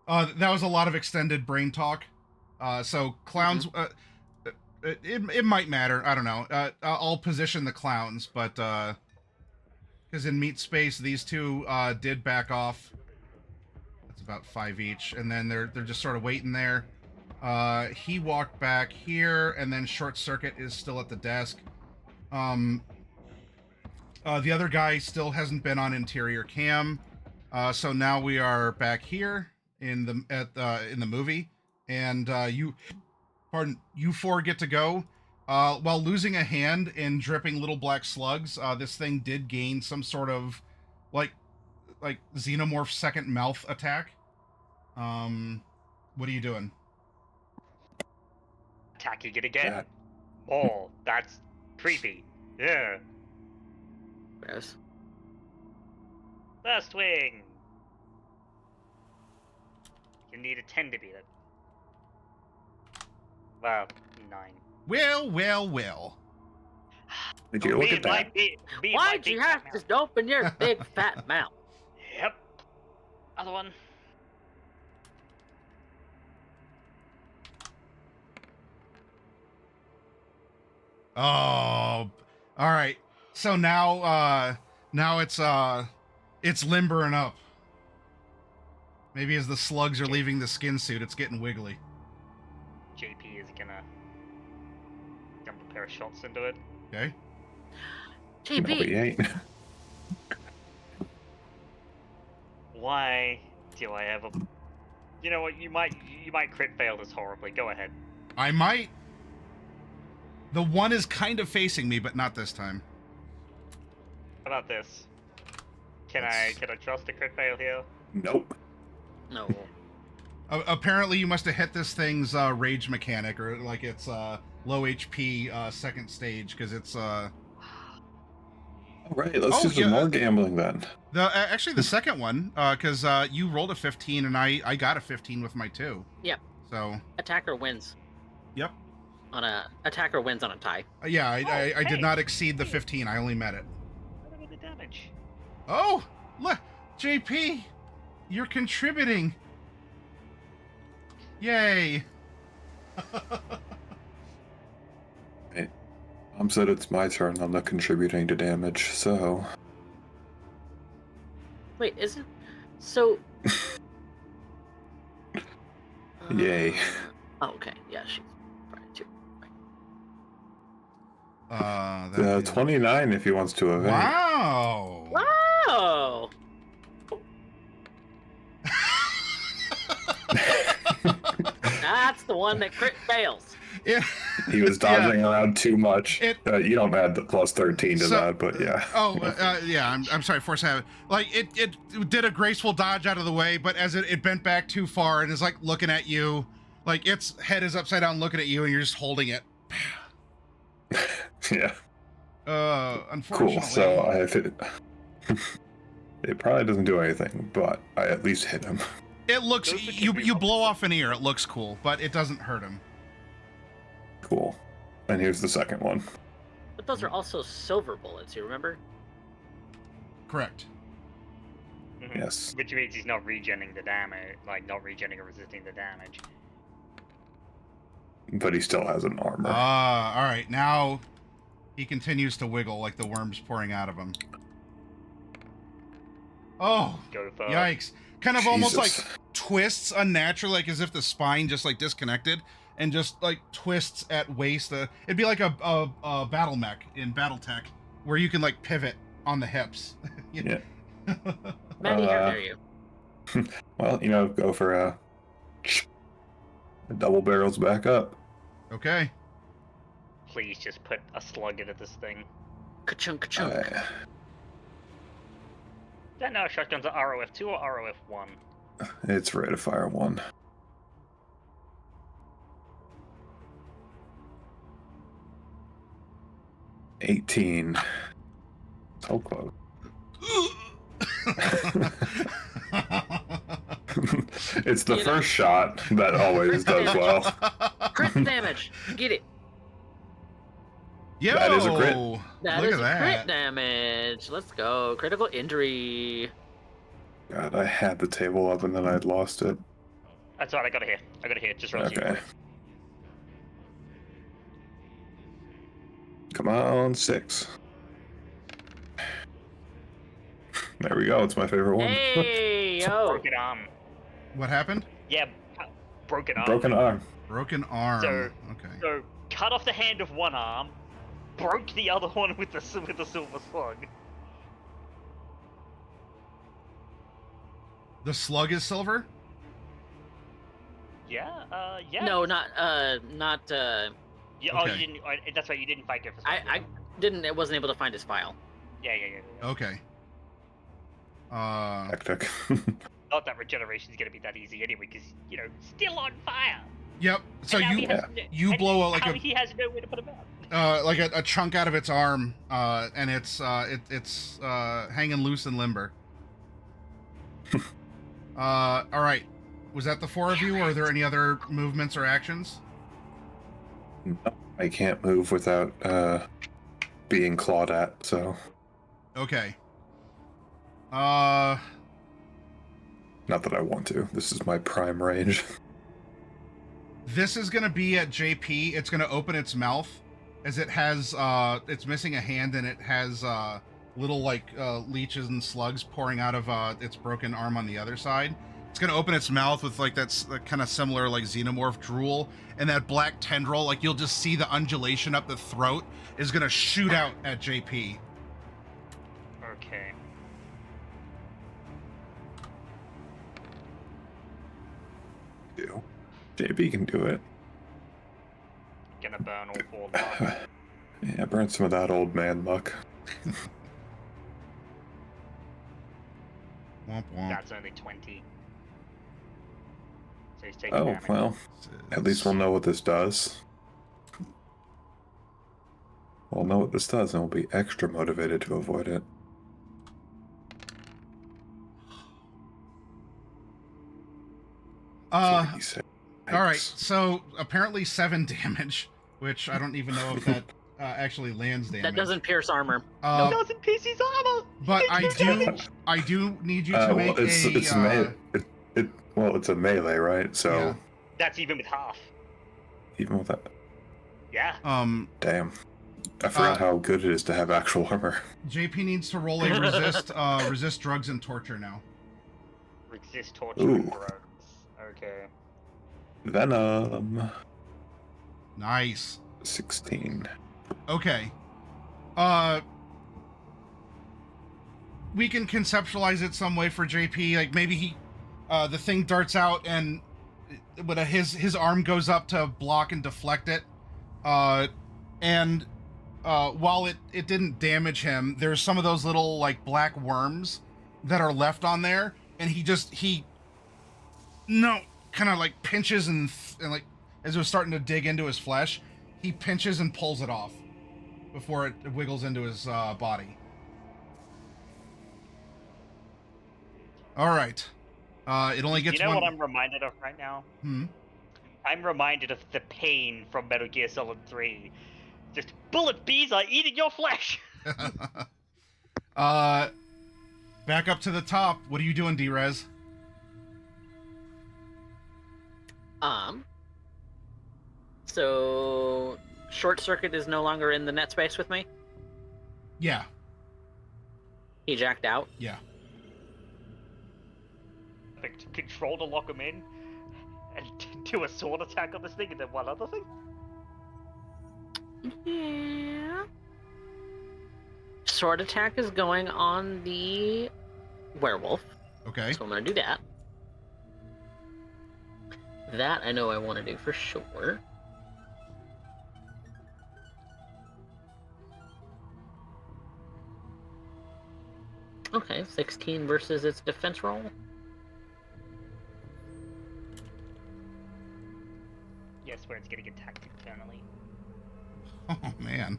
That was a lot of extended brain talk. So clowns, it might matter. I don't know. I'll position the clowns, but, because in Meat Space, these two, did back off. That's about 5 each. And then they're just sort of waiting there. He walked back here, and then Short Circuit is still at the desk. The other guy still hasn't been on interior cam. So now we are back here in the movie. And you four get to go. While losing a hand and dripping little black slugs, this thing did gain some sort of like xenomorph second mouth attack. What are you doing? Attacking it again. That- Oh, that's creepy. Yeah. Gross. First wing. You need a 10 to beat it. Well, 9. Well. Did you look at that? Why'd you have to open your big fat mouth? Yep. Other one. Oh, all right. So now it's limbering up. Maybe as the slugs are leaving the skin suit, it's getting wiggly. JP is gonna dump a pair of shots into it. Okay. JP, No, he ain't. Why do I have a You know what? You might crit fail this horribly. Go ahead. I might. The one is kind of facing me, but not this time. How about this? Can I trust a crit fail here? Nope. No. Apparently, you must have hit this thing's rage mechanic, or like its low HP second stage, because it's All right, let's do some more gambling then. Actually the second one, because you rolled a 15 and I got a 15 with my 2. Yep. So Attacker wins. Yep. Attacker wins on a tie. Yeah, I hey. did not exceed the 15. I only met it. What about the damage? Oh, look, JP, you're contributing. Yay. Hey, Mom said it's my turn. I'm not contributing to damage, so. Wait, is it? So. Yay. Oh, okay. Yeah, she's probably too. That is... 29 if he wants to evade. Wow. Wow. That's the one that crit fails. Yeah. He was dodging around too much. You don't add the plus 13 to that, but yeah. Oh, yeah. I'm sorry, Force Habit. Like it did a graceful dodge out of the way, but as it bent back too far and is like looking at you, like its head is upside down looking at you, and you're just holding it. Yeah. Unfortunately. Cool. So I have hit it. It probably doesn't do anything, but I at least hit him. It looks you blow off an ear. It looks cool, but it doesn't hurt him. Cool. And here's the second one. But those are also silver bullets, you remember? Correct. Mhm. Yes. Which means he's not regenning the damage, like not regenning or resisting the damage. But he still has an armor. All right. Now he continues to wiggle like the worm's pouring out of him. Oh, Go for yikes. Kind of almost like Jesus. twists unnaturally, like as if the spine just like disconnected and just like twists at waist. It'd be like a battle mech in Battletech where you can like pivot on the hips. Yeah. Maddie, how dare you? Well, go for a double barrels back up. Okay. Please just put a slug into this thing. Ka-chunk, ka-chunk. That now shotguns are ROF2 or ROF1? It's rate of fire 1. $18. So close. It's the first shot that always does well. Crit damage. Get it. Yo, That is a crit. That Look is at crit that. damage. Let's go. Critical injury. God, I had the table up and then I'd lost it. That's alright, I got it here. Just roll Okay. Come on, 6. There we go. It's my favorite one. Hey, yo. Broken arm. What happened? Yeah, broken arm. Broken arm. Broken arm. So- Okay. So, cut off the hand of one arm, broke the other one with the silver slug. The slug is silver? Yeah, No, not. Yeah, Oh, Okay. you didn't. That's right. You didn't fight Griffith's. I wasn't able to find his file. Yeah. Okay. Hectic. Not that regeneration's gonna be that easy anyway, because still on fire. Yep. So And now you he has you blow out like he has nowhere to put him out. like a chunk out of its arm, and it's hanging loose and limber. All right. Was that the 4 of you, or are there any other movements or actions? No, I can't move without being clawed at, so. Okay. Not that I want to. This is my prime range. This is gonna be at JP. It's gonna open its mouth, as it has it's missing a hand, and it has little like leeches and slugs pouring out of its broken arm on the other side. It's gonna open its mouth with like that's kind of similar like xenomorph drool, and that black tendril, like you'll just see the undulation up the throat, is gonna shoot out at JP. Okay. do. JP can do it. Gonna burn all 4 luck. Yeah, burn some of that old man luck. Womp womp. That's only 20. So he's taking Oh, damage. well, at least we'll know what this does. We'll know what this does, and we'll be extra motivated to avoid it. All 46. right, so apparently 7 damage, which I don't even know if that actually lands damage. That doesn't pierce armor. It doesn't piece his armor! But He takes damage! I do need you to make it's a melee, right? So Yeah. That's even with half. even with that, Yeah. damn, I forgot how good it is to have actual armor. JP needs to roll a resist drugs and torture now. Resist torture and Ooh. drugs. Okay. Venom, Nice. 16. Okay. We can conceptualize it some way for JP. Like maybe he, the thing darts out and but his arm goes up to block and deflect it. And while it didn't damage him, there's some of those little like black worms that are left on there, and he kind of like pinches and like as it was starting to dig into his flesh, he pinches and pulls it off before it wiggles into his body. All right. It only gets You know one. what I'm reminded of right now? I'm reminded of the pain from Metal Gear Solid 3. Just bullet bees are eating your flesh! Back up to the top. What are you doing, D-Rez? So short circuit is no longer in the net space with me. Yeah. He jacked out. Yeah. Control to lock him in, and do a sword attack on this thing, and then one other thing? Yeah. Sword attack is going on the werewolf. Okay. So I'm gonna do that. That I know I want to do for sure. Okay, 16 versus its defense roll. Yes, where it's getting attacked internally. Oh man.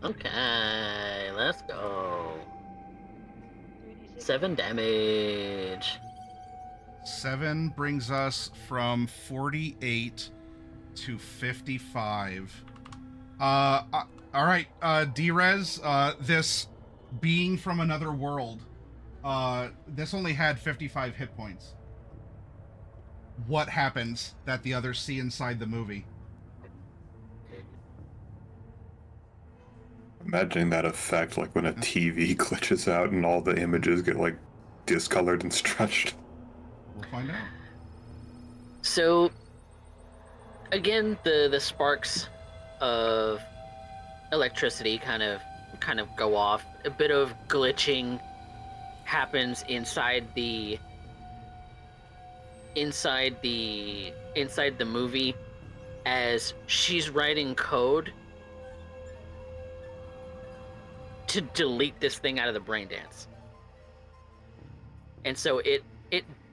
Okay, let's go. 7 damage. 7 brings us from 48 to 55. All right, D-Rez, this being from another world, this only had 55 hit points. What happens that the others see inside the movie? Imagining that effect, like when a TV glitches out and all the images get like discolored and stretched. We'll find out. So, again, the sparks of electricity kind of go off. A bit of glitching happens inside the movie as she's writing code to delete this thing out of the braindance. And so it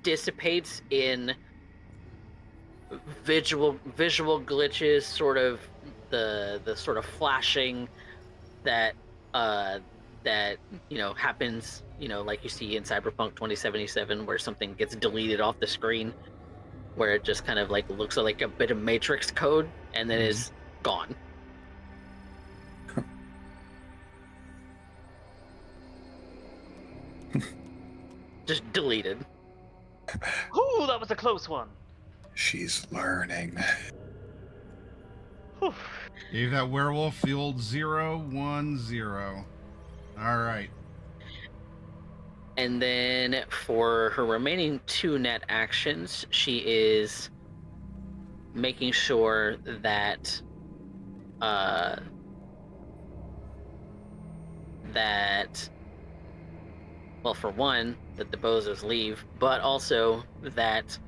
dissipates in visual glitches, sort of the sort of flashing that happens, like you see in Cyberpunk 2077, where something gets deleted off the screen, where it just kind of like looks like a bit of Matrix code and then is gone. Just deleted. Ooh, that was a close one! She's learning. Whew. Gave that werewolf the old 0-1-0. All right. And then for her remaining 2 net actions, she is making sure that well, for one, that the bozos leave, but also that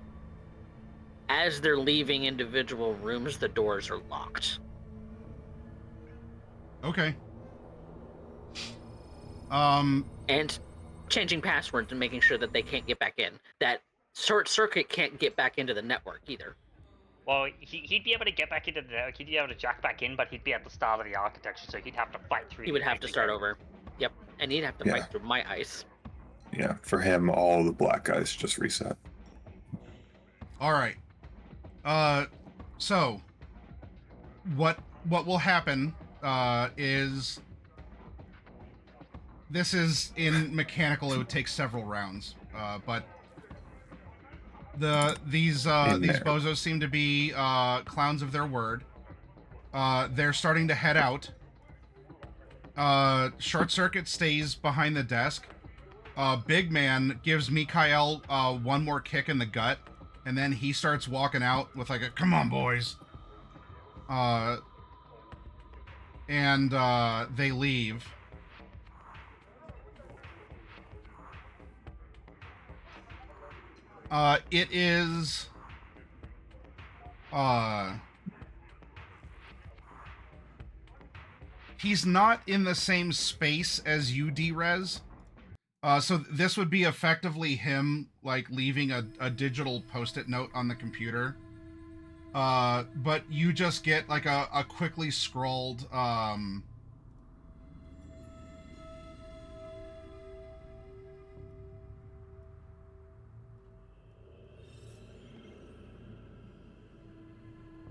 as they're leaving individual rooms, the doors are locked. Okay. And changing passwords and making sure that they can't get back in. That short circuit can't get back into the network either. Well, he'd be able to get back into the network, he'd be able to jack back in, but he'd be at the start of the architecture, so he'd have to fight through. He would have to start over. Yep, and he'd have to fight through my ice. Yeah, for him, all the black guys just reset. All right. So what will happen is this is in mechanical. It would take several rounds, but these bozos seem to be clowns of their word. They're starting to head out. Short Circuit stays behind the desk. Big Man gives Mikhail one more kick in the gut, and then he starts walking out with like a "Come on, boys," and they leave. It is he's not in the same space as you, D-Rez. So this would be effectively him like leaving a digital post-it note on the computer. But you just get like a quickly scrolled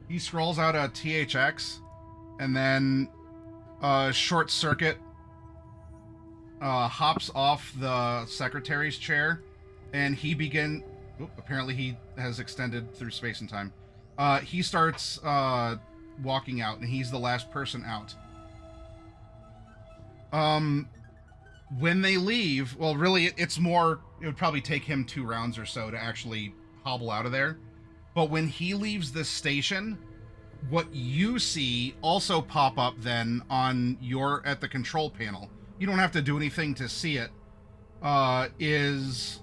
he scrolls out a THX, and then Short Circuit hops off the secretary's chair, and he apparently he has extended through space and time. He starts walking out, and he's the last person out. When they leave, well, really, it would probably take him 2 rounds or so to actually hobble out of there. But when he leaves the station, what you see also pop up then at the control panel. You don't have to do anything to see it. Is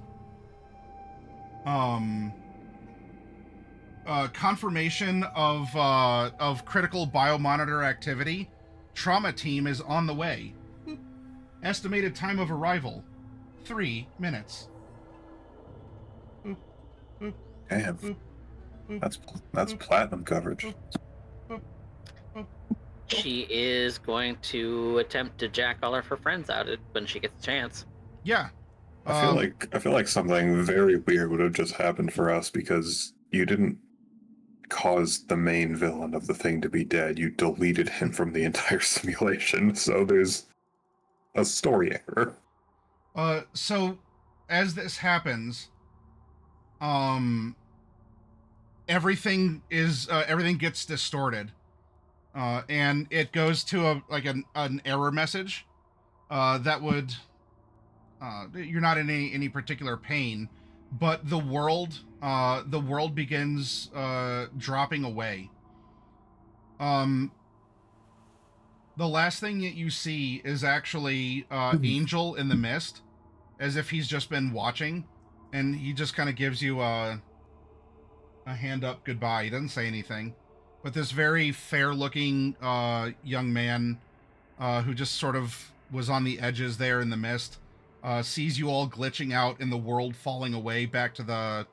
confirmation of critical biomonitor activity. Trauma team is on the way. Boop. Estimated time of arrival, 3 minutes. Boop, boop, Damn, boop, boop, that's boop, platinum coverage. boop, boop, boop. She is going to attempt to jack all of her friends out when she gets a chance. Yeah. I feel like something very weird would have just happened for us because you didn't cause the main villain of the thing to be dead. You deleted him from the entire simulation, so there's a story error. So as this happens, everything gets distorted, and it goes to an error message that would you're not in any particular pain, but the world begins dropping away. The last thing that you see is actually Angel in the mist, as if he's just been watching, and he just kind of gives you a hand up goodbye. He doesn't say anything, but this very fair-looking young man who just sort of was on the edges there in the mist sees you all glitching out and the world falling away back to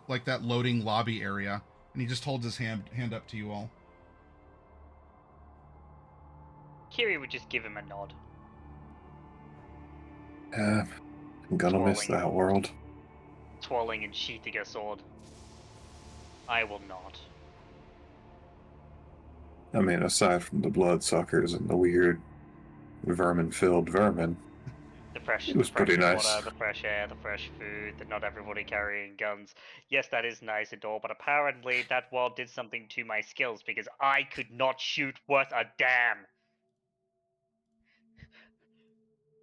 like that loading lobby area, and he just holds his hand up to you all. Kiri would just give him a nod. I'm gonna miss that world. Twirling and sheathing her sword. I will not. I mean, aside from the bloodsuckers and the weird vermin-filled vermin, it was pretty nice. Water, the fresh air, the fresh food, the not everybody carrying guns. Yes, that is nice and all, but apparently that world did something to my skills because I could not shoot worth a damn.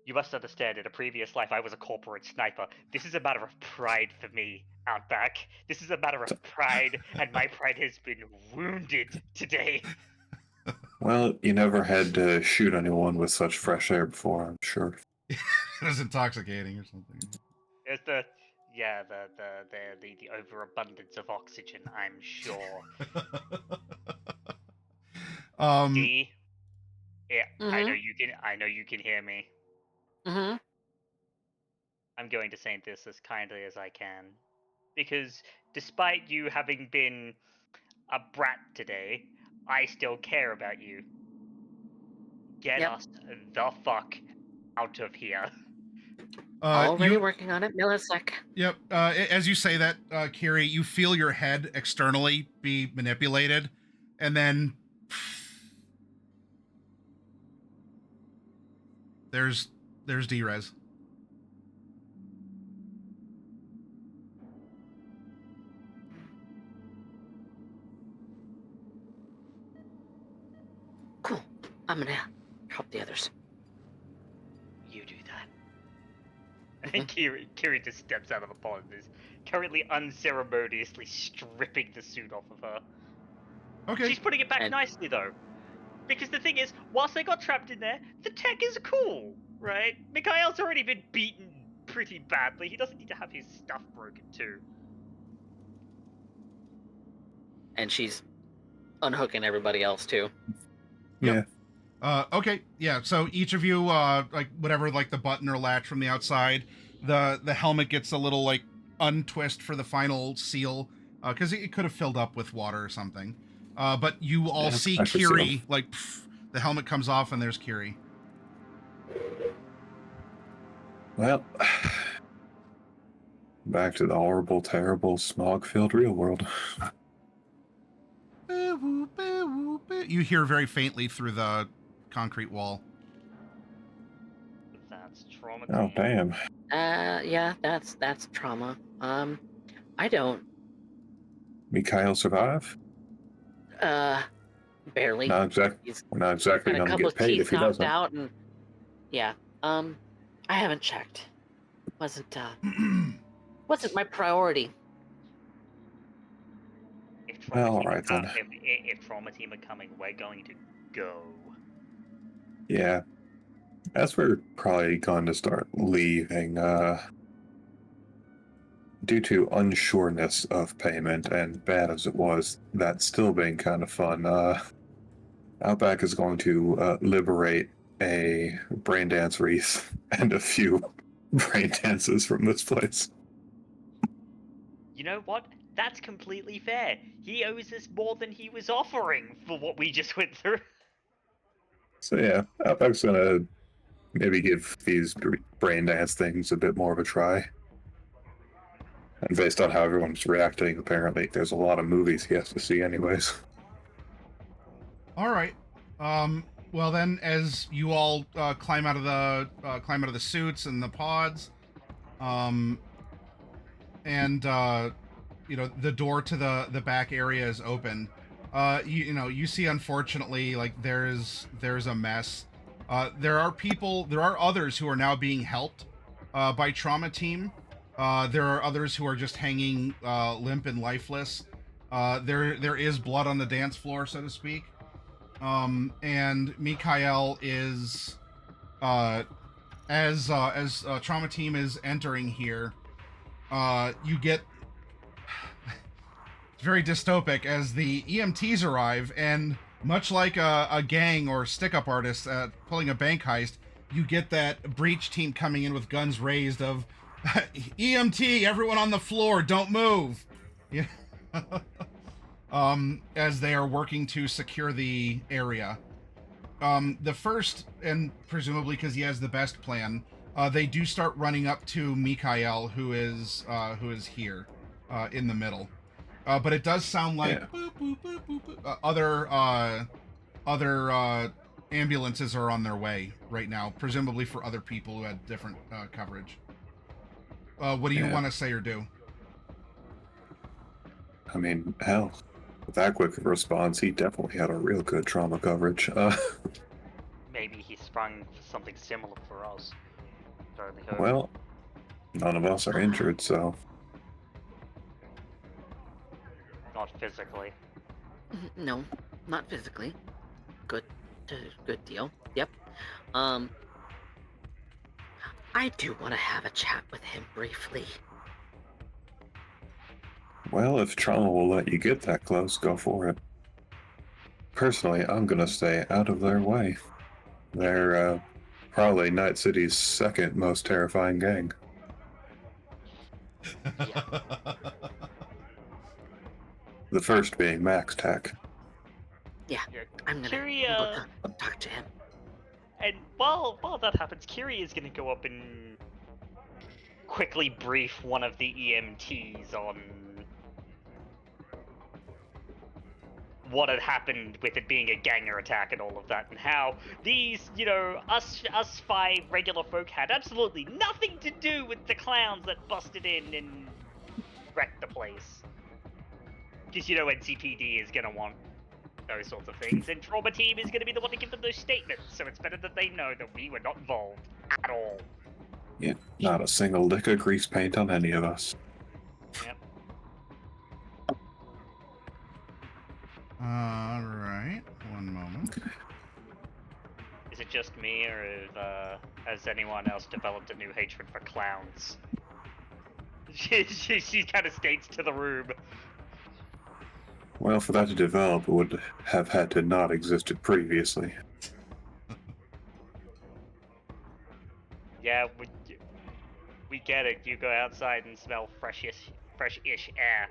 You must understand, in a previous life I was a corporate sniper. This is a matter of pride for me, Outback. This is a matter of pride, and my pride has been wounded today. Well, you never had to shoot anyone with such fresh air before, I'm sure. It was intoxicating or something. Yeah, the overabundance of oxygen, I'm sure. D, yeah, I know Mm-hmm. you can hear me. Mm-hmm. I'm going to say this as kindly as I can. Because despite you having been a brat today, I still care about you. Get Yep. us the fuck out of here. Already You working on it, millisec. Yep. As you say that, Kiri, you feel your head externally be manipulated, and then there's Drez. Cool. I'm gonna help the others. You do that. And Kiri just steps out of the pod and is currently unceremoniously stripping the suit off of her. Okay. She's putting it back And- nicely though. Because the thing is, whilst they got trapped in there, the tech is cool, right? Mikhail's already been beaten pretty badly. He doesn't need to have his stuff broken too. And she's unhooking everybody else too. Yep. Okay. Yeah. So each of you, like whatever, like the button or latch from the outside, the helmet gets a little like untwist for the final seal, because it could have filled up with water or something. But you all see I should see Kiri, him. like the helmet comes off and there's Kiri. Well, back to the horrible, terrible, smog-filled real world. You hear very faintly through the concrete wall. That's trauma. Oh, damn. Yeah, that's trauma. I don't. Mikhail survive? Barely. He's We're not exactly got a going to couple get of paid teeth if he knocked doesn't. out, and yeah. I haven't checked. Wasn't my priority. If trauma Well, team alright then. if trauma team are coming, we're going to go. Yeah. As we're probably going to start leaving, due to unsureness of payment, and bad as it was, that still being kind of fun, Outback is going to liberate a braindance wreath and a few braindances from this place. You know what? That's completely fair. He owes us more than he was offering for what we just went through. So yeah, Outback's gonna maybe give these braindance things a bit more of a try. And based on how everyone's reacting, apparently there's a lot of movies he has to see anyways. All right. Well then, as you all climb out of the suits and the pods, and the door to the back area is open. You see, unfortunately, like there's a mess. There are others who are now being helped by trauma team. There are others who are just hanging limp and lifeless. There is blood on the dance floor, so to speak. And Mikhail is as trauma team is entering here. You get it's very dystopic as the EMTs arrive, and much like a gang or stick-up artists pulling a bank heist, you get that breach team coming in with guns raised of EMT, everyone on the floor, don't move. Yeah. As they are working to secure the area. The first, and presumably because he has the best plan, they do start running up to Mikhail, who is here in the middle. But it does sound like boop, boop, boop, boop, boop. Other ambulances are on their way right now, presumably for other people who had different coverage. What do you want to say or do? I mean, hell, with that quick of a response, he definitely had a real good trauma coverage. Maybe he sprung for something similar for us. Certainly hope. Well, none of us are injured, so... Not physically. No, not physically. Good deal. Yep. I do want to have a chat with him briefly. Well, if trauma will let you get that close, go for it. Personally, I'm gonna stay out of their way. They're probably Night City's second most terrifying gang. The first being Max Tech. Yeah, I'm gonna Curie, go talk to him. and while that happens, Curie is gonna go up and quickly brief one of the EMTs on what had happened with it being a ganger attack and all of that, and how these, us five regular folk had absolutely nothing to do with the clowns that busted in and wrecked the place. Because NCPD is gonna want those sorts of things, and Trauma Team is gonna be the one to give them those statements, so it's better that they know that we were not involved at all. Yeah, not a single lick of grease paint on any of us. Yep. Alright, one moment. Is it just me, or has anyone else developed a new hatred for clowns? She kind of skates to the room. Well, for that to develop, it would have had to not existed previously. Yeah, we get it. You go outside and smell fresh-ish air.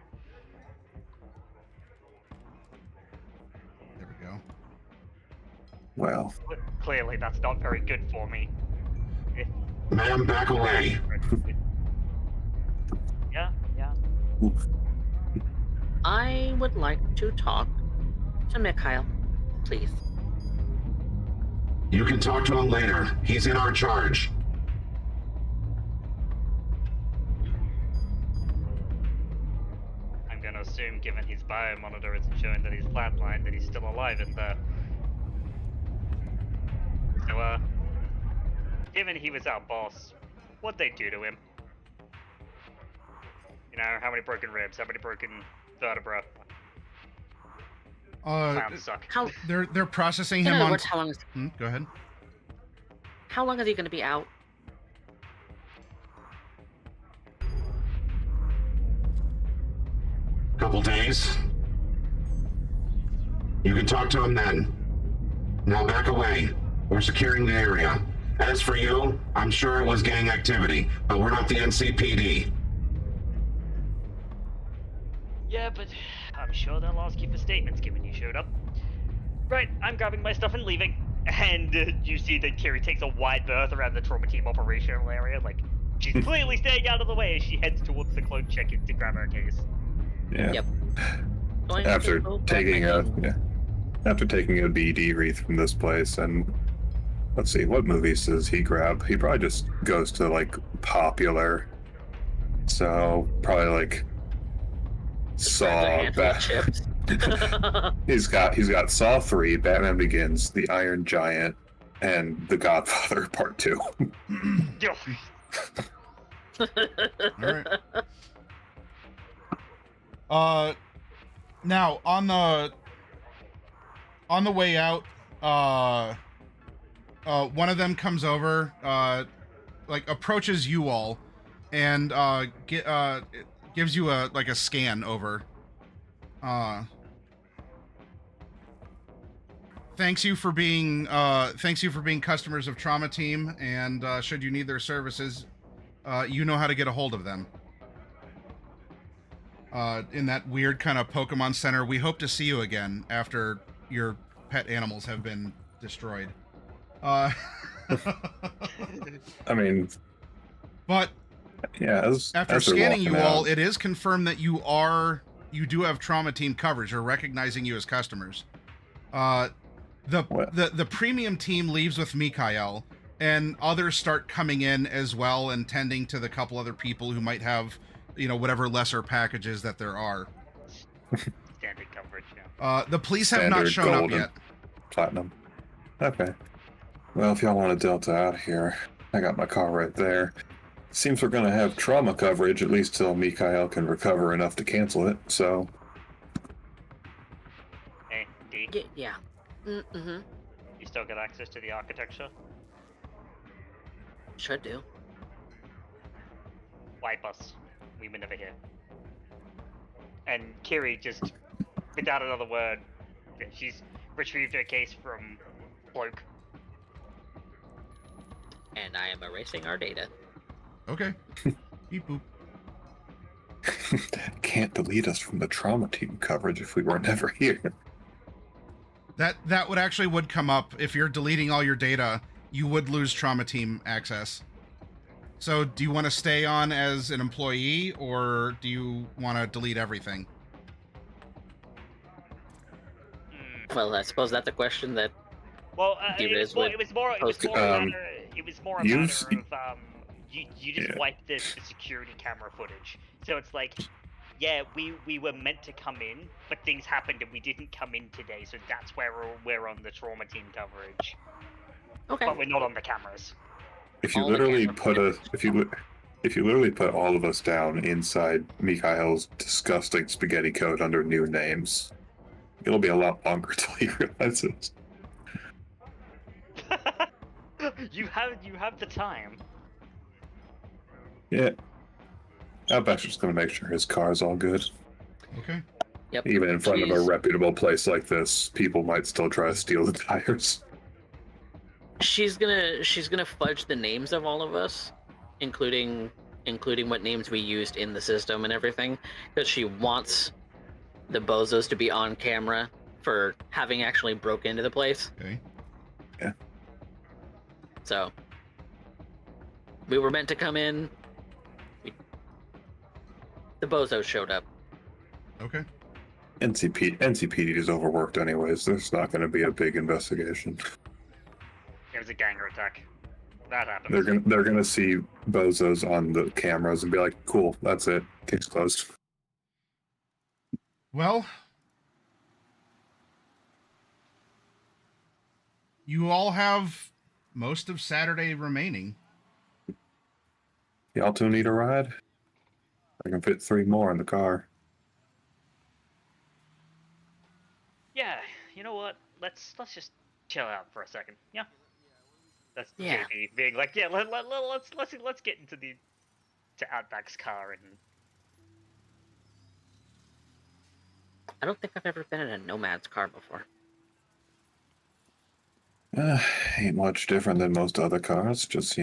There we go. Well, Clearly, that's not very good for me. Ma'am, back away. Yeah. I would like to talk to Mikhail, please. You can talk to him later. He's in our charge. I'm gonna assume, given his biomonitor isn't showing that he's flatlined, that he's still alive in there. So, given he was our boss, what'd they do to him? How many broken ribs? How many broken vertebra? Clowns suck. They're processing In him other on. words, how long is Go ahead. how long is he going to be out? Couple days. You can talk to him then. Now back away. We're securing the area. As for you, I'm sure it was gang activity, but we're not the NCPD. Yeah, but I'm sure they'll ask you for statements given you showed up. Right, I'm grabbing my stuff and leaving. And you see that Kiri takes a wide berth around the Trauma Team operational area. Like, she's clearly staying out of the way as she heads towards the cloak check-in to grab her case. yeah. Yep. After taking a BD wreath from this place, and let's see, what movies does he grab? He probably just goes to like popular. So probably like Saw. He's got Saw 3, Batman Begins, The Iron Giant, and The Godfather Part 2. All right. Now on the way out, one of them comes over, approaches you all, and gives you a scan over. Thanks you for being customers of Trauma Team, and should you need their services, you know how to get a hold of them. In that weird kind of Pokemon Center, we hope to see you again after your pet animals have been destroyed. I mean, but yeah, after scanning you all, it is confirmed that you do have Trauma Team coverage. We're recognizing you as customers. The premium team leaves with Mikhail, and others start coming in as well and tending to the couple other people who might have, whatever lesser packages that there are. Standard coverage, yeah. The police have not shown up yet. Platinum. Okay. Well, if y'all want a Delta out of here, I got my car right there. Seems we're gonna have trauma coverage, at least till Mikhail can recover enough to cancel it, so... Hey, D? Yeah. Mm-hmm. You still got access to the architecture? Should do. Wipe us. We were never here. And Kiri just, without another word, she's retrieved her case from Bloke. And I am erasing our data. Okay. Beep boop. Can't delete us from the trauma team coverage if we were never here. That would come up if you're deleting all your data. You would lose trauma team access. So, do you want to stay on as an employee, or do you want to delete everything? Well, I suppose that's a question that Well, It was it was more a matter of you just Yeah. wiped the security camera footage. So it's like, yeah, we were meant to come in, but things happened and we didn't come in today. So that's where we're on the trauma team coverage. okay. But we're not on the cameras. If you All the literally camera put footage. if you literally put all of us down inside Mikhail's disgusting spaghetti code under new names, it'll be a lot longer till he realizes. you have the time. Yeah. Outback's just gonna make sure his car's all good. Okay. Yep. Even in front of a She's- reputable place like this, people might still try to steal the tires. She's gonna fudge the names of all of us, including what names we used in the system and everything, because she wants the bozos to be on camera for having actually broke into the place. Okay. So we were meant to come in. The bozos showed up. Okay. NCPD is overworked anyways. There's not going to be a big investigation. It was a ganger attack. That happened. They're gonna see bozos on the cameras and be like, "Cool, that's it. Case closed." Well, you all have most of Saturday remaining. Y'all two need a ride? I can fit 3 more in the car. Yeah, you know what? Let's just chill out for a second. Yeah. That's Yeah. JP being like, yeah, let's get into to Outback's car and I don't think I've ever been in a Nomad's car before. Ain't much different than most other cars. Just,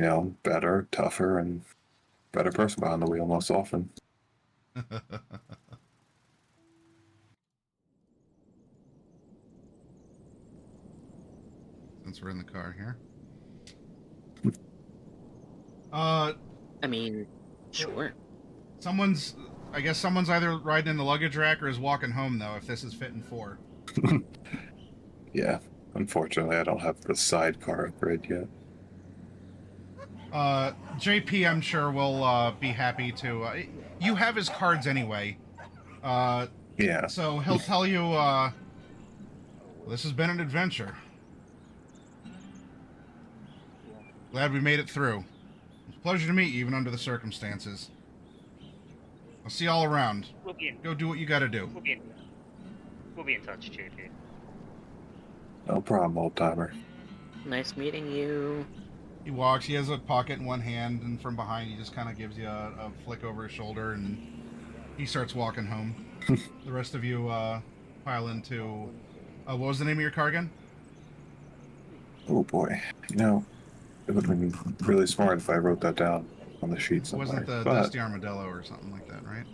better, tougher, and better person behind the wheel most often. Since we're in the car here. I mean, sure. I guess someone's either riding in the luggage rack or is walking home, though, if this is fitting 4. Yeah, unfortunately, I don't have the sidecar upgrade yet. JP, I'm sure, will be happy to... you have his cards anyway. Yeah. So he'll tell you, this has been an adventure. Glad we made it through. It's a pleasure to meet you, even under the circumstances. I'll see you all around. we'll be in Go do what you gotta do. we'll be in touch, JP. No problem, old timer. Nice meeting you. He walks, he has a pocket in one hand, and from behind he just kind of gives you a flick over his shoulder, and he starts walking home. The rest of you pile into... what was the name of your car again? Oh boy. It would have been really smart if I wrote that down on the sheet somewhere. Wasn't the but, Dusty Armadillo or something like that, right?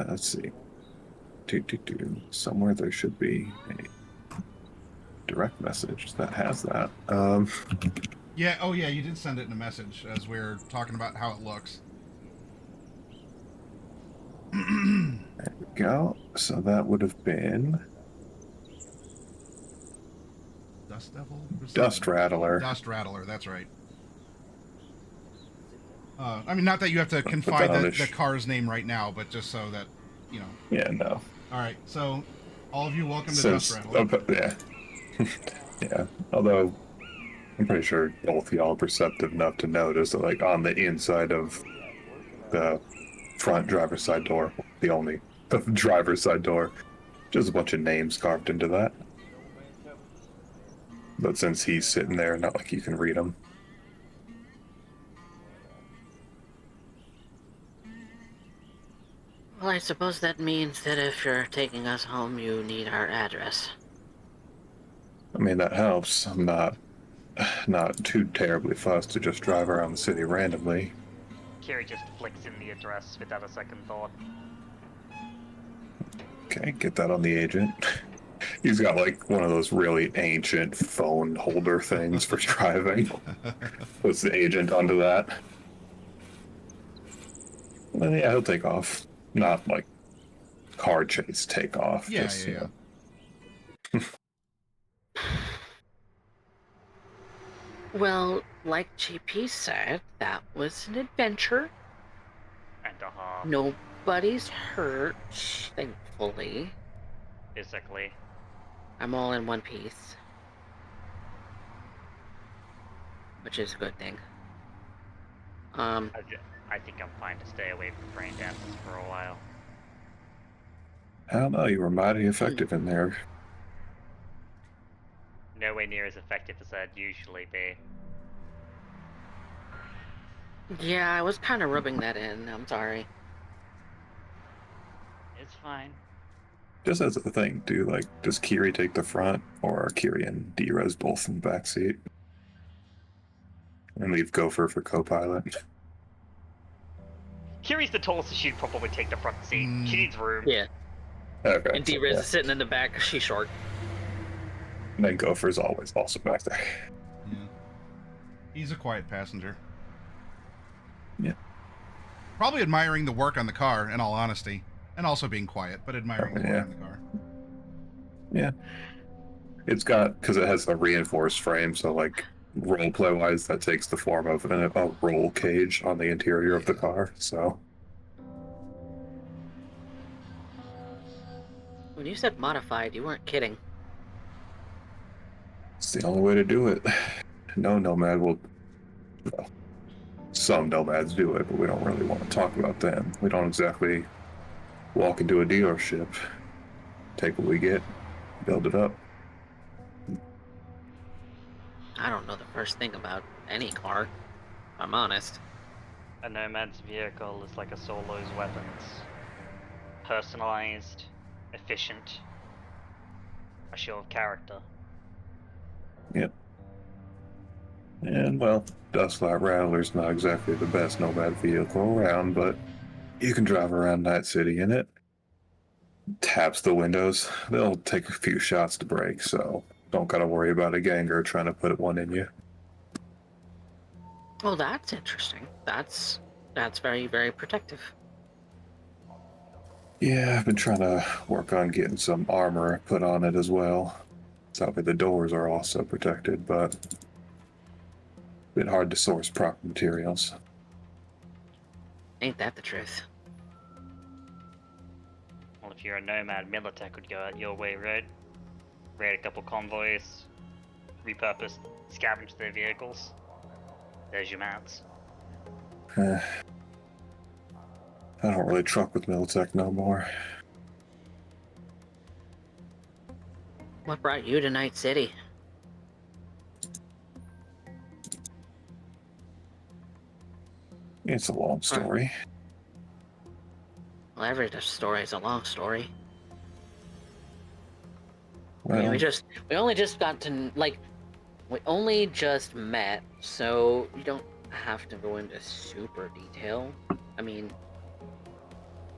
let's see. Somewhere there should be a direct message that has that. Yeah, oh yeah, you did send it in a message as we were talking about how it looks. There we go. So that would have been Dust Devil? Dust Rattler. Dust Rattler, that's right. I mean, not that you have to Put confide that on the car's name right now, but just so that, Yeah, no. Alright, so, all of you, welcome to Since, Dust Rattler. yeah. Yeah. Although, I'm pretty sure both y'all are perceptive enough to notice that, on the inside of the front driver's side door, the driver's side door, just a bunch of names carved into that. But since he's sitting there, not like you can read them. Well, I suppose that means that if you're taking us home, you need our address. I mean, that helps. I'm not too terribly fussed to just drive around the city randomly. Kiri just flicks in the address without a second thought. Okay, get that on the agent. He's got like one of those really ancient phone holder things for driving. Puts the agent onto that. And yeah, he'll take off. Not like car chase take off. Yeah, just, yeah. Well, like GP said, that was an adventure. And a half. Nobody's hurt, thankfully. Physically. I'm all in one piece. Which is a good thing. I think I'm fine to stay away from brain dances for a while. I don't know, you were mighty effective in there. Nowhere near as effective as I'd usually be. Yeah, I was kind of rubbing that in. I'm sorry. It's fine. Just as a thing, does Kiri take the front, or are Kiri and D-Res both in the back seat? And leave Gopher for co-pilot. Kiri's the tallest, so she'd probably take the front seat. She needs room. Yeah. Okay. And D-Riz yeah. is sitting in the back. She's short. And then Gopher's always also back there. Yeah. He's a quiet passenger. Yeah. Probably admiring the work on the car, in all honesty. And also being quiet, but admiring the work on the car. Yeah. It's got, because it has a reinforced frame, so like roleplay wise, that takes the form of a roll cage on the interior of the car, so. When you said modified, you weren't kidding. It's the only way to do it. No nomad will. Well, some nomads do it, but we don't really want to talk about them. We don't exactly walk into a dealership, take what we get, build it up. I don't know the first thing about any car, if I'm honest. A nomad's vehicle is like a solo's weapons. Personalized, efficient, a show of character. Yep. And, well, Dustlight Rattler's not exactly the best nomad vehicle around, but you can drive around Night City in it. Taps the windows. They'll take a few shots to break, so don't gotta worry about a ganger trying to put one in you. Well, that's interesting. That's very, very protective. Yeah, I've been trying to work on getting some armor put on it as well. So that way the doors are also protected, but a bit hard to source proper materials. Ain't that the truth? Well, if you're a nomad, Militech would go out your way, right? Raid a couple convoys, repurpose, scavenge their vehicles. There's your mats. I don't really truck with Militech no more. What brought you to Night City? It's a long story. Well, every story is a long story. Well, I mean, we only just got to, like, we only just met, so you don't have to go into super detail. I mean,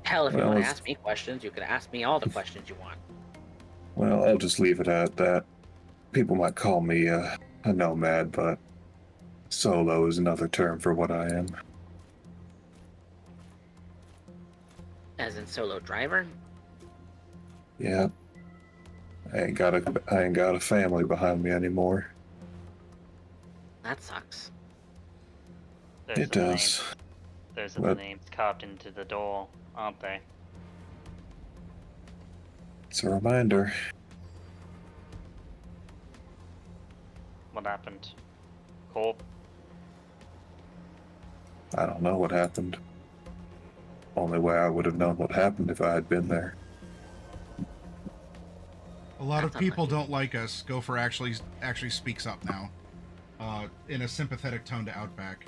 hell, if you want to ask me questions, you can ask me all the questions you want. Well, I'll just leave it at that. People might call me a nomad, but solo is another term for what I am. As in solo driver? Yeah. I ain't got a family behind me anymore. That sucks. It does. Those are the names carved into the door, aren't they? It's a reminder. What happened? Corp? I don't know what happened. Only way I would have known what happened if I had been there. A lot of people don't like us. Gopher actually speaks up now, in a sympathetic tone to Outback.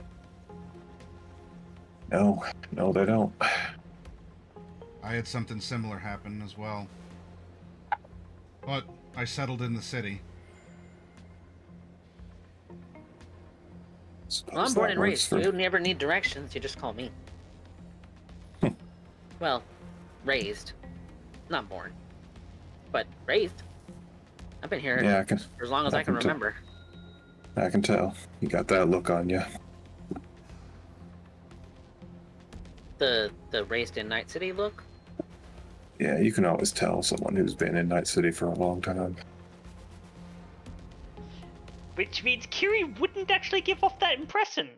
No, they don't. I had something similar happen as well. But I settled in the city. Well, I'm born and raised. You never need directions. You just call me. Well, raised. Not born. But raised. I've been here for as long as I can remember. I can tell. You got that look on you. The raised in Night City look? Yeah, you can always tell someone who's been in Night City for a long time. Which means Kiri wouldn't actually give off that impression.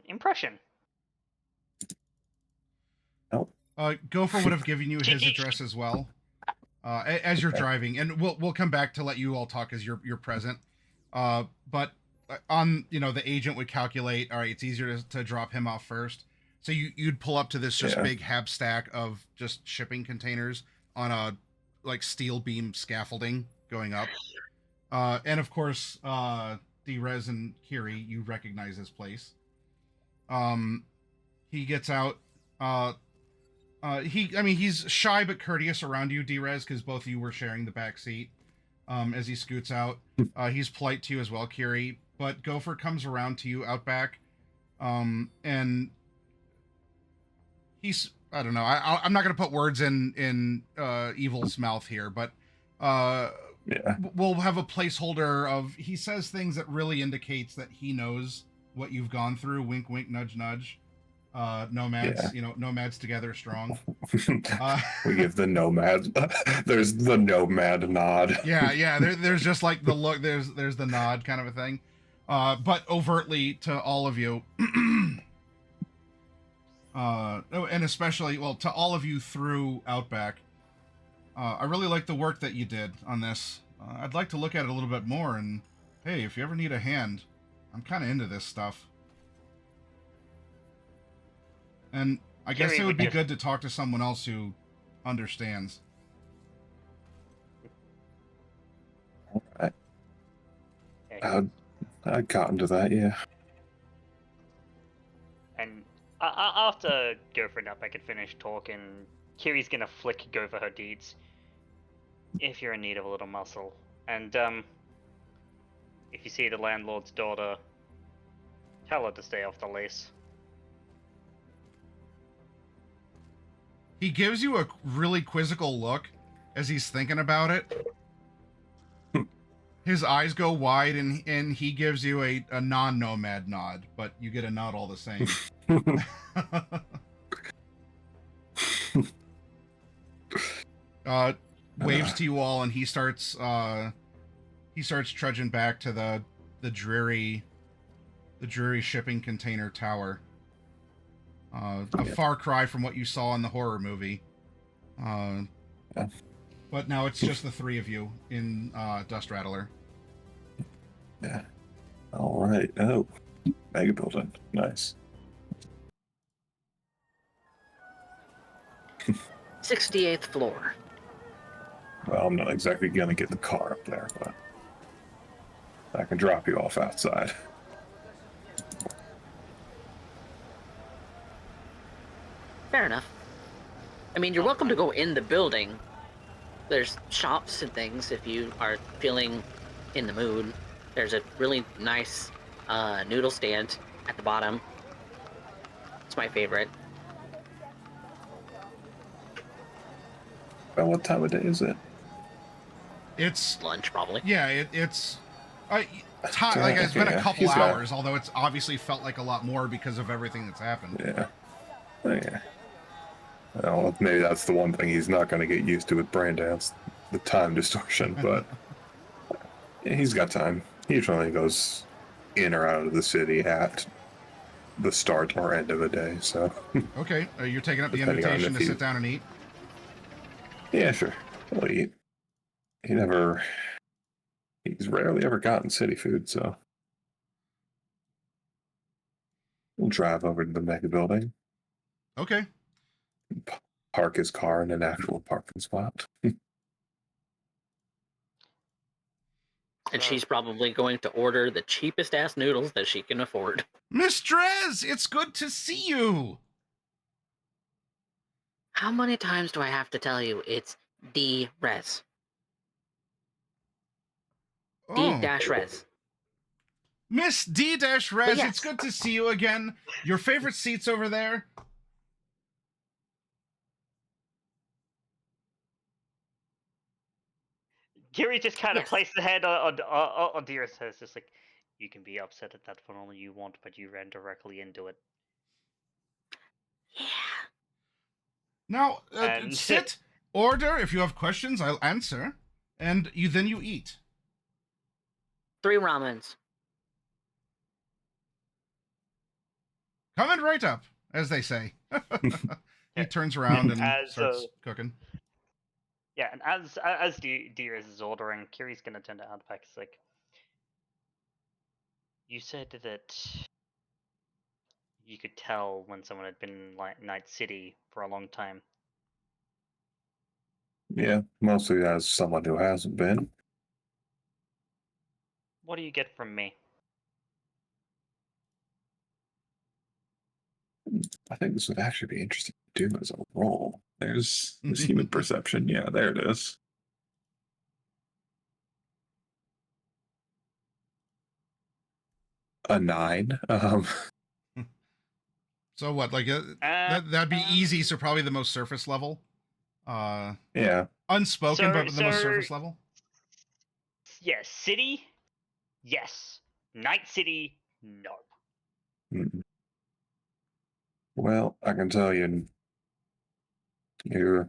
Nope. Gopher would have given you his address as well, as you're driving, and we'll come back to let you all talk as you're present. But on the agent would calculate. All right, it's easier to drop him off first, so you'd pull up to this just big hab stack of just shipping containers on a steel beam scaffolding going up, and of course, Drez and Kiri, you recognize this place. He gets out. He's shy but courteous around you, Drez, because both of you were sharing the back seat. As he scoots out, he's polite to you as well, Kiri. But Gopher comes around to you out back, and he's, I don't know. I'm not gonna put words in Evil's mouth here, but we'll have a placeholder of. He says things that really indicates that he knows what you've gone through. Wink, wink, nudge, nudge. Nomads, nomads together strong. We give the nomad. There's the nomad nod. Yeah. There's just the look. There's the nod kind of a thing, but overtly to all of you. And especially to all of you through Outback. I really like the work that you did on this. I'd like to look at it a little bit more. And hey, if you ever need a hand, I'm kind of into this stuff. And I guess it would be good to talk to someone else who understands. All right. I'd cotton to that, yeah. And after Gopher and Outback had finished talking, Kiri's gonna flick Gopher her deeds. If you're in need of a little muscle. And, if you see the landlord's daughter, tell her to stay off the lease. He gives you a really quizzical look as he's thinking about it. His eyes go wide, and he gives you a non-nomad nod, but you get a nod all the same. Waves to you all, and he starts trudging back to the dreary shipping container tower. A far cry from what you saw in the horror movie. But now it's just the three of you in Dust Rattler. Yeah. All right. Oh, mega building. Nice. 68th floor. Well, I'm not exactly gonna get the car up there, but I can drop you off outside. Fair enough. I mean, you're welcome to go in the building. There's shops and things if you are feeling in the mood. There's a really nice noodle stand at the bottom. It's my favorite. Well, what time of day is it? It's lunch, probably. Yeah, it's it's been a couple hours, although it's obviously felt like a lot more because of everything that's happened. Yeah. Oh, yeah. Well, maybe that's the one thing he's not going to get used to with braindance, the time distortion, but he's got time. He usually goes in or out of the city at the start or end of a day, so... Okay, you're taking up the invitation to sit down and eat? Yeah, sure. We'll eat. He's rarely ever gotten city food, so... We'll drive over to the mega building. Okay. Park his car in an actual parking spot. And she's probably going to order the cheapest ass noodles that she can afford. Miss Drez, it's good to see you. How many times do I have to tell you it's D-res? Oh, D-res. Miss D-Res, But it's yes. good to see you again. Your favorite seats over there? Kiri just kind of Yes. placed the head on Deer's head. It's just like, you can be upset at that for all you want, but you ran directly into it. Yeah. Now, And sit, order. If you have questions, I'll answer. And then you eat. 3 ramens. Coming right up, as they say. He turns around and As, starts cooking. yeah, and as Deer's is ordering, Kiri's gonna turn to Outback. It's like, you said that you could tell when someone had been in Night City for a long time. Yeah, mostly as someone who hasn't been. What do you get from me? I think this would actually be interesting to do as a role. There's this human perception. Yeah, there it is. A 9. So what? Like that'd be easy. So probably the most surface level. Yeah. Unspoken, but the most surface level. Yeah, city, yes. Night City, no. Mm. Well, I can tell you, you're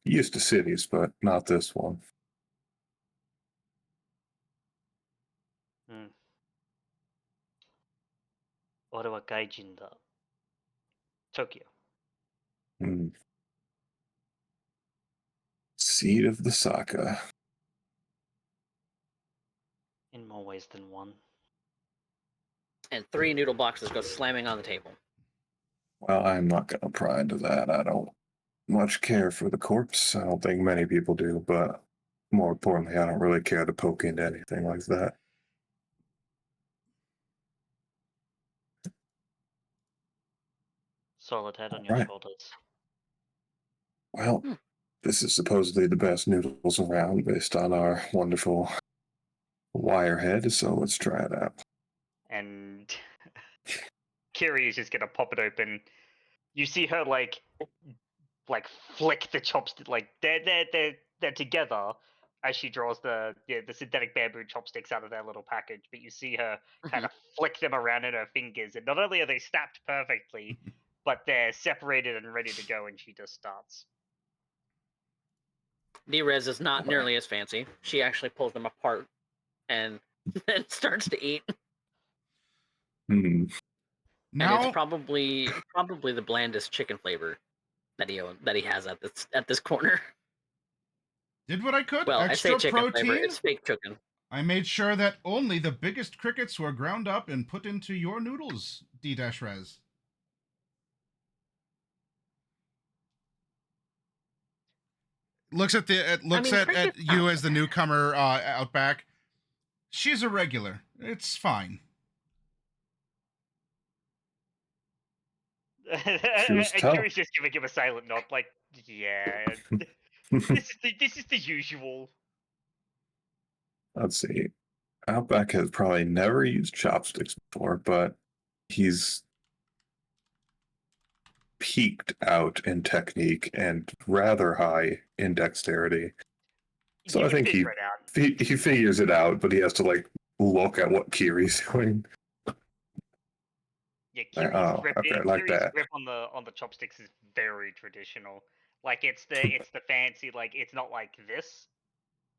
used to cities, but not this one. Ottawa Gaijin da. Tokyo. Mm. Seed of the Saka. In more ways than one. And 3 noodle boxes go slamming on the table. Well, I'm not going to pry into that. I don't much care for the corpse. I don't think many people do, but more importantly, I don't really care to poke into anything like that. Solid head on your shoulders. Well, this is supposedly the best noodles around based on our wonderful wirehead, so let's try it out. And Kiri is just gonna pop it open. You see her like flick the chopstick, like they're together as she draws the synthetic bamboo chopsticks out of their little package. But you see her kind of flick them around in her fingers, and not only are they snapped perfectly, but they're separated and ready to go. And she just starts. D-res is not nearly as fancy. She actually pulls them apart and then starts to eat. Mm. And it's probably the blandest chicken flavor that he has at this corner. Did what I could. Well, Extra I say chicken protein. flavor. It's fake chicken. I made sure that only the biggest crickets were ground up and put into your noodles, D-Res. Looks at you as the newcomer Outback. She's a regular. It's fine. And Kiri's just giving him a silent nod, like, yeah, this is the usual. Let's see. Outback has probably never used chopsticks before, but he's peaked out in technique and rather high in dexterity. So I think he figures it out, but he has to like look at what Kiri's doing. Yeah, Kiri's that. grip on the chopsticks is very traditional. Like it's the fancy, like it's not like this.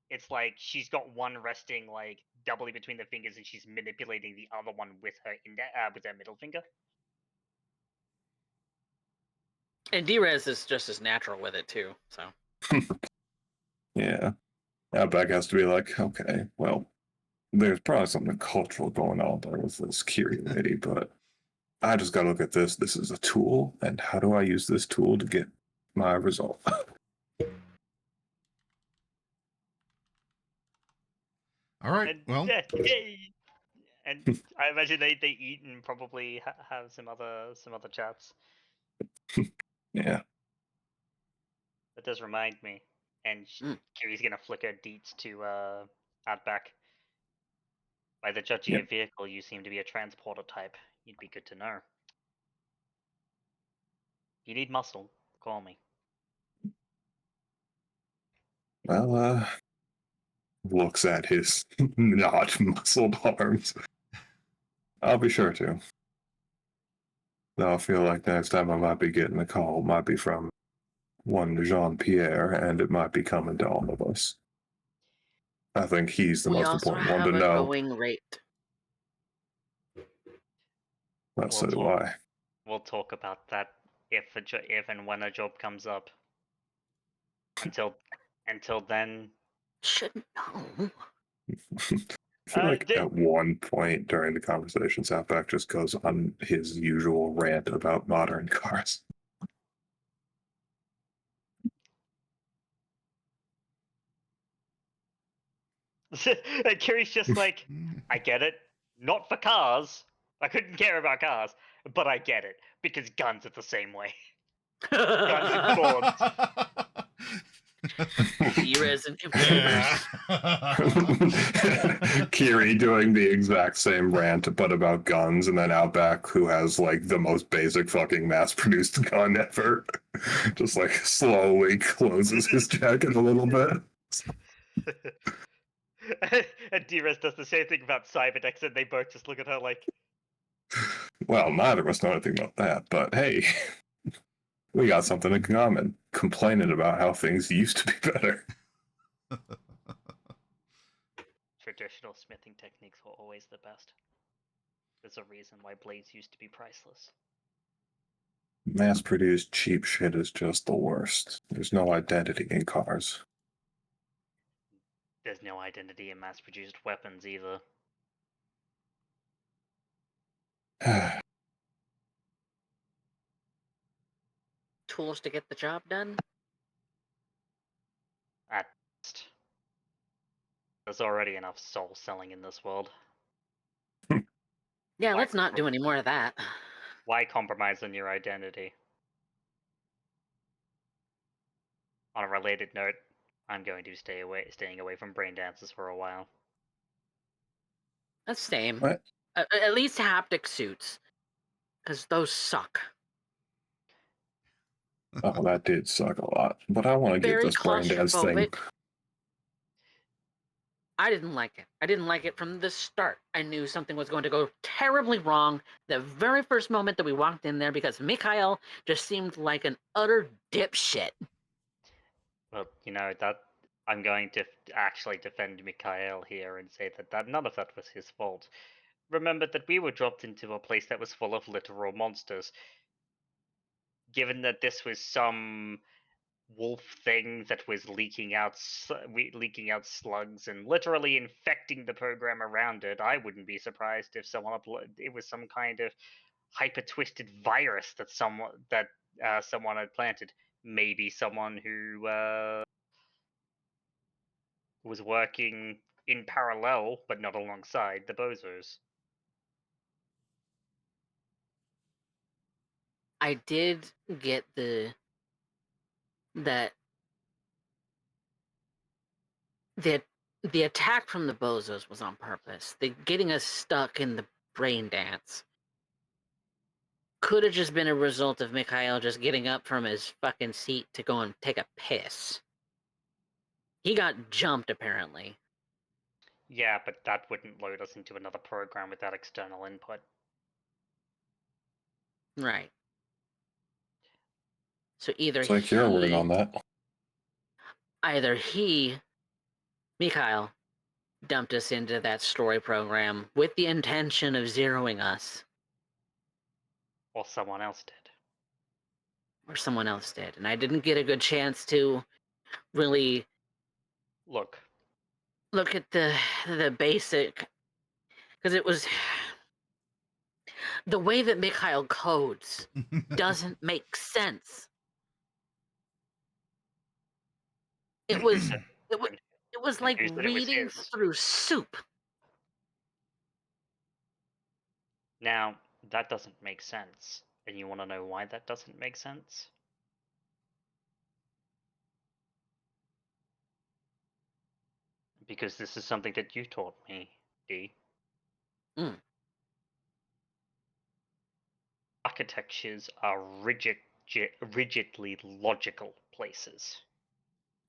It's like she's got one resting like doubly between the fingers, and she's manipulating the other one with her with her middle finger. And D-res is just as natural with it too. So. Yeah, Outback has to be like, okay, well, there's probably something cultural going on there with this Kiri lady, but I just got to look at this. This is a tool, and how do I use this tool to get my result? All right. And, and I imagine they eat and probably have some other chats. Yeah. That does remind me. And Kiri's gonna flick her deets to Outback. By the judge of your vehicle, you seem to be a transporter type. You'd be good to know. If you need muscle, call me. Well, looks at his not muscled arms. I'll be sure to. Though I feel like next time I might be getting a call, it might be from one Jean-Pierre, and it might be coming to all of us. I think he's the We most also important one have to a know. going rate. Well, so do I. We'll talk about that if and when a job comes up. Until then, Shouldn't know. I feel like at one point during the conversation, Outback just goes on his usual rant about modern cars. Kiri's just like, I get it. Not for cars. I couldn't care about cars, but I get it because guns are the same way. Guns and boards. Heroes and computers. Kiri doing the exact same rant, but about guns, and then Outback, who has like the most basic fucking mass-produced gun ever, just like slowly closes his jacket a little bit. And D-Res does the same thing about Cyberdex, and they both just look at her like, Well, neither of us know anything about that, but hey, we got something in common. Complaining about how things used to be better. traditional smithing techniques were always the best. There's a reason why blades used to be priceless. Mass-produced cheap shit is just the worst. There's no identity in cars. There's no identity in mass-produced weapons either. Tools to get the job done? At best. There's already enough soul selling in this world. Yeah, let's not do any more of that. Why compromise on your identity? On a related note, I'm going to staying away from brain dances for a while. That's same. What? At least haptic suits, because those suck. Oh, that did suck a lot. But I want to get Very this brain dance thing. claustrophobic. I didn't like it. I didn't like it from the start. I knew something was going to go terribly wrong the very first moment that we walked in there because Mikhail just seemed like an utter dipshit. Well, that I'm going to actually defend Mikhail here and say that none of that was his fault. Remember that we were dropped into a place that was full of literal monsters. Given that this was some wolf thing that was leaking out slugs and literally infecting the program around it, I wouldn't be surprised if it was some kind of hyper twisted virus that someone had planted. Maybe someone who was working in parallel but not alongside the bozos. I did get that the attack from the bozos was on purpose. The getting us stuck in the brain dance could have just been a result of Mikhail just getting up from his fucking seat to go and take a piss. He got jumped, apparently. Yeah, but that wouldn't load us into another program without external input. Right. So either It's like your word on that. Either Mikhail, dumped us into that story program with the intention of zeroing us. Or someone else did. Or someone else did. And I didn't get a good chance to really look at the basic, because it was the way that Mikhail codes doesn't make sense. It was like reading through soup. Now, that doesn't make sense. And you want to know why that doesn't make sense? Because this is something that you taught me, D. Mm. Architectures are rigidly logical places.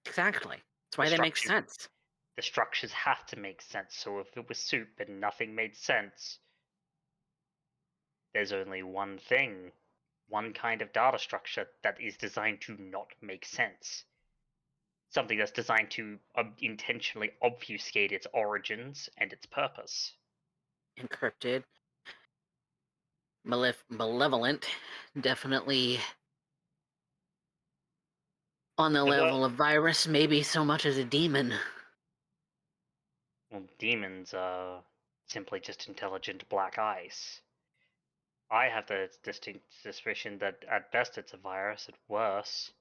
Exactly. That's The why they make structures, sense. the structures have to make sense. So if it was soup and nothing made sense, there's only one thing, one kind of data structure that is designed to not make sense. Something that's designed to intentionally obfuscate its origins and its purpose. Encrypted. Malevolent. Definitely on the level of virus, maybe so much as a demon. Well, demons are simply just intelligent black ice. I have the distinct suspicion that at best it's a virus, at worst,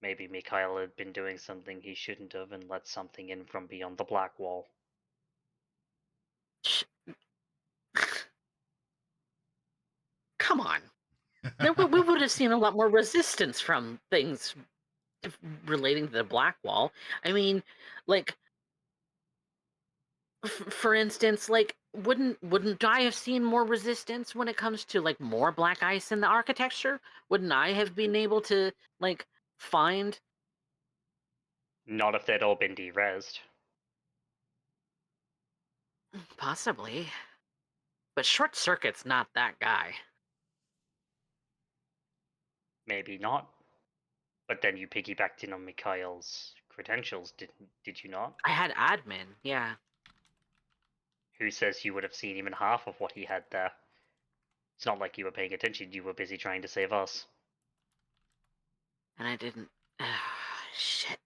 maybe Mikhail had been doing something he shouldn't have and let something in from beyond the black wall. Come on. We would have seen a lot more resistance from things relating to the black wall. I mean, like, for instance, like, wouldn't I have seen more resistance when it comes to like more black ice in the architecture? Wouldn't I have been able to like find? Not if they'd all been derezzed. Possibly, but Short Circuit's not that guy. Maybe not. But then you piggybacked in on Mikhail's credentials, did you not? I had admin, yeah, Who says you would have seen even half of what he had there? It's not like you were paying attention, you were busy trying to save us. and I didn't. Shit.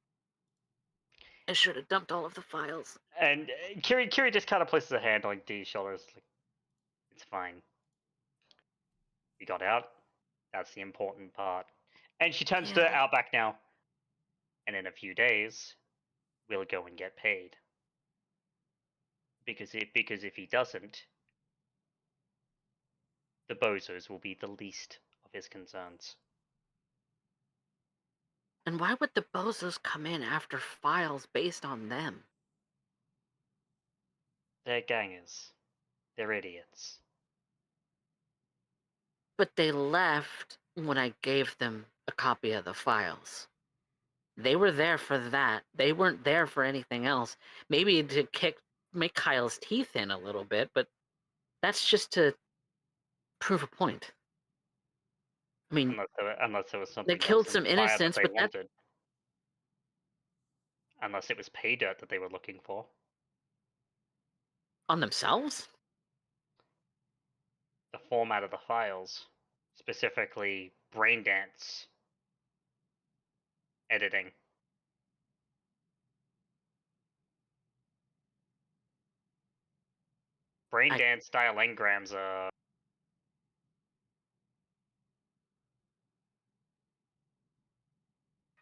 I should have dumped all of the files. And Kiri just kind of places a hand on D's shoulders, like, it's fine. You got out. That's the important part. And she turns to Yeah. Outback now. And in a few days, we'll go and get paid. Because if he doesn't, the bozos will be the least of his concerns. And why would the bozos come in after files based on them? They're gangers. They're idiots. But they left when I gave them a copy of the files. They were there for that. They weren't there for anything else. Maybe to make Kyle's teeth in a little bit, but that's just to prove a point. I mean, Unless there was they something killed else in some the fire that innocents, they but that wanted. Unless it was pay dirt that they were looking for. on themselves? The format of the files, specifically braindance editing. Braindance style engrams are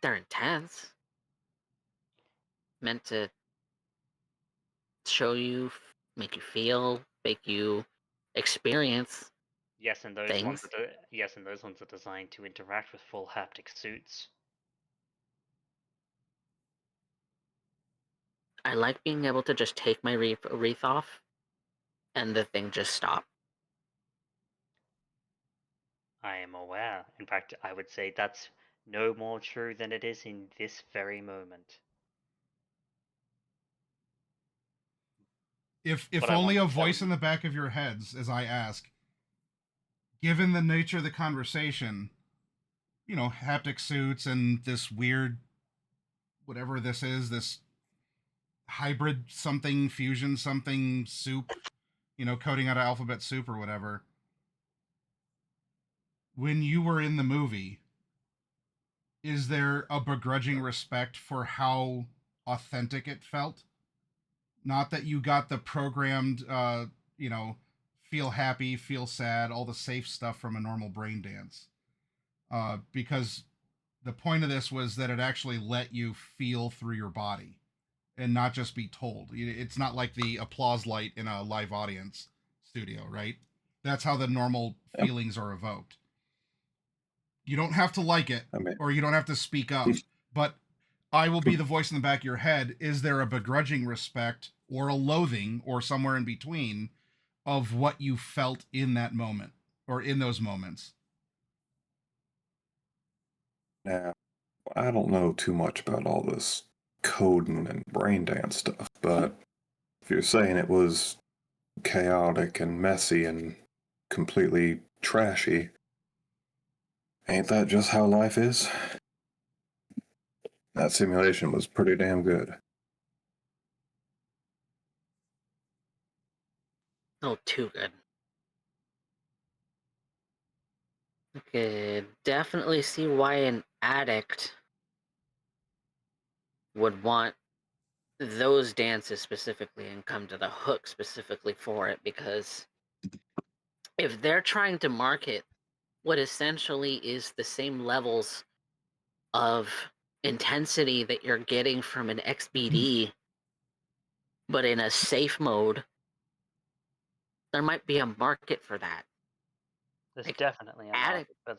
They're intense. Meant to show you, make you feel, make you experience yes, and those things. ones are designed to interact with full haptic suits. I like being able to just take my wreath off and the thing just stop. I am aware. In fact, I would say that's no more true than it is in this very moment. If But I only want a to tell voice in you- the back of your heads, as I ask, given the nature of the conversation, haptic suits and this weird, whatever this is, this hybrid something, fusion something soup, coding out of alphabet soup or whatever. When you were in the movie, is there a begrudging respect for how authentic it felt? Not that you got the programmed, feel happy, feel sad, all the safe stuff from a normal brain dance. Because the point of this was that it actually let you feel through your body and not just be told. It's not like the applause light in a live audience studio, right? That's how the normal feelings are evoked. You don't have to like it, or you don't have to speak up, but I will be the voice in the back of your head. Is there a begrudging respect or a loathing or somewhere in between of what you felt in that moment or in those moments? Now, I don't know too much about all this coding and brain dance stuff, but if you're saying it was chaotic and messy and completely trashy, ain't that just how life is? That simulation was pretty damn good. Oh, too good. I could definitely see why an addict would want those dances specifically and come to the hook specifically for it, because if they're trying to market what essentially is the same levels of intensity that you're getting from an XBD, but in a safe mode, there might be a market for that. There's Like, definitely a addict, market for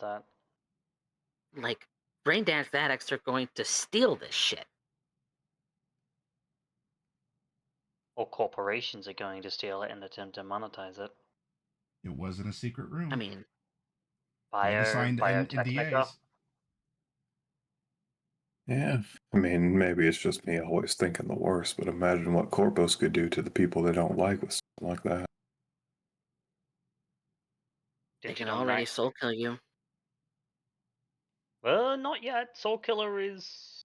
that. like brain dance addicts are going to steal this shit. Or corporations are going to steal it and attempt to monetize it. It wasn't a secret room. I mean, They had signed Biotechnica. NDAs. Yeah, I mean, maybe it's just me always thinking the worst, but imagine what Corpus could do to the people they don't like with something like that. they can Digital already night. soul kill you. Well, not yet. Soul Killer is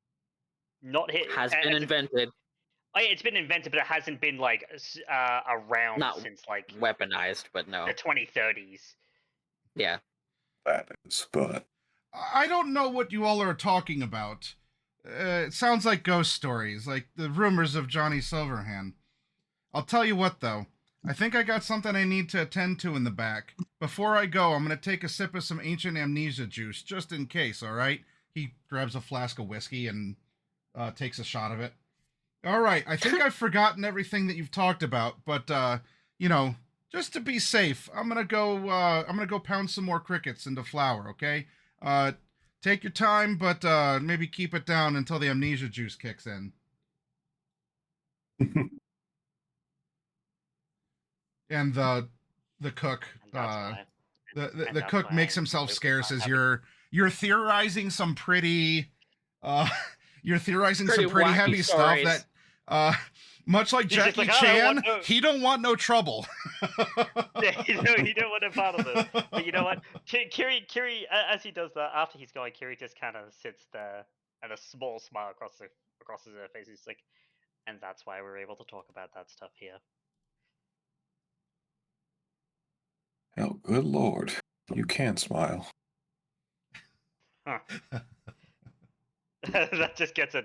not hit. Has been invented, Oh, yeah, it's been invented, but it hasn't been like around not since like weaponized, but no. the 2030s. Yeah. That is, but I don't know what you all are talking about. It sounds like ghost stories, like the rumors of Johnny Silverhand. I'll tell you what, though. I think I got something I need to attend to in the back. Before I go, I'm going to take a sip of some ancient amnesia juice, just in case, all right? He grabs a flask of whiskey and takes a shot of it. All right, I think I've forgotten everything that you've talked about, but, you know, just to be safe, I'm going to go pound some more crickets into flour, okay? Take your time, but maybe keep it down until the amnesia juice kicks in. And the cook, And that's why. the and that's cook why makes himself Luke scarce not as having- you're theorizing some pretty you're theorizing Pretty some pretty wacky heavy stories. stuff that much like He's just Jackie like, "I don't Chan, want no-" he don't want no trouble. you don't want a part of this. But you know what? Kiri, as he does that, after he's going, Kiri just kind of sits there, and a small smile crosses her face. He's like, and that's why we're able to talk about that stuff here. oh, good lord, you can smile. Huh. that just gets a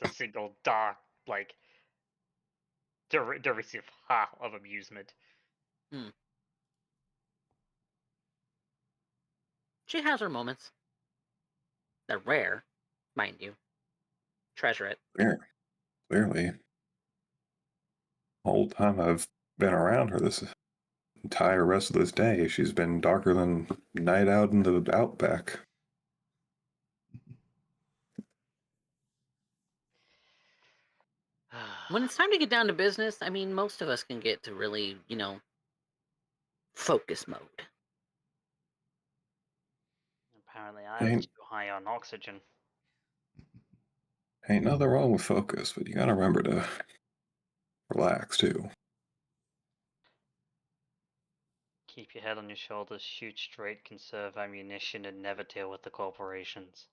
single dark, like, derisive ha of amusement. She has her moments. They're rare, mind you. Treasure it. Clearly, the whole time I've been around her, this entire rest of this day, she's been darker than night out in the outback. When it's time to get down to business, I mean, most of us can get to really, focus mode. Apparently, I'm too high on oxygen. Ain't nothing wrong with focus, but you gotta remember to relax too. Keep your head on your shoulders, shoot straight, conserve ammunition, and never deal with the corporations.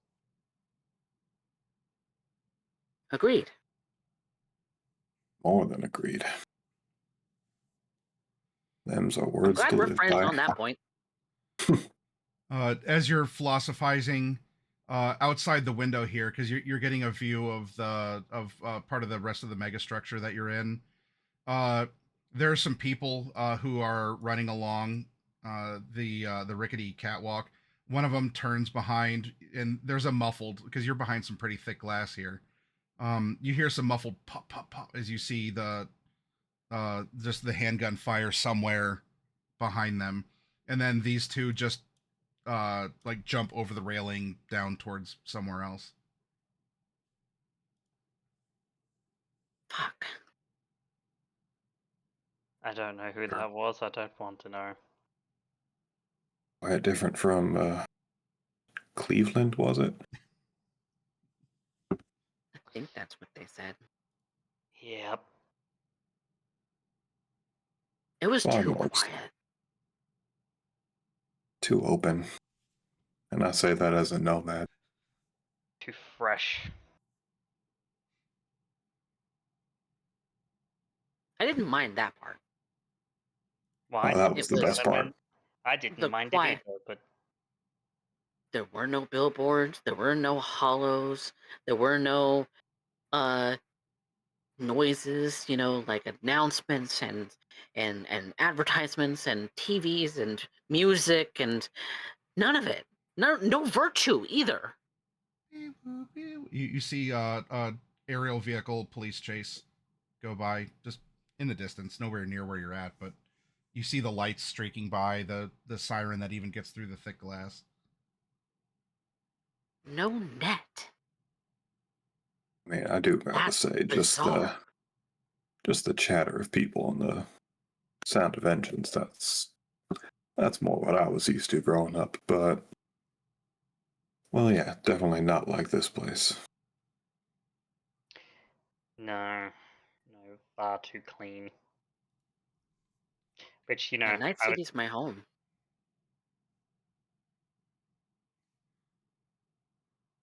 Agreed. More than agreed. Them's our I'm words glad to we're live friends by. on that point. As you're philosophizing outside the window here, because you're getting a view of the part of the rest of the megastructure that you're in. There are some people who are running along the rickety catwalk. One of them turns behind, and there's a muffled, because you're behind some pretty thick glass here. You hear some muffled pop, pop, pop as you see the just the handgun fire somewhere behind them, and then these two just like jump over the railing down towards somewhere else. Fuck. I don't know who Sure. that was. I don't want to know. Quite different from Cleveland, was it? I think that's what they said. Yep. It was Well, too more quiet. too open. And I say that as a nomad. Too fresh. I didn't mind that part. Well, Oh, that was the best part. I didn't The mind quiet. it either, but There were no billboards. There were no hollows. There were no noises. You know, like announcements and advertisements and TVs and music and none of it. No virtue either. You see aerial vehicle police chase go by just in the distance, nowhere near where you're at, but you see the lights streaking by, the siren that even gets through the thick glass. No net. I mean, I do gotta That's say, bizarre. just the chatter of people and the sound of engines, that's more what I was used to growing up, but well, yeah, definitely not like this place. no, far too clean. Which, Yeah, Night City's my home.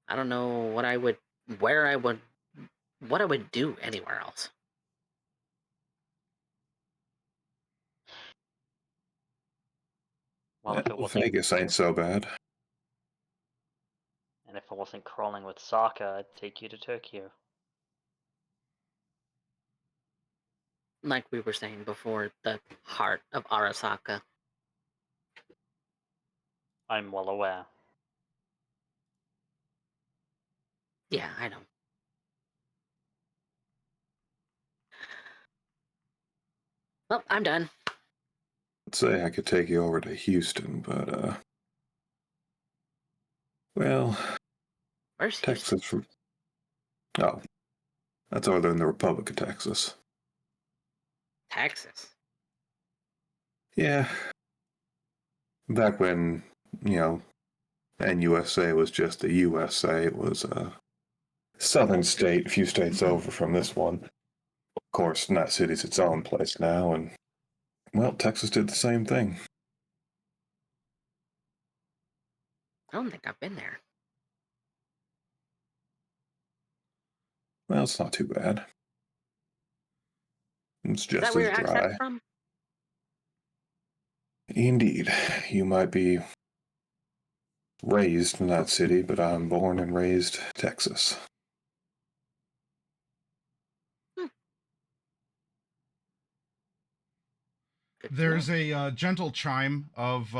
I don't know what I would do anywhere else. well, if it wasn't, Vegas ain't so bad. and if it wasn't crawling with soccer, I'd take you to Tokyo. Like we were saying before, the heart of Arasaka. I'm well aware. Yeah, I know. Well, I'm done. I'd say I could take you over to Houston, but well, Where's Houston? Texas from oh, that's over in the Republic of Texas. Texas. Yeah, back when NUSA was just the USA, it was a southern state, a few states over from this one. Of course, Night City's its own place now, and well, Texas did the same thing. I don't think I've been there. Well, it's not too bad. It's Is just that where as your accent's dry. from? Indeed, you might be raised in that city, but I'm born and raised Texas. Good to There's know. a gentle chime of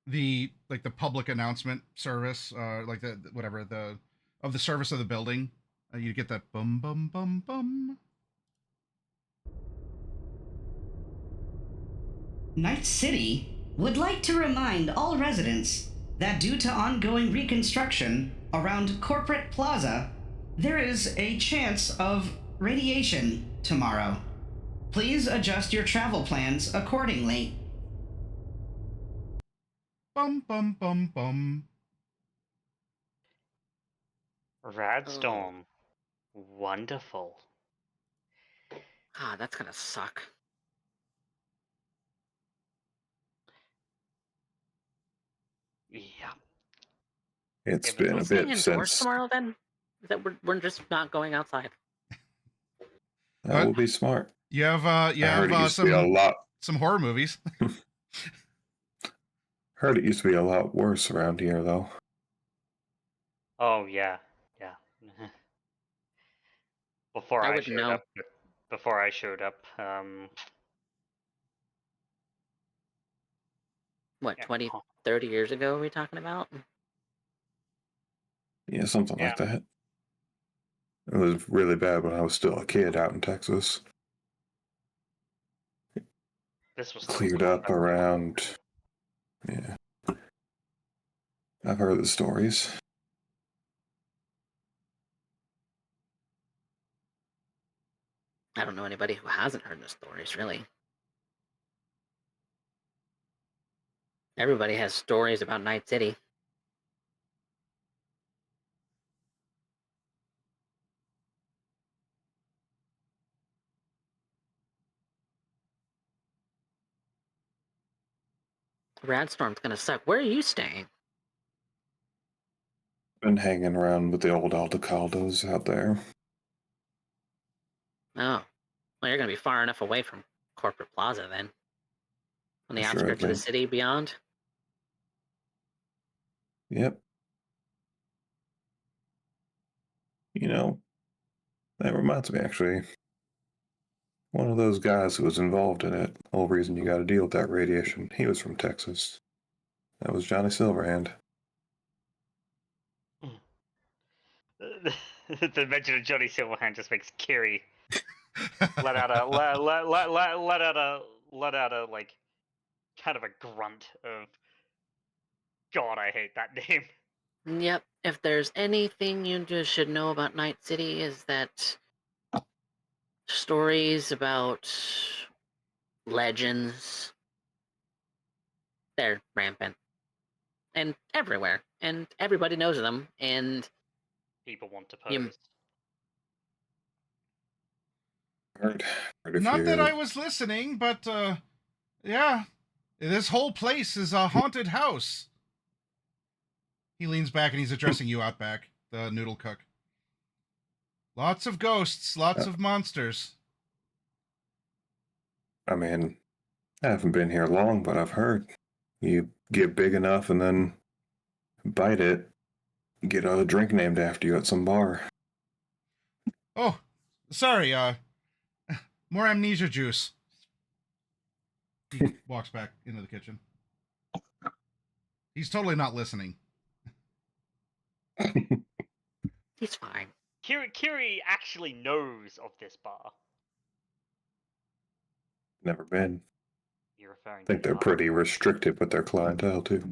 the public announcement service, like the whatever the of the service of the building. You get that bum bum bum bum. Night City would like to remind all residents that due to ongoing reconstruction around Corporate Plaza, there is a chance of radiation tomorrow. Please adjust your travel plans accordingly. Bum bum bum bum. Radstorm. Wonderful. Ah, that's gonna suck. Yeah. It's If it been Are we a staying bit indoors since tomorrow then? Is that we're just not going outside? that will be smart. You have I heard it used to be a lot. some horror movies. Heard it used to be a lot worse around here, though. Oh yeah. Before I I wouldn't showed know. up. Before I showed up. What, Yeah. 20, 30 years ago are we talking about? Yeah, something Yeah. like that. It was really bad when I was still a kid out in Texas. This was Cleared up around. Yeah. I've heard the stories. don't know anybody who hasn't heard the stories, really. Everybody has stories about Night City. Radstorm's gonna suck. Where are you staying? Been hanging around with the old Aldecaldos out there. Oh. Well, you're gonna be far enough away from Corporate Plaza then. On the Sure outskirts of the thing. city beyond? Yep. You know, that reminds me, actually. One of those guys who was involved in it, the whole reason you got to deal with that radiation, he was from Texas. That was Johnny Silverhand. The mention of Johnny Silverhand just makes Kiri let out a like kind of a grunt of God, I hate that name. Yep. If there's anything you just should know about Night City is that stories about legends, they're rampant. And everywhere. And everybody knows them. And People want to You- pose. Heard a Not few. that I was listening, but yeah, this whole place is a haunted house. He leans back and he's addressing you, Outback, the noodle cook. Lots of ghosts, lots of monsters. I mean, I haven't been here long, but I've heard you get big enough and then bite it, get a drink named after you at some bar. Oh, sorry, more amnesia juice. He walks back into the kitchen. He's totally not listening. he's fine. Kiri actually knows of this bar. Never been. You're referring I think to they're the pretty restrictive with their clientele, too.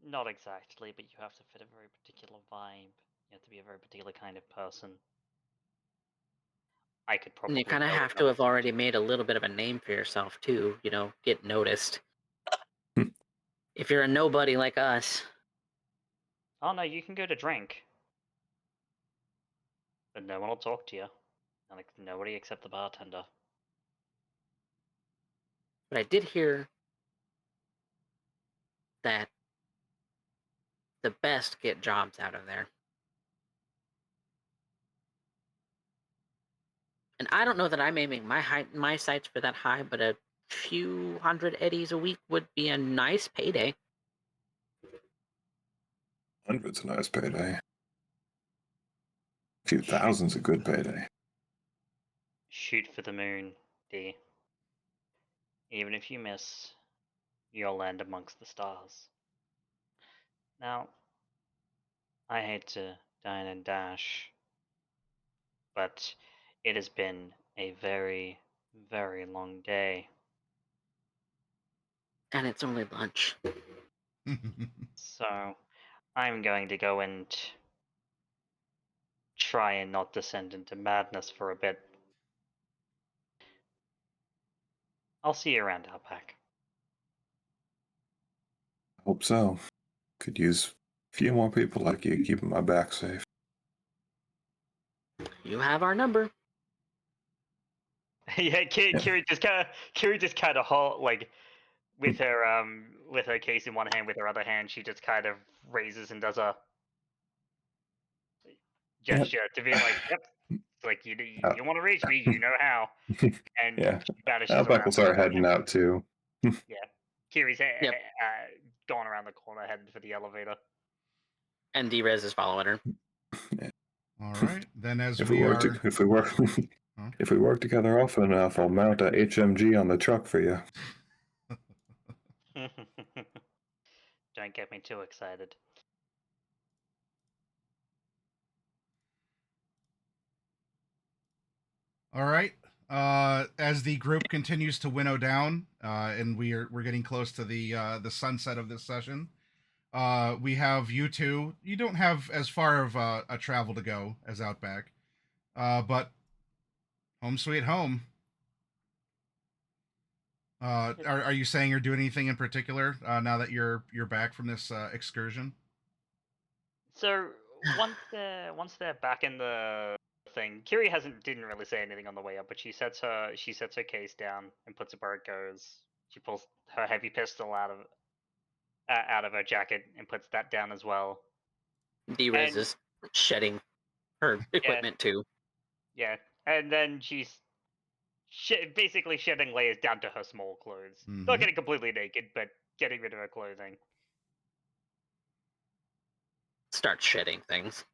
Not exactly, but you have to fit a very particular vibe. You have to be a very particular kind of person. I could And probably. you kind of go have with to that. have already made a little bit of a name for yourself, too. Get noticed. If you're a nobody like us. Oh no, you can go to drink, but no one will talk to you. Like nobody except the bartender. But I did hear that the best get jobs out of there. And I don't know that I'm aiming my sights for that high, but a few hundred eddies a week would be a nice payday. 100's a nice payday. A few thousand's a good payday. Shoot for the moon, D. Even if you miss, you'll land amongst the stars. Now, I hate to dine and dash, but it has been a very, very long day. And it's only lunch. So, I'm going to go and try and not descend into madness for a bit. I'll see you around, Outback. Hope so. Could use a few more people like you keeping my back safe. You have our number. Yeah, Kiri just kind of like with her case in one hand, with her other hand, she just kind of raises and does a gesture to be like, "Yep, like you want to reach me, you know how." And Yeah. she vanishes Outback around will the start corner. heading out, too. Yeah, Kiri's Yep. going around the corner, heading for the elevator. And D-Rez is following her. All right, then as If we we are... work, if we work, Huh? if we work together often enough, I'll mount a HMG on the truck for you. Don't get me too excited. All right. As the group continues to winnow down, and we're getting close to the sunset of this session, we have you two. You don't have as far of a travel to go as Outback, but Home sweet home. Are you saying you're doing anything in particular now that you're back from this excursion? So once they're back in the thing, Kiri didn't really say anything on the way up, but she sets her case down and puts it where it goes. She pulls her heavy pistol out of her jacket and puts that down as well. D-Rez And- is shedding her equipment too. Yeah, and then she's basically shedding layers down to her small clothes. Not Mhm. getting completely naked, but getting rid of her clothing. Start shedding things.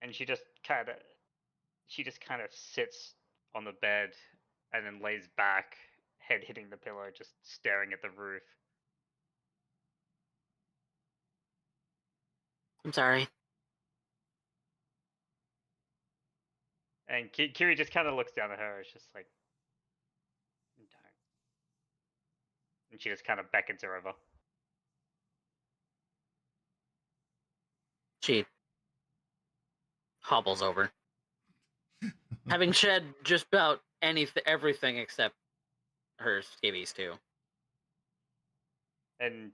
And she just kind of sits on the bed and then lays back, head hitting the pillow, just staring at the roof. I'm sorry. And Kiri just kind of looks down at her. It's just like, don't. And she just kind of beckons her over. She hobbles over. Having shed just about everything except her skivvies too. And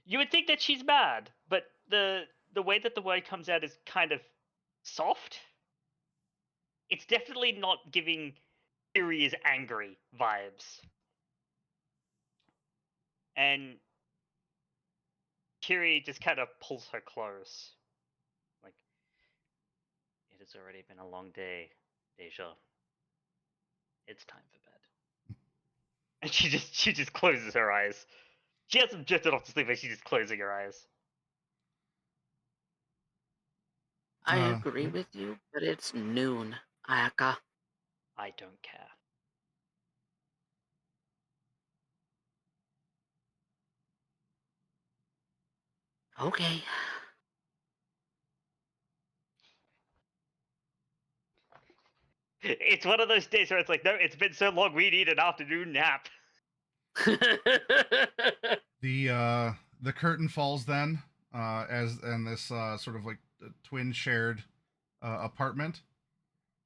you would think that she's mad, but the way that the word comes out is kind of soft. It's definitely not giving Kiri's angry vibes. And Kiri just kind of pulls her close. Like, it has already been a long day, Deja. It's time for bed. And she just closes her eyes. She hasn't drifted off to sleep, but she's just closing her eyes. I agree with you, but it's noon, Ayaka. I don't care. Okay. It's one of those days where it's like, no, it's been so long, we need an afternoon nap. The curtain falls then, as in this sort of like twin shared apartment,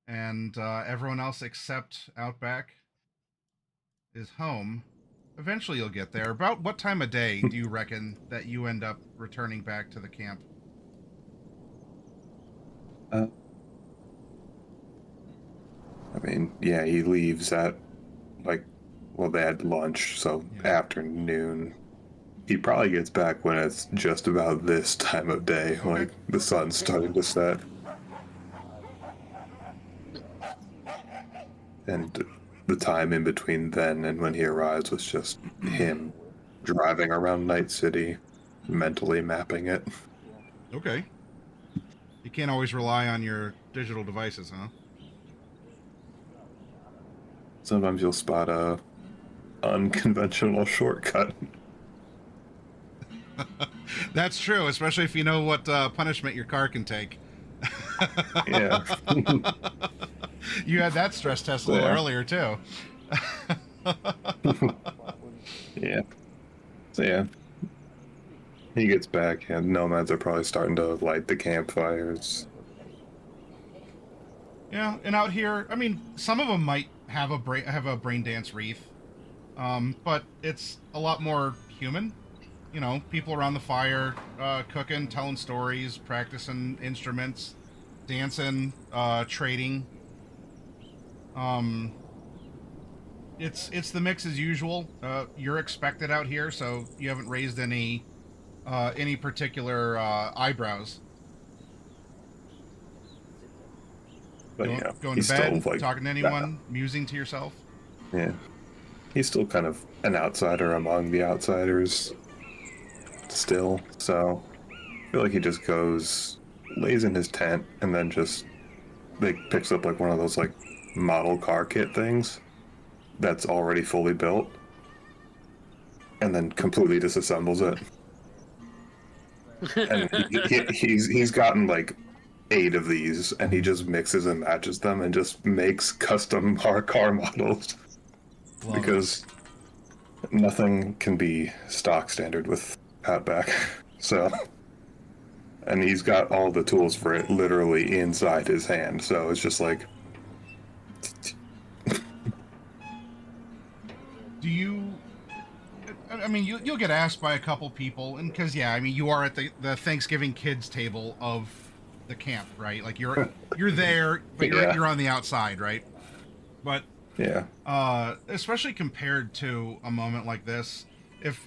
and everyone else except Outback is home. Eventually, you'll get there. About what time of day do you reckon that you end up returning back to the camp? I mean, yeah, he leaves at, like, well, they had lunch, so Yeah. afternoon. He probably gets back when it's just about this time of day, Okay. like the sun's starting to set. And the time in between then and when he arrives was just him driving around Night City, mentally mapping it. Okay. You can't always rely on your digital devices, huh? Sometimes you'll spot a unconventional shortcut. That's true, especially if you know what punishment your car can take. Yeah. You had that stress test a little earlier, too. Yeah. So, yeah. He gets back, and nomads are probably starting to light the campfires. Yeah, and out here, I mean, some of them might have a brain dance wreath, but it's a lot more human. You know, people around the fire, cooking, telling stories, practicing instruments, dancing, trading. It's the mix as usual. You're expected out here, so you haven't raised any particular eyebrows. But yeah, Going he's to bed, still, like, talking to anyone, musing to yourself. Yeah. He's still kind of an outsider among the outsiders. Still, so I feel like he just goes, lays in his tent, and then just picks up like one of those like model car kit things that's already fully built, and then completely disassembles it. And he's gotten like 8 of these, and he just mixes and matches them and just makes custom car models. Because nothing can be stock standard with Outback. So And he's got all the tools for it literally inside his hand, so it's just like... Do you... I mean, you'll get asked by a couple people, and because, yeah, I mean, you are at the Thanksgiving kids table of the camp, right? Like, you're there, but you're on the outside, right? But... Yeah. Especially compared to a moment like this,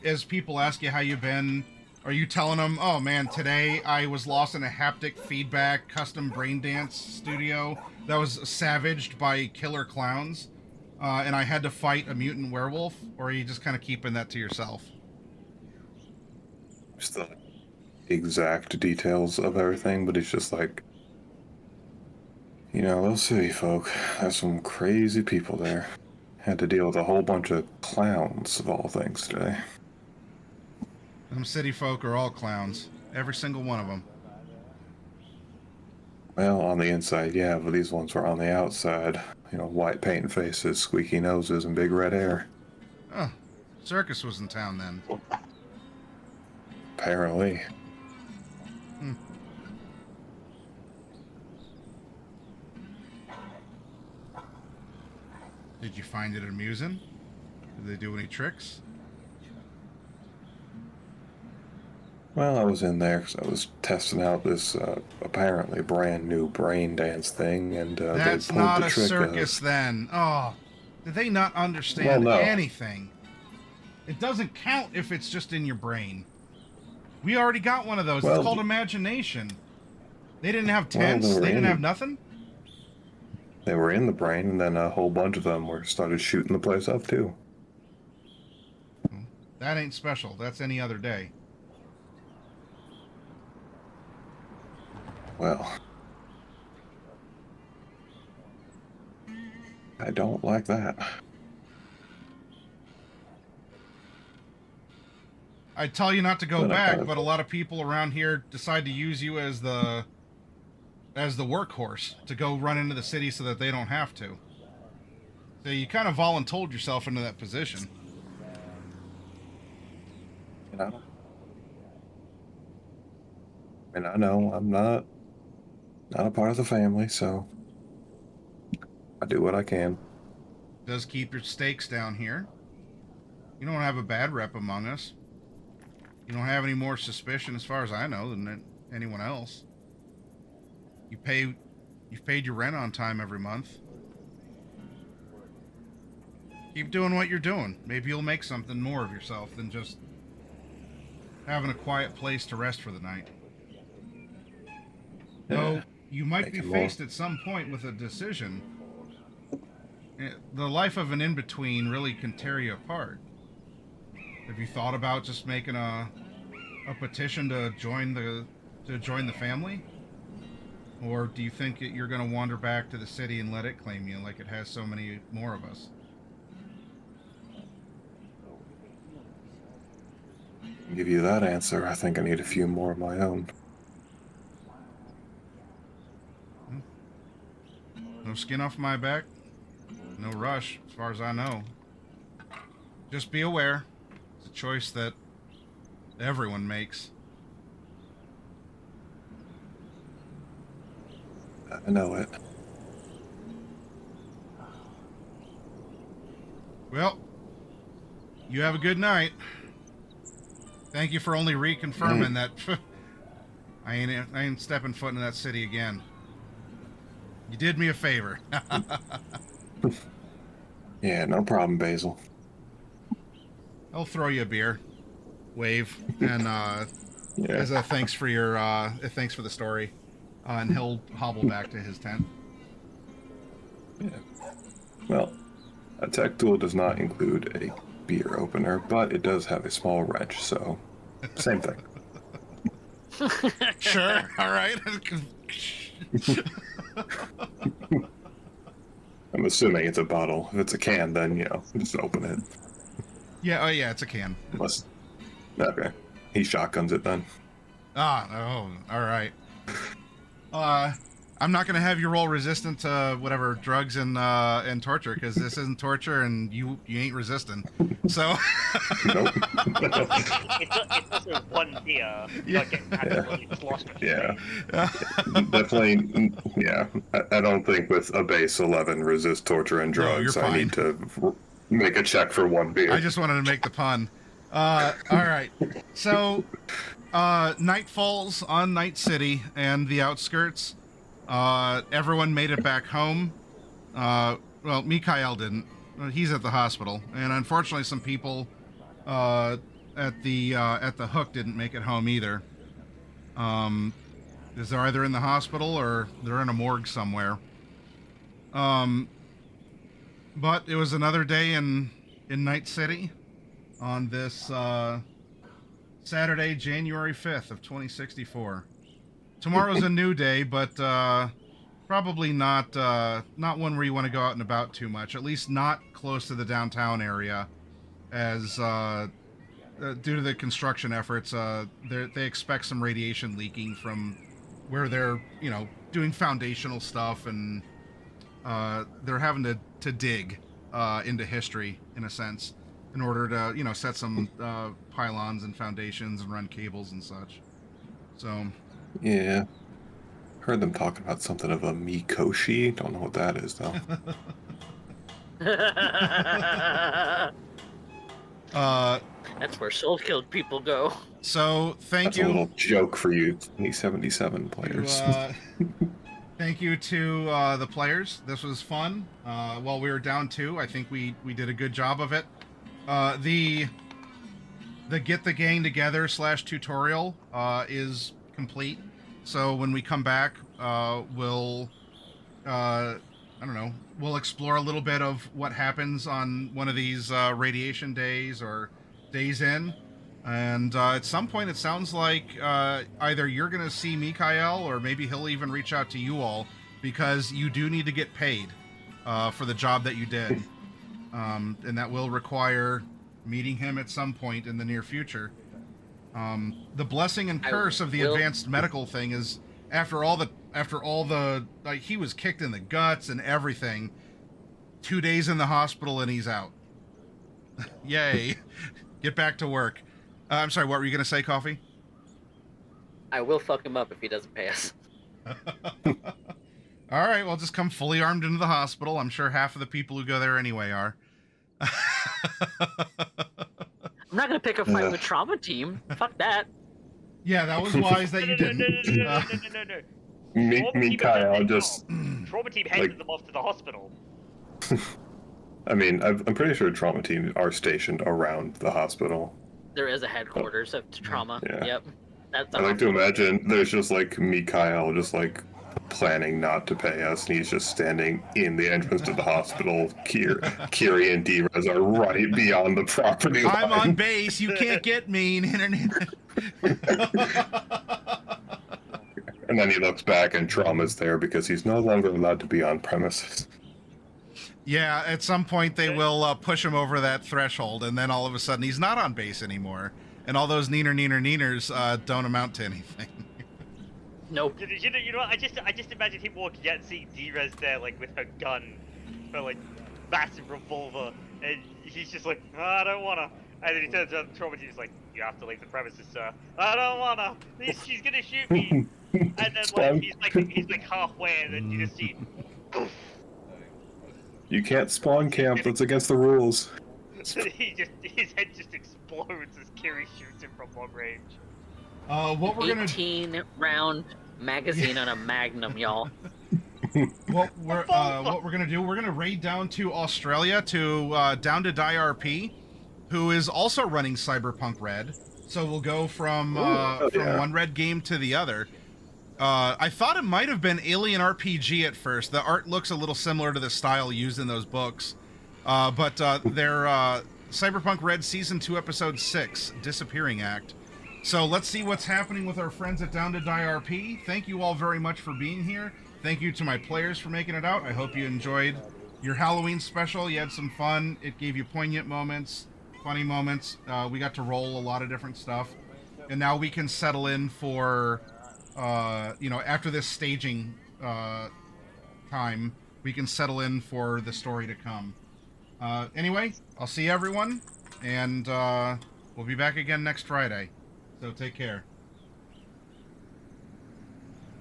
as people ask you how you've been, are you telling them, oh man, today I was lost in a haptic feedback custom braindance studio that was savaged by killer clowns, and I had to fight a mutant werewolf? Or are you just kind of keeping that to yourself? Just the exact details of everything, but it's just like, you know, those city folk, there's some crazy people there. Had to deal with a whole bunch of clowns, of all things, today. Them city folk are all clowns. Every single one of them. Well, on the inside, yeah, but these ones were on the outside. You know, white paint faces, squeaky noses, and big red hair. Oh, circus was in town then. Apparently. Did you find it amusing? Did they do any tricks? Well, I was in there because I was testing out this apparently brand new brain dance thing, and That's they pulled not the a trick circus of... then. Oh, did they not understand Well, no. anything? It doesn't count if it's just in your brain. We already got one of those. Well, it's called imagination. They didn't have tents. they were They didn't in- have nothing. They were in the brain, and then a whole bunch of them started shooting the place up too. That ain't special. That's any other day. Well, I don't like that. I tell you not to go But I back, kind of- but a lot of people around here decide to use you as the workhorse to go run into the city so that they don't have to. So you kind of voluntold yourself into that position. You know? And I know I'm not a part of the family, so I do what I can. Does keep your stakes down here. You don't have a bad rep among us. You don't have any more suspicion, as far as I know, than anyone else. You've paid your rent on time every month. Keep doing what you're doing. Maybe you'll make something more of yourself than just having a quiet place to rest for the night. Though you might be Making faced at some point with a decision. The life of an in-between really can tear you apart. Have you thought about just making a petition to join the family? Or do you think that you're going to wander back to the city and let it claim you like it has so many more of us? To give you that answer, I think I need a few more of my own. No skin off my back. No rush, as far as I know. Just be aware. It's a choice that everyone makes. I know it. Well, you have a good night. Thank you for only reconfirming that I ain't stepping foot into that city again. You did me a favor. Yeah, no problem, Basil. I'll throw you a beer. Wave. And as a thanks for the story. And he'll hobble back to his tent. Yeah. Well, a tech tool does not include a beer opener, but it does have a small wrench, so same thing. Sure. All right. I'm assuming it's a bottle. If it's a can, then, just open it. Yeah, oh yeah, it's a can. Okay. He shotguns it then. All right. I'm not going to have you roll resistant to whatever drugs and torture, because this isn't torture and you ain't resistant. So Nope. It's also one beer. You're not getting absolutely sloshed. Yeah. Definitely. Yeah. I don't think with a base 11 resist torture and No, drugs, you're I fine. need to make a check for one beer. I just wanted to make the pun. All right. So night falls on Night City and the outskirts. Everyone made it back home. Well, Mikhail didn't. He's at the hospital, and unfortunately, some people at the Hook didn't make it home either. Is they're either in the hospital or they're in a morgue somewhere. But it was another day in Night City on this Saturday, January 5th of 2064. Tomorrow's a new day, but probably not one where you want to go out and about too much. At least not close to the downtown area, as due to the construction efforts, they expect some radiation leaking from where they're doing foundational stuff, and they're having to dig into history in a sense in order to set some pylons and foundations and run cables and such. So. Yeah. Heard them talking about something of a Mikoshi. Don't know what that is, though. That's where soul-killed people go. So, thank That's you. a little joke for you 2077 players. Thank you to the players. This was fun. While we were down 2, I think we did a good job of it. The Get the Gang Together / tutorial is complete. So when we come back, we'll we'll explore a little bit of what happens on one of these radiation days or days in. And at some point, it sounds like either you're going to see Mikhail or maybe he'll even reach out to you all, because you do need to get paid for the job that you did. And that will require meeting him at some point in the near future. The blessing and curse of the advanced medical thing is after all the like, he was kicked in the guts and everything, 2 days in the hospital and he's out. Yay. Get back to work. I'm sorry, what were you going to say, Coffee? I will fuck him up if he doesn't pay us. All right, well, just come fully armed into the hospital. I'm sure half of the people who go there anyway are. I'm not going to pick a fight with Trauma Team. Fuck that. Yeah, that was wise that you didn't. No. Mikhail just... Trauma Team handed them off to the hospital. I mean, I'm pretty sure trauma teams are stationed around the hospital. There is a headquarters of Trauma. Yeah. Yep. That's I like to imagine there's just like Mikhail just like planning not to pay us, and he's just standing in the entrance to the hospital. Kiri and D-Rez are right beyond the property line. I'm on base. You can't get me. And then he looks back and Trauma's there because he's no longer allowed to be on premises. Yeah, at some point they will push him over that threshold, and then all of a sudden he's not on base anymore. And all those neeners don't amount to anything. Nope. You know what? I just imagine him walking out and seeing D-Rez there, like, with her gun, her, like, massive revolver, and he's just like, oh, I don't wanna. And then he turns around to Trauma Team, he's like, you have to leave the premises, sir. I don't wanna. She's gonna shoot me. And then, he's like halfway, and then you just see, poof. You can't spawn camp, that's against the rules. His head just explodes as Kiri shoots him from long range. What we're gonna 18-round magazine on a Magnum, y'all. what we're gonna do? We're gonna raid down to Australia to down to DIRP, who is also running Cyberpunk Red. So we'll go from one Red game to the other. I thought it might have been Alien RPG at first. The art looks a little similar to the style used in those books. But they're Cyberpunk Red Season 2, Episode 6, Disappearing Act. So let's see what's happening with our friends at Down to DIRP. Thank you all very much for being here. Thank you to my players for making it out. I hope you enjoyed your Halloween special. You had some fun. It gave you poignant moments, funny moments. We got to roll a lot of different stuff. And now we can settle in for... after this staging time, we can settle in for the story to come. Anyway, I'll see everyone, and we'll be back again next Friday. So take care.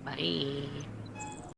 Bye.